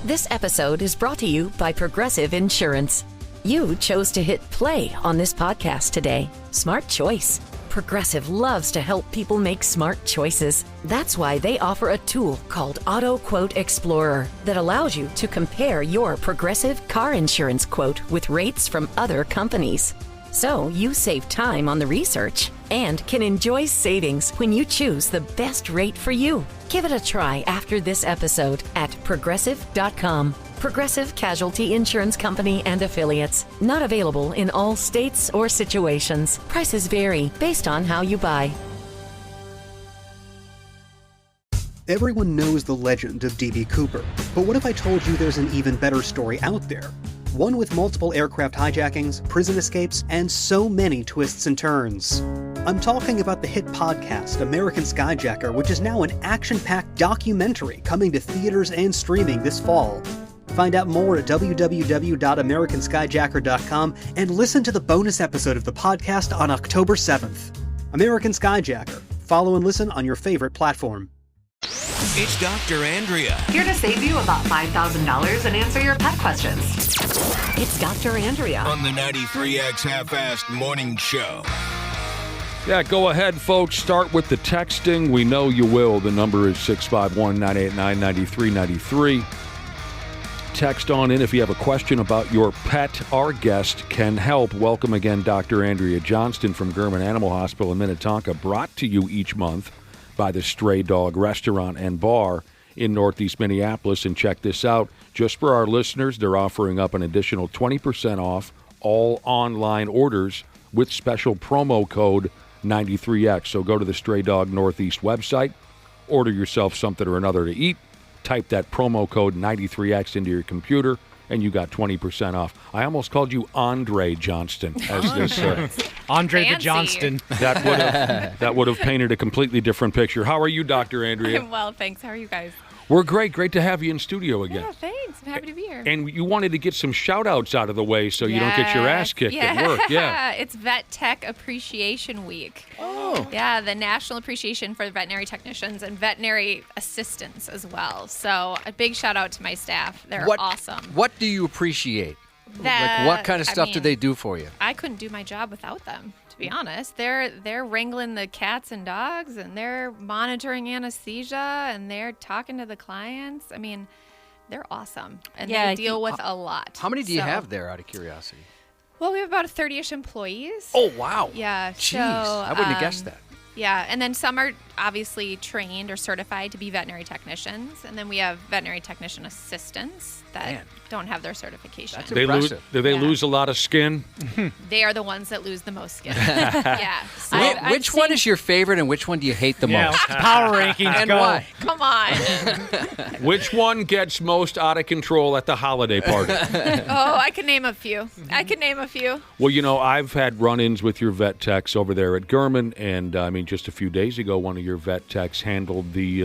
This episode is brought to you by Progressive Insurance. You chose to hit play on this podcast today. Smart choice. Progressive loves to help people make smart choices. That's why they offer a tool called Auto Quote Explorer that allows you to compare your Progressive car insurance quote with rates from other companies. So you save time on the research and can enjoy savings when you choose the best rate for you. Give it a try after this episode at Progressive.com. Progressive Casualty Insurance Company and Affiliates. Not available in all states or situations. Prices vary based on how you buy. Everyone knows the legend of D.B. Cooper, but what if I told you there's an even better story out there? One with multiple aircraft hijackings, prison escapes, and so many twists and turns. I'm talking about the hit podcast American Skyjacker, which is now an action-packed documentary coming to theaters and streaming this fall. Find out more at www.americanskyjacker.com and listen to the bonus episode of the podcast on October 7th. American Skyjacker. Follow and listen on your favorite platform. It's Dr. Andrea. Here to save you about $5,000 and answer your pet questions. It's Dr. Andrea on the 93X Half-assed Morning Show. Yeah, go ahead, folks. Start with the texting. We know you will. The number is 651-989-9393. Text on in if you have a question about your pet. Our guest can help. Welcome again, Dr. Andrea Johnston from Gurman Animal Hospital in Minnetonka, brought to you each month by the Stray Dog Restaurant and Bar in Northeast Minneapolis. And check this out. Just for our listeners, they're offering up an additional 20% off all online orders with special promo code 93X. So go to the Stray Dog Northeast website, order yourself something or another to eat, type that promo code 93X into your computer, and you got 20% off. I almost called you Andre Johnston as this. Andre the Fancy. Johnston. That would have painted a completely different picture. How are you, Dr. Andrea? I'm well, thanks. How are you guys? We're great. Great to have you in studio again. Yeah, thanks. I'm happy to be here. And you wanted to get some shout-outs out of the way so you don't get your ass kicked at work. Yeah. It's Vet Tech Appreciation Week. Oh. Yeah, the national appreciation for veterinary technicians and veterinary assistants as well. So a big shout out to my staff. They're awesome. What do you appreciate? Like, what kind of stuff do they do for you? I couldn't do my job without them, to be honest. They're wrangling the cats and dogs, and they're monitoring anesthesia, and they're talking to the clients. I mean, they're awesome, and they deal with a lot. How many do you have there, out of curiosity? Well, we have about 30-ish employees. Oh, wow. Yeah. Jeez, so, I wouldn't have guessed that. Yeah, and then some are obviously trained or certified to be veterinary technicians, and then we have veterinary technician assistants that don't have their certification. That's Do they lose a lot of skin? They are the ones that lose the most skin. Yeah. So Which one is your favorite and which one do you hate the most? Power rankings, and go. why? Come on. Which one gets most out of control at the holiday party? Oh, I can name a few. Well, you know, I've had run-ins with your vet techs over there at Gurman, and I mean, just a few days ago, one of your vet techs handled the,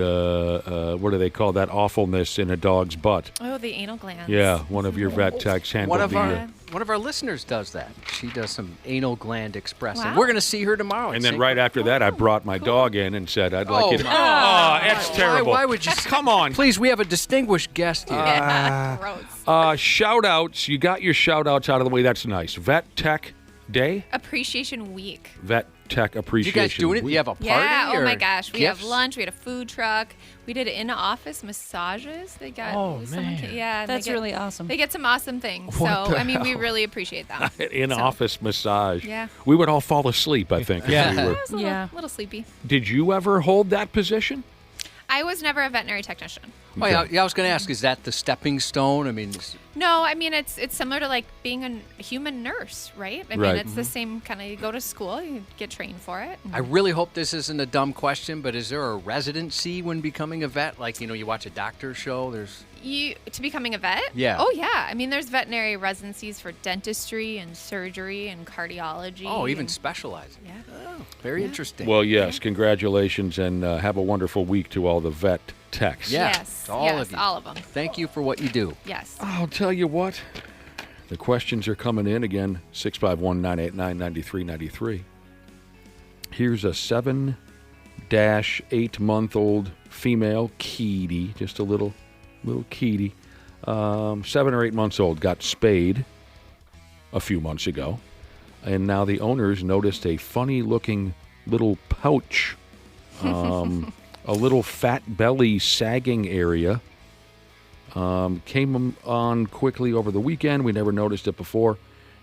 what do they call that, awfulness in a dog's butt. Oh, the anal glands. Yeah, one of your vet techs handled One of our listeners does that. She does some anal gland expressing. Wow. We're going to see her tomorrow. And then right after that, I brought my dog in and said, I'd like you to... my. Oh, it's terrible. Why would you... Come on. Please, we have a distinguished guest here. Gross. Shout-outs. You got your shout-outs out of the way. That's nice. Vet Tech Day? Appreciation Week. Vet Tech Appreciation You guys doing it? Week. You have a party? Yeah, oh or my gosh. We gifts? have lunch, we had a food truck. We did in-office massages. They got yeah, That's really awesome. They get some awesome things. What So, the I mean, we hell? really appreciate them. In-office massage. Yeah. We would all fall asleep, I think. if we I were. was a little sleepy. Did you ever hold that position? I was never a veterinary technician. Oh, yeah, I was going to ask, is that the stepping stone? I mean, No, I mean it's similar to like being a human nurse, right? I mean Right. it's the same kind of. You go to school, you get trained for it. I really hope this isn't a dumb question, but is there a residency when becoming a vet? Like, you watch a doctor show, there's... To becoming a vet? Yeah. Oh yeah. I mean, there's veterinary residencies for dentistry and surgery and cardiology. Oh, even and- specializing. Yeah. Oh, very interesting. Well, yes. Congratulations, and have a wonderful week to all the vet techs. Yeah, Yes, to all yes, of you. all of them. Thank you for what you do. Yes. I'll tell you what. The questions are coming in again. 651-989-9393. Here's a 7-8-month-old female Kitty, just a little Kitty, 7 or 8 months old, got spayed a few months ago, and now the owners noticed a funny-looking little pouch, a little fat belly sagging area. Came on quickly over the weekend. We never noticed it before.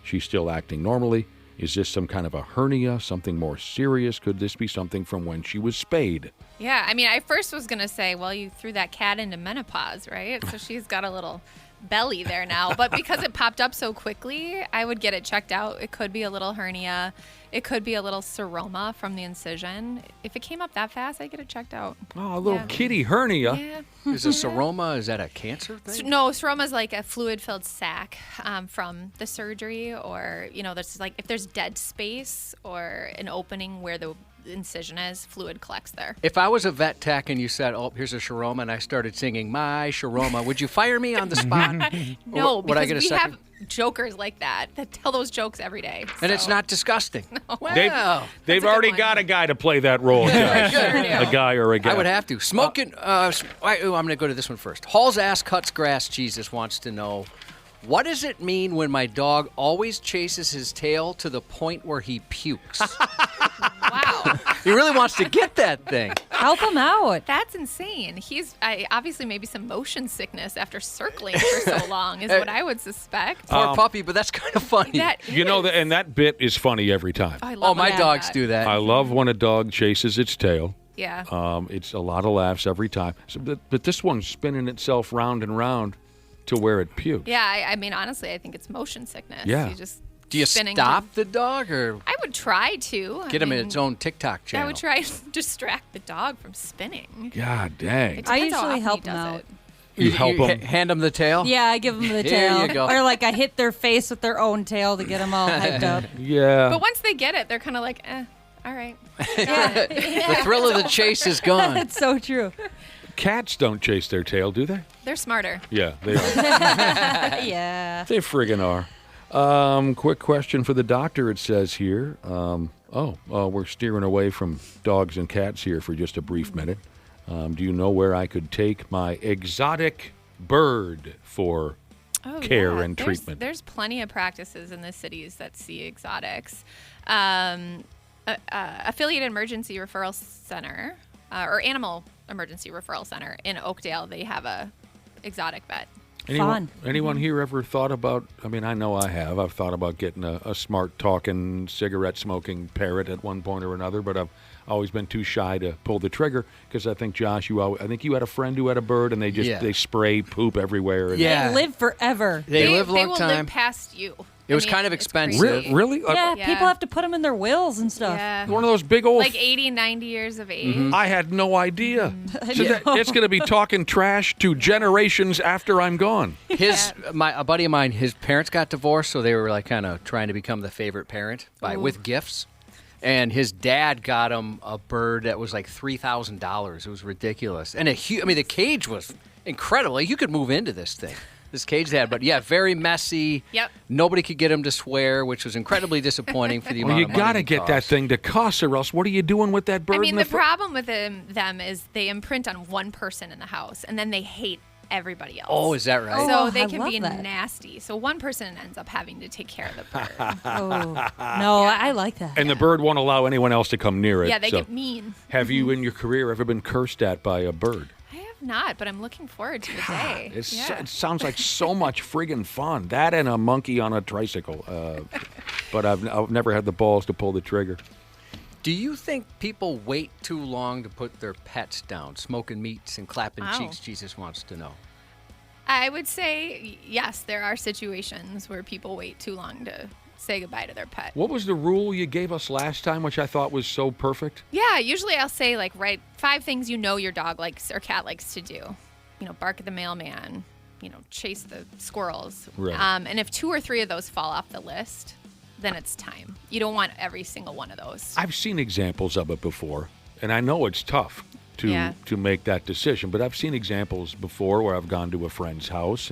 She's still acting normally. Is this some kind of a hernia, something more serious? Could this be something from when she was spayed? Yeah, I mean, I first was gonna say, well, you threw that cat into menopause, right? So she's got a little belly there now. But because it popped up so quickly, I would get it checked out. It could be a little hernia. It could be a little seroma from the incision. If it came up that fast, I'd get it checked out. Oh, a little kitty hernia. Yeah. Is a seroma, is that a cancer thing? No, seroma is like a fluid-filled sac from the surgery, or there's like if there's dead space or an opening where the incision is, fluid collects there. If I was a vet tech and you said, oh, here's a seroma, and I started singing my seroma, would you fire me on the spot? No, Or would I because get a we second? have jokers like that tell those jokes every day. And it's not disgusting. No. They've already got a guy to play that role, Josh. Sure do. A guy or a gal. I would have to. Smoking. I'm going to go to this one first. Hall's Ass Cuts Grass Jesus wants to know, what does it mean when my dog always chases his tail to the point where he pukes? Wow. He really wants to get that thing. Help him out. That's insane. He's obviously maybe some motion sickness after circling for so long is what I would suspect. Poor puppy, but that's kind of funny. And that bit is funny every time. I love my that. dogs do that. I love when a dog chases its tail. Yeah. It's a lot of laughs every time. But this one's spinning itself round and round to where it pukes. Yeah, I mean, honestly, I think it's motion sickness. Yeah. Do you spinning stop the dog or I would try to. get him in its own TikTok channel? I would try to distract the dog from spinning. God dang. It I depends how usually often help he him does out. it. You help them? Hand them the tail? Yeah, I give them the There tail. you go. Or like I hit their face with their own tail to get them all hyped up. Yeah. But once they get it, they're kind of like, all right. The thrill of the chase is gone. That's so true. Cats don't chase their tail, do they? They're smarter. Yeah, they are. Yeah. They friggin' are. Quick question for the doctor, it says here. We're steering away from dogs and cats here for just a brief minute. Do you know where I could take my exotic bird for care and treatment? There's plenty of practices in the cities that see exotics. Affiliated Emergency Referral Center, or Animal Emergency Referral Center in Oakdale, they have a exotic vet. Anyone here ever thought about, I mean, I know I have. I've thought about getting a smart talking, cigarette smoking parrot at one point or another, but I've always been too shy to pull the trigger because I think, Josh, I think you had a friend who had a bird and they spray poop everywhere. And They live forever. They live a long They will time. live past you. It was kind of expensive. Really? Yeah, people have to put them in their wills and stuff. Yeah. One of those big old... Like 80, 90 years of age. I had no idea. I So know. it's going to be talking trash to generations after I'm gone. A buddy of mine, his parents got divorced, so they were like kind of trying to become the favorite parent with gifts. And his dad got him a bird that was like $3,000. It was ridiculous. And the cage was incredible. You could move into this thing. This cage they had, but yeah, very messy. Yep. Nobody could get him to swear, which was incredibly disappointing for the Well, amount you of money got to it get that cost. thing to cuss, or else what are you doing with that bird? I mean, in the the problem with them is they imprint on one person in the house, and then they hate everybody else. Oh, is that right? So Oh, they I can love be that. nasty. So one person ends up having to take care of the bird. No, I like that. And the bird won't allow anyone else to come near it. Yeah, they so. get mean. Have you, in your career, ever been cursed at by a bird? I have not, but I'm looking forward to the day. It sounds like so much friggin' fun. That and a monkey on a tricycle. But I've never had the balls to pull the trigger. Do you think people wait too long to put their pets down, smoking meats and clapping Wow. cheeks? Jesus wants to know. I would say, yes, there are situations where people wait too long to say goodbye to their pet. What was the rule you gave us last time, which I thought was so perfect? Yeah, usually I'll say, like, write 5 things you know your dog likes or cat likes to do. You know, bark at the mailman, chase the squirrels. Right. And if 2 or 3 of those fall off the list, then it's time. You don't want every single one of those. I've seen examples of it before, and I know it's tough to make that decision, but I've seen examples before where I've gone to a friend's house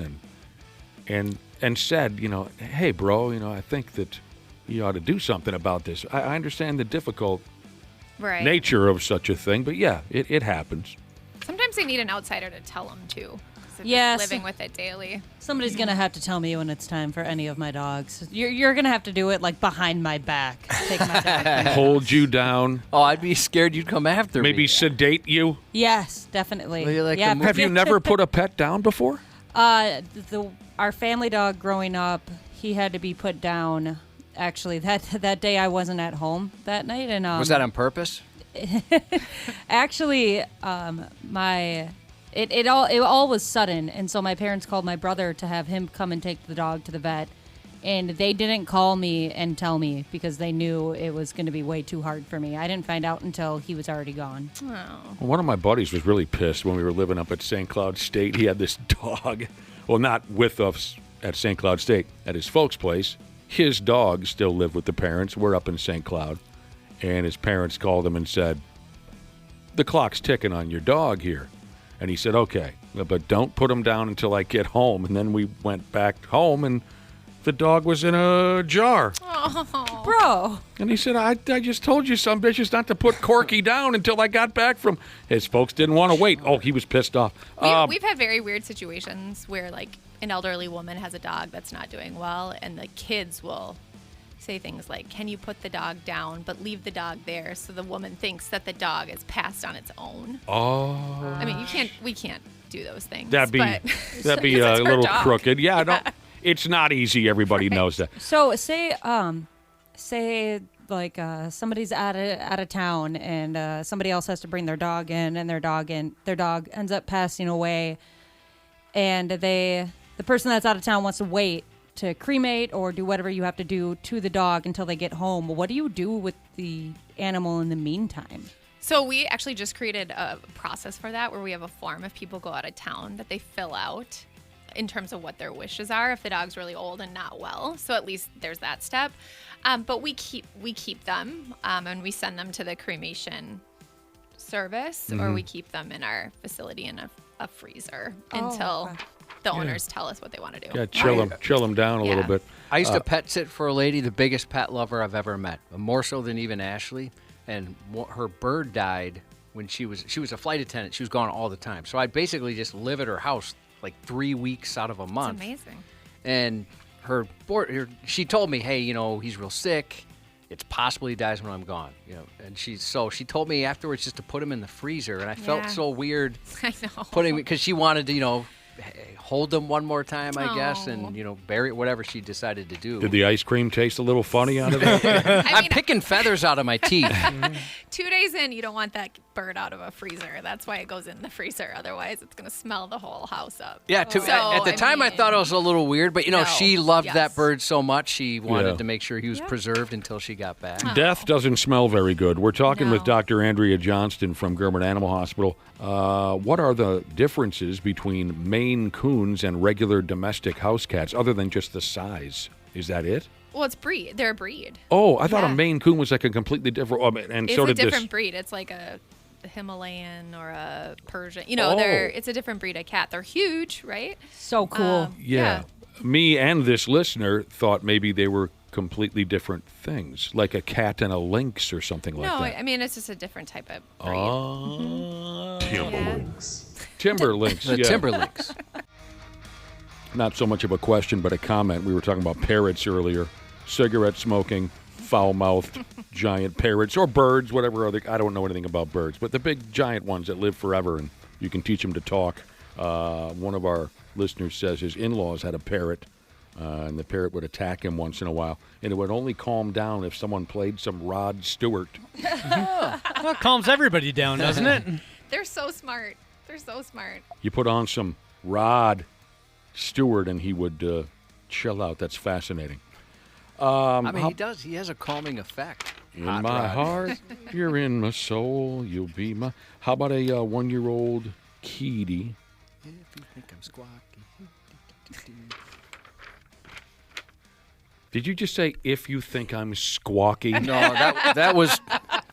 and said, hey, bro, I think that you ought to do something about this. I understand the difficult nature of such a thing, but yeah, it happens. Sometimes they need an outsider to tell them, too. So Yes. just living with it daily. Somebody's going to have to tell me when it's time for any of my dogs. You're going to have to do it, like, behind my back. Take my dog. Hold you down. Oh, I'd be scared you'd come after me. Maybe sedate you. Yes, definitely. Well, you like yeah, the Have you never put a pet down before? Our family dog growing up, he had to be put down. Actually, that day I wasn't at home that night, and Was that on purpose? Actually, it all was sudden, and so my parents called my brother to have him come and take the dog to the vet, and they didn't call me and tell me because they knew it was going to be way too hard for me. I didn't find out until he was already gone. Oh. Well, one of my buddies was really pissed when we were living up at St. Cloud State. He had this dog. Well, not with us at St. Cloud State, at his folks' place. His dog still lived with the parents. We're up in St. Cloud. And his parents called him and said, the clock's ticking on your dog here. And he said, okay, but don't put him down until I get home. And then we went back home, and the dog was in a jar. Oh. Bro. And he said, I just told you some bitches not to put Corky down until I got back from... His folks didn't want to wait. Oh, he was pissed off. We've had very weird situations where, like, an elderly woman has a dog that's not doing well, and the kids will say things like, can you put the dog down but leave the dog there, so the woman thinks that the dog is passed on its own. Oh. I mean, we can't do those things. That'd be a little crooked. Yeah, no, it's not easy. Everybody knows that. So say like somebody's out of town, and somebody else has to bring their dog in, and their dog ends up passing away, and the person that's out of town wants to wait to cremate or do whatever you have to do to the dog until they get home. What do you do with the animal in the meantime? So we actually just created a process for that, where we have a form if people go out of town that they fill out in terms of what their wishes are if the dog's really old and not well. So at least there's that step. But we keep them and we send them to the cremation service, or we keep them in our facility in a freezer until the owners tell us what they want to do. Yeah, chill them down a little bit. I used to pet sit for a lady, the biggest pet lover I've ever met, more so than even Ashley. And her bird died when she was a flight attendant. She was gone all the time. So I'd basically just live at her house like 3 weeks out of a month. That's amazing. And she told me, hey, he's real sick. It's possible he dies when I'm gone. And she told me afterwards just to put him in the freezer. And I felt so weird I know. because she wanted to, hold them one more time, I guess, and bury it, whatever she decided to do. Did the ice cream taste a little funny out of it? I'm picking feathers out of my teeth. 2 days in, you don't want that bird out of a freezer. That's why it goes in the freezer. Otherwise, it's going to smell the whole house up. Yeah, at the time I thought it was a little weird, but she loved that bird so much, she wanted to make sure he was preserved until she got back. Death doesn't smell very good. We're talking with Dr. Andrea Johnston from German Animal Hospital. What are the differences between Maine Coons and regular domestic house cats, other than just the size? Is that it? Well, it's breed. They're a breed. Oh, I thought a Maine Coon was like a completely different. And it's so a did different this. breed. It's like a Himalayan or a Persian. It's a different breed of cat. They're huge, right? So cool. Yeah. Me and this listener thought maybe they were completely different things, like a cat and a lynx or something like that. No, I mean, it's just a different type of breed. Timberlynx. The Timberlynx. not so much of a question, but a comment. We were talking about parrots earlier. Cigarette smoking, foul-mouthed, giant parrots, or birds, whatever other. I don't know anything about birds, but the big giant ones that live forever and you can teach them to talk. One of our listeners says his in-laws had a parrot, and the parrot would attack him once in a while, and it would only calm down if someone played some Rod Stewart. Well, it calms everybody down, doesn't it? They're so smart. They're so smart. You put on some Rod Stewart, and he would chill out. That's fascinating. He does. He has a calming effect. In my heart, you're in my soul. You'll be my. How about a 1-year-old Keedy? If you think I'm squawky. Did you just say, if you think I'm squawky? No, that was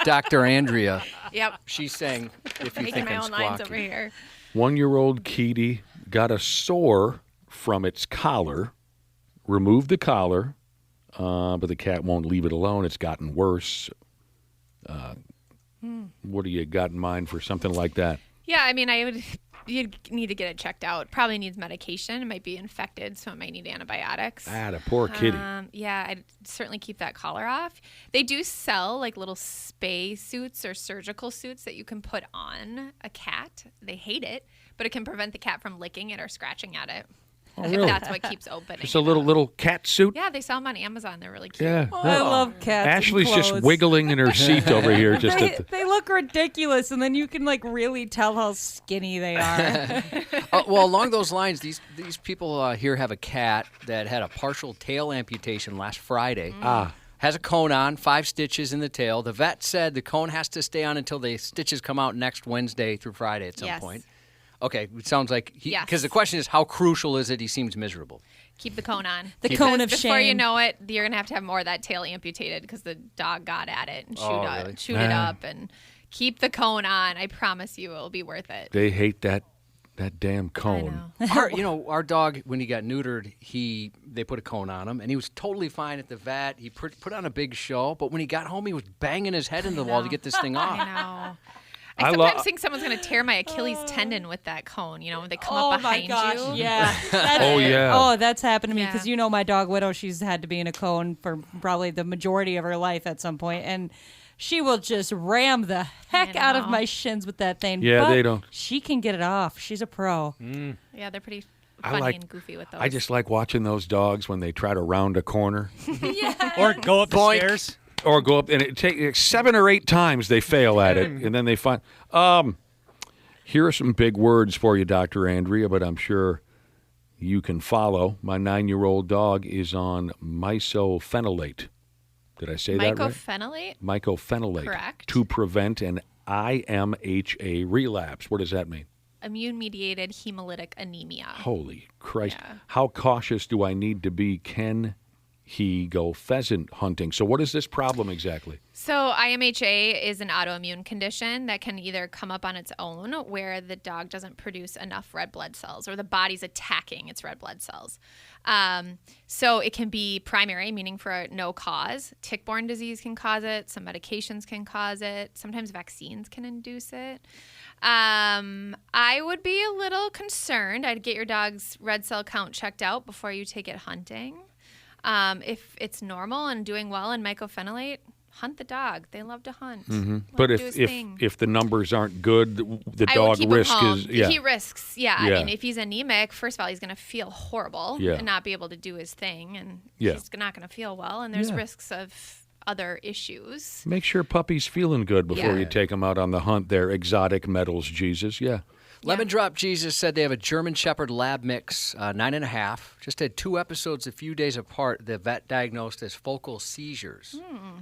Dr. Andrea. Yep. She's saying, if you Making think my I'm own squawky. lines over here. 1-year-old Keedy got a sore from its collar, removed the collar, but the cat won't leave it alone. It's gotten worse. What do you got in mind for something like that? Yeah, I mean, you'd need to get it checked out. Probably needs medication. It might be infected, so it might need antibiotics. The poor kitty. Yeah, I'd certainly keep that collar off. They do sell like little spay suits or surgical suits that you can put on a cat. They hate it, but it can prevent the cat from licking it or scratching at it. Oh, if really? that's what keeps opening. Just a little cat suit? Yeah, they sell them on Amazon. They're really cute. Yeah. I love cats. Ashley's and just clothes. wiggling in her seat over here. Just They look ridiculous, and then you can like really tell how skinny they are. Well, along those lines, these people here have a cat that had a partial tail amputation last Friday. Has a cone on, 5 stitches in the tail. The vet said the cone has to stay on until the stitches come out next Wednesday through Friday at some point. Okay, it sounds like because the question is, how crucial is it? He seems miserable. Keep the cone on. The cone of before you shame. know it, you're going to have more of that tail amputated because the dog got at it and really? chewed it up. And keep the cone on. I promise you it will be worth it. They hate that damn cone. Our dog, when he got neutered, they put a cone on him, and he was totally fine at the vet. He put on a big show, but when he got home, he was banging his head into the wall to get this thing off. I know. I sometimes think someone's going to tear my Achilles tendon with that cone, when they come up behind Oh my gosh, you. yeah. Yeah. That's happened to me because my dog Widow, she's had to be in a cone for probably the majority of her life at some point, and she will just ram the heck out of my shins with that thing. Yeah, but they don't. She can get it off. She's a pro. Yeah, they're pretty funny and goofy with those. I just like watching those dogs when they try to round a corner. Or go up the stairs. Or go up, and it takes 7 or 8 times they fail at it, and then they find. Here are some big words for you, Dr. Andrea, but I'm sure you can follow. My 9-year-old dog is on mycophenolate. Did I say that right? Mycophenolate? Mycophenolate. Correct. To prevent an IMHA relapse. What does that mean? Immune-mediated hemolytic anemia. Holy Christ. Yeah. How cautious do I need to be? Can he go pheasant hunting? So what is this problem exactly? So IMHA is an autoimmune condition that can either come up on its own where the dog doesn't produce enough red blood cells or the body's attacking its red blood cells. So it can be primary, meaning for no cause. Tick-borne disease can cause it. Some medications can cause it. Sometimes vaccines can induce it. I would be a little concerned. I'd get your dog's red cell count checked out before you take it hunting. If it's normal and doing well in mycophenolate, hunt the dog. They love to hunt. Mm-hmm. But if the numbers aren't good, the dog risk is He risks. Yeah. I mean, if he's anemic, first of all, he's going to feel horrible and not be able to do his thing, and he's not going to feel well. And there's risks of other issues. Make sure puppy's feeling good before you take them out on the hunt. They're exotic metals, Jesus. Yeah. Lemon Drop Jesus said they have a German Shepherd Lab mix, 9.5. Just had 2 episodes a few days apart. The vet diagnosed as focal seizures.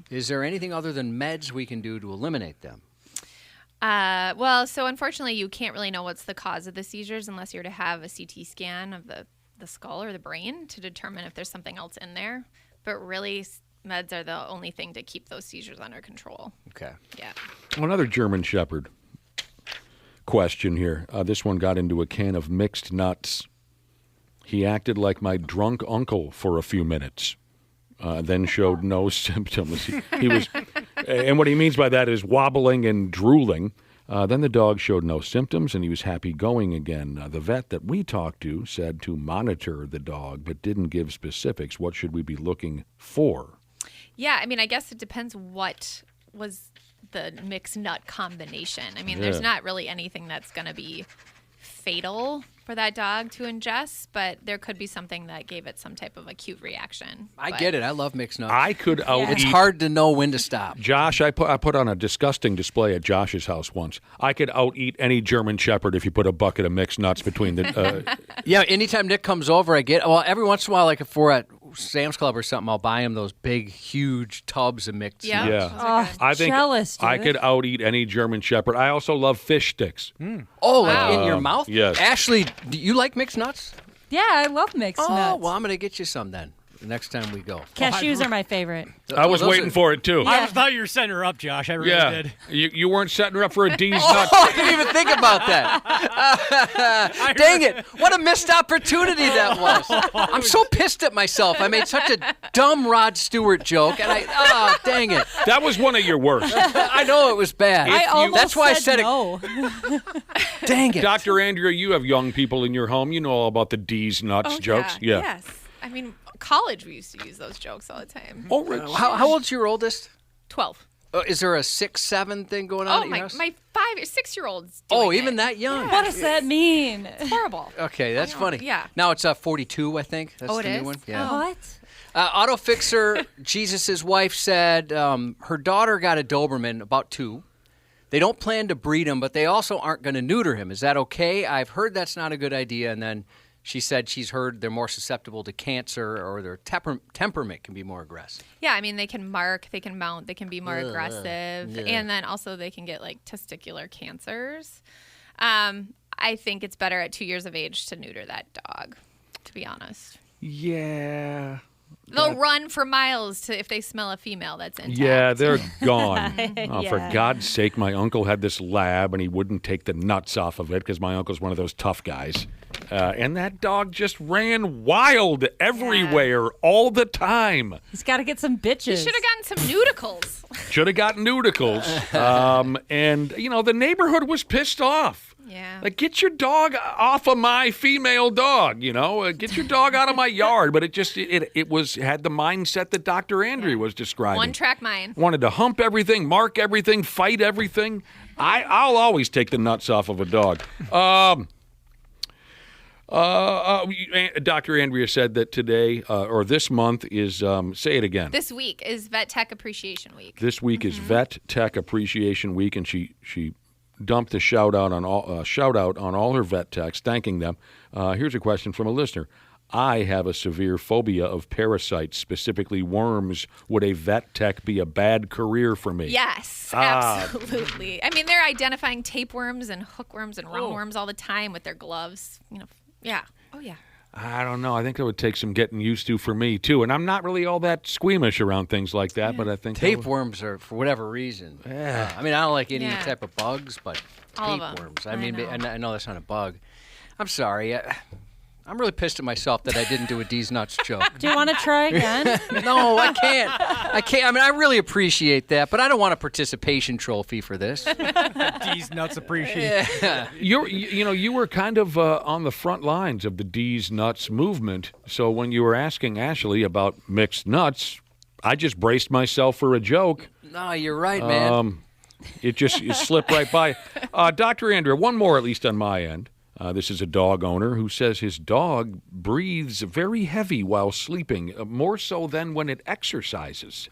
Is there anything other than meds we can do to eliminate them? Well, so unfortunately, you can't really know what's the cause of the seizures unless you're to have a CT scan of the skull or the brain to determine if there's something else in there. But really, meds are the only thing to keep those seizures under control. Okay. Yeah. Another German Shepherd question here. This one got into a can of mixed nuts. He acted like my drunk uncle for a few minutes, then showed no symptoms. He was, and what he means by that is wobbling and drooling. Then the dog showed no symptoms, and he was happy going again. The vet that we talked to said to monitor the dog, but didn't give specifics. What should we be looking for? Yeah, I mean, I guess it depends what was the mixed nut combination. I mean, there's not really anything that's going to be fatal for that dog to ingest, but there could be something that gave it some type of acute reaction. I get it. I love mixed nuts. I could out-eat. It's hard to know when to stop. Josh, I put on a disgusting display at Josh's house once. I could out-eat any German Shepherd if you put a bucket of mixed nuts between the... Yeah, anytime Nick comes over, every once in a while, like if we're at Sam's Club or something, I'll buy him those big, huge tubs of mixed nuts. Yeah. Oh, I think jealous, I dude. could out-eat any German Shepherd. I also love fish sticks. Oh, like in your mouth? Yes. Ashley, do you like mixed nuts? Yeah, I love mixed nuts. Oh, well, I'm going to get you some then. The next time we go. Cashews are my favorite. I was waiting for it, too. I thought you were setting her up, Josh. I really did. You weren't setting her up for a D's nut. I didn't even think about that. Dang it. What a missed opportunity that was. I'm so pissed at myself. I made such a dumb Rod Stewart joke, and dang it. That was one of your worst. I know it was bad. That's why I said no. Dang it. Dr. Andrea, you have young people in your home. You know all about the D's nuts jokes. Yeah. Yes. I mean, college, we used to use those jokes all the time. Oh, how old's your oldest? 12. Is there a 6-7 thing going on Oh, at your house? my 5 or 6-year-old's Oh, even that young? What does that mean? It's horrible. Okay, that's funny. Yeah. Now it's 42, I think. That's Oh, it the is? new one. Yeah. What? Auto Fixer, Jesus' wife, said her daughter got a Doberman, about 2. They don't plan to breed him, but they also aren't going to neuter him. Is that okay? I've heard that's not a good idea. And then she said she's heard they're more susceptible to cancer, or their temperament can be more aggressive. Yeah, I mean, they can mark, they can mount, they can be more aggressive, and then also they can get like testicular cancers. I think it's better at 2 years of age to neuter that dog, to be honest. Yeah. They'll run for miles if they smell a female that's intact. Yeah, they're gone. Yeah. For God's sake, my uncle had this lab, and he wouldn't take the nuts off of it because my uncle's one of those tough guys. And that dog just ran wild everywhere all the time. He's got to get some bitches. You should have gotten some nudicles. Should have gotten nudicles. And, the neighborhood was pissed off. Yeah. Like, get your dog off of my female dog, get your dog out of my yard. But it had the mindset that Dr. Andrea was describing. One-track mind. Wanted to hump everything, mark everything, fight everything. I'll always take the nuts off of a dog. Dr. Andrea said that today, or this month, is, say it again. This week is Vet Tech Appreciation Week. This week is Vet Tech Appreciation Week, and she dumped a shout out on all her vet techs, thanking them. Here's a question from a listener. I have a severe phobia of parasites, specifically worms. Would a vet tech be a bad career for me? Yes, absolutely. I mean, they're identifying tapeworms and hookworms and roundworms all the time with their gloves. Yeah. Oh, yeah. I don't know. I think it would take some getting used to for me, too. And I'm not really all that squeamish around things like that, but I think... Tapeworms are, for whatever reason. Yeah. I don't like any type of bugs, but all of tapeworms. them. I know that's not a bug. I'm sorry. I'm really pissed at myself that I didn't do a D's Nuts joke. Do you want to try again? No, I can't. I mean, I really appreciate that, but I don't want a participation trophy for this. D's Nuts appreciation. Yeah. You were kind of on the front lines of the D's Nuts movement. So when you were asking Ashley about mixed nuts, I just braced myself for a joke. No, you're right, man. It slipped right by. Dr. Andrea, one more at least on my end. This is a dog owner who says his dog breathes very heavy while sleeping, more so than when it exercises.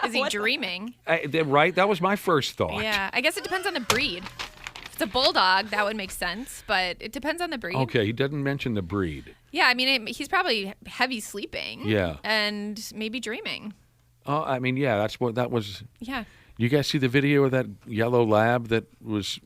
Is he dreaming? Right? That was my first thought. Yeah. I guess it depends on the breed. If it's a bulldog, that would make sense, but it depends on the breed. Okay, he doesn't mention the breed. Yeah, I mean, he's probably heavy sleeping. Yeah. And maybe dreaming. Oh, I mean, yeah, that's what that was. Yeah. You guys see the video of that yellow lab that was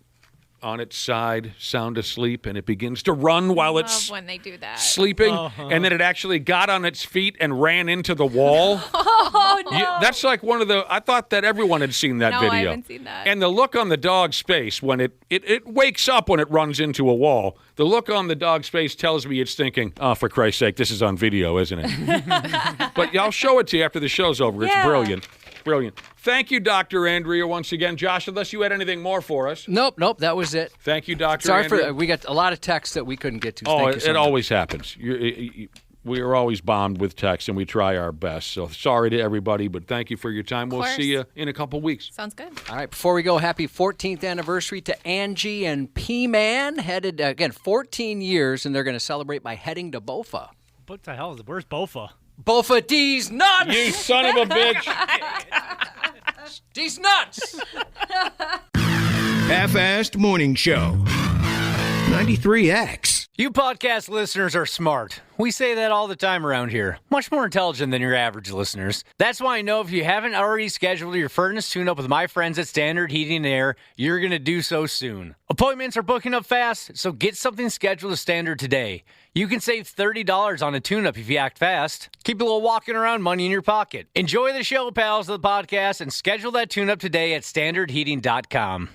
on its side, sound asleep, and it begins to run while it's when they do that. sleeping, and then it actually got on its feet and ran into the wall. Oh, no. That's like one of the... I thought that everyone had seen that video. No, I haven't seen that. And the look on the dog's face when it wakes up when it runs into a wall, the look on the dog's face tells me it's thinking, oh, for Christ's sake, this is on video, isn't it? But I'll show it to you after the show's over. It's brilliant. Brilliant. Thank you, Dr. Andrea, once again. Josh, unless you had anything more for us. Nope, that was it. Thank you, Dr. Sorry Andrea. we got a lot of texts that we couldn't get to. Oh, Thank you so it much. always happens. We are always bombed with texts, and we try our best. So sorry to everybody, but thank you for your time. We'll see you in a couple weeks. Sounds good. All right, before we go, happy 14th anniversary to Angie and P-Man. Headed, again, 14 years, and they're going to celebrate by heading to Bofa. What the hell is it? Where's Bofa? Bofa D's nuts! You son of a bitch! D's nuts! Half-assed morning show. 93X. You podcast listeners are smart. We say that all the time around here. Much more intelligent than your average listeners. That's why I know if you haven't already scheduled your furnace tune-up with my friends at Standard Heating and Air, you're going to do so soon. Appointments are booking up fast, so get something scheduled to Standard today. You can save $30 on a tune-up if you act fast. Keep a little walking around money in your pocket. Enjoy the show, pals, of the podcast, and schedule that tune-up today at standardheating.com.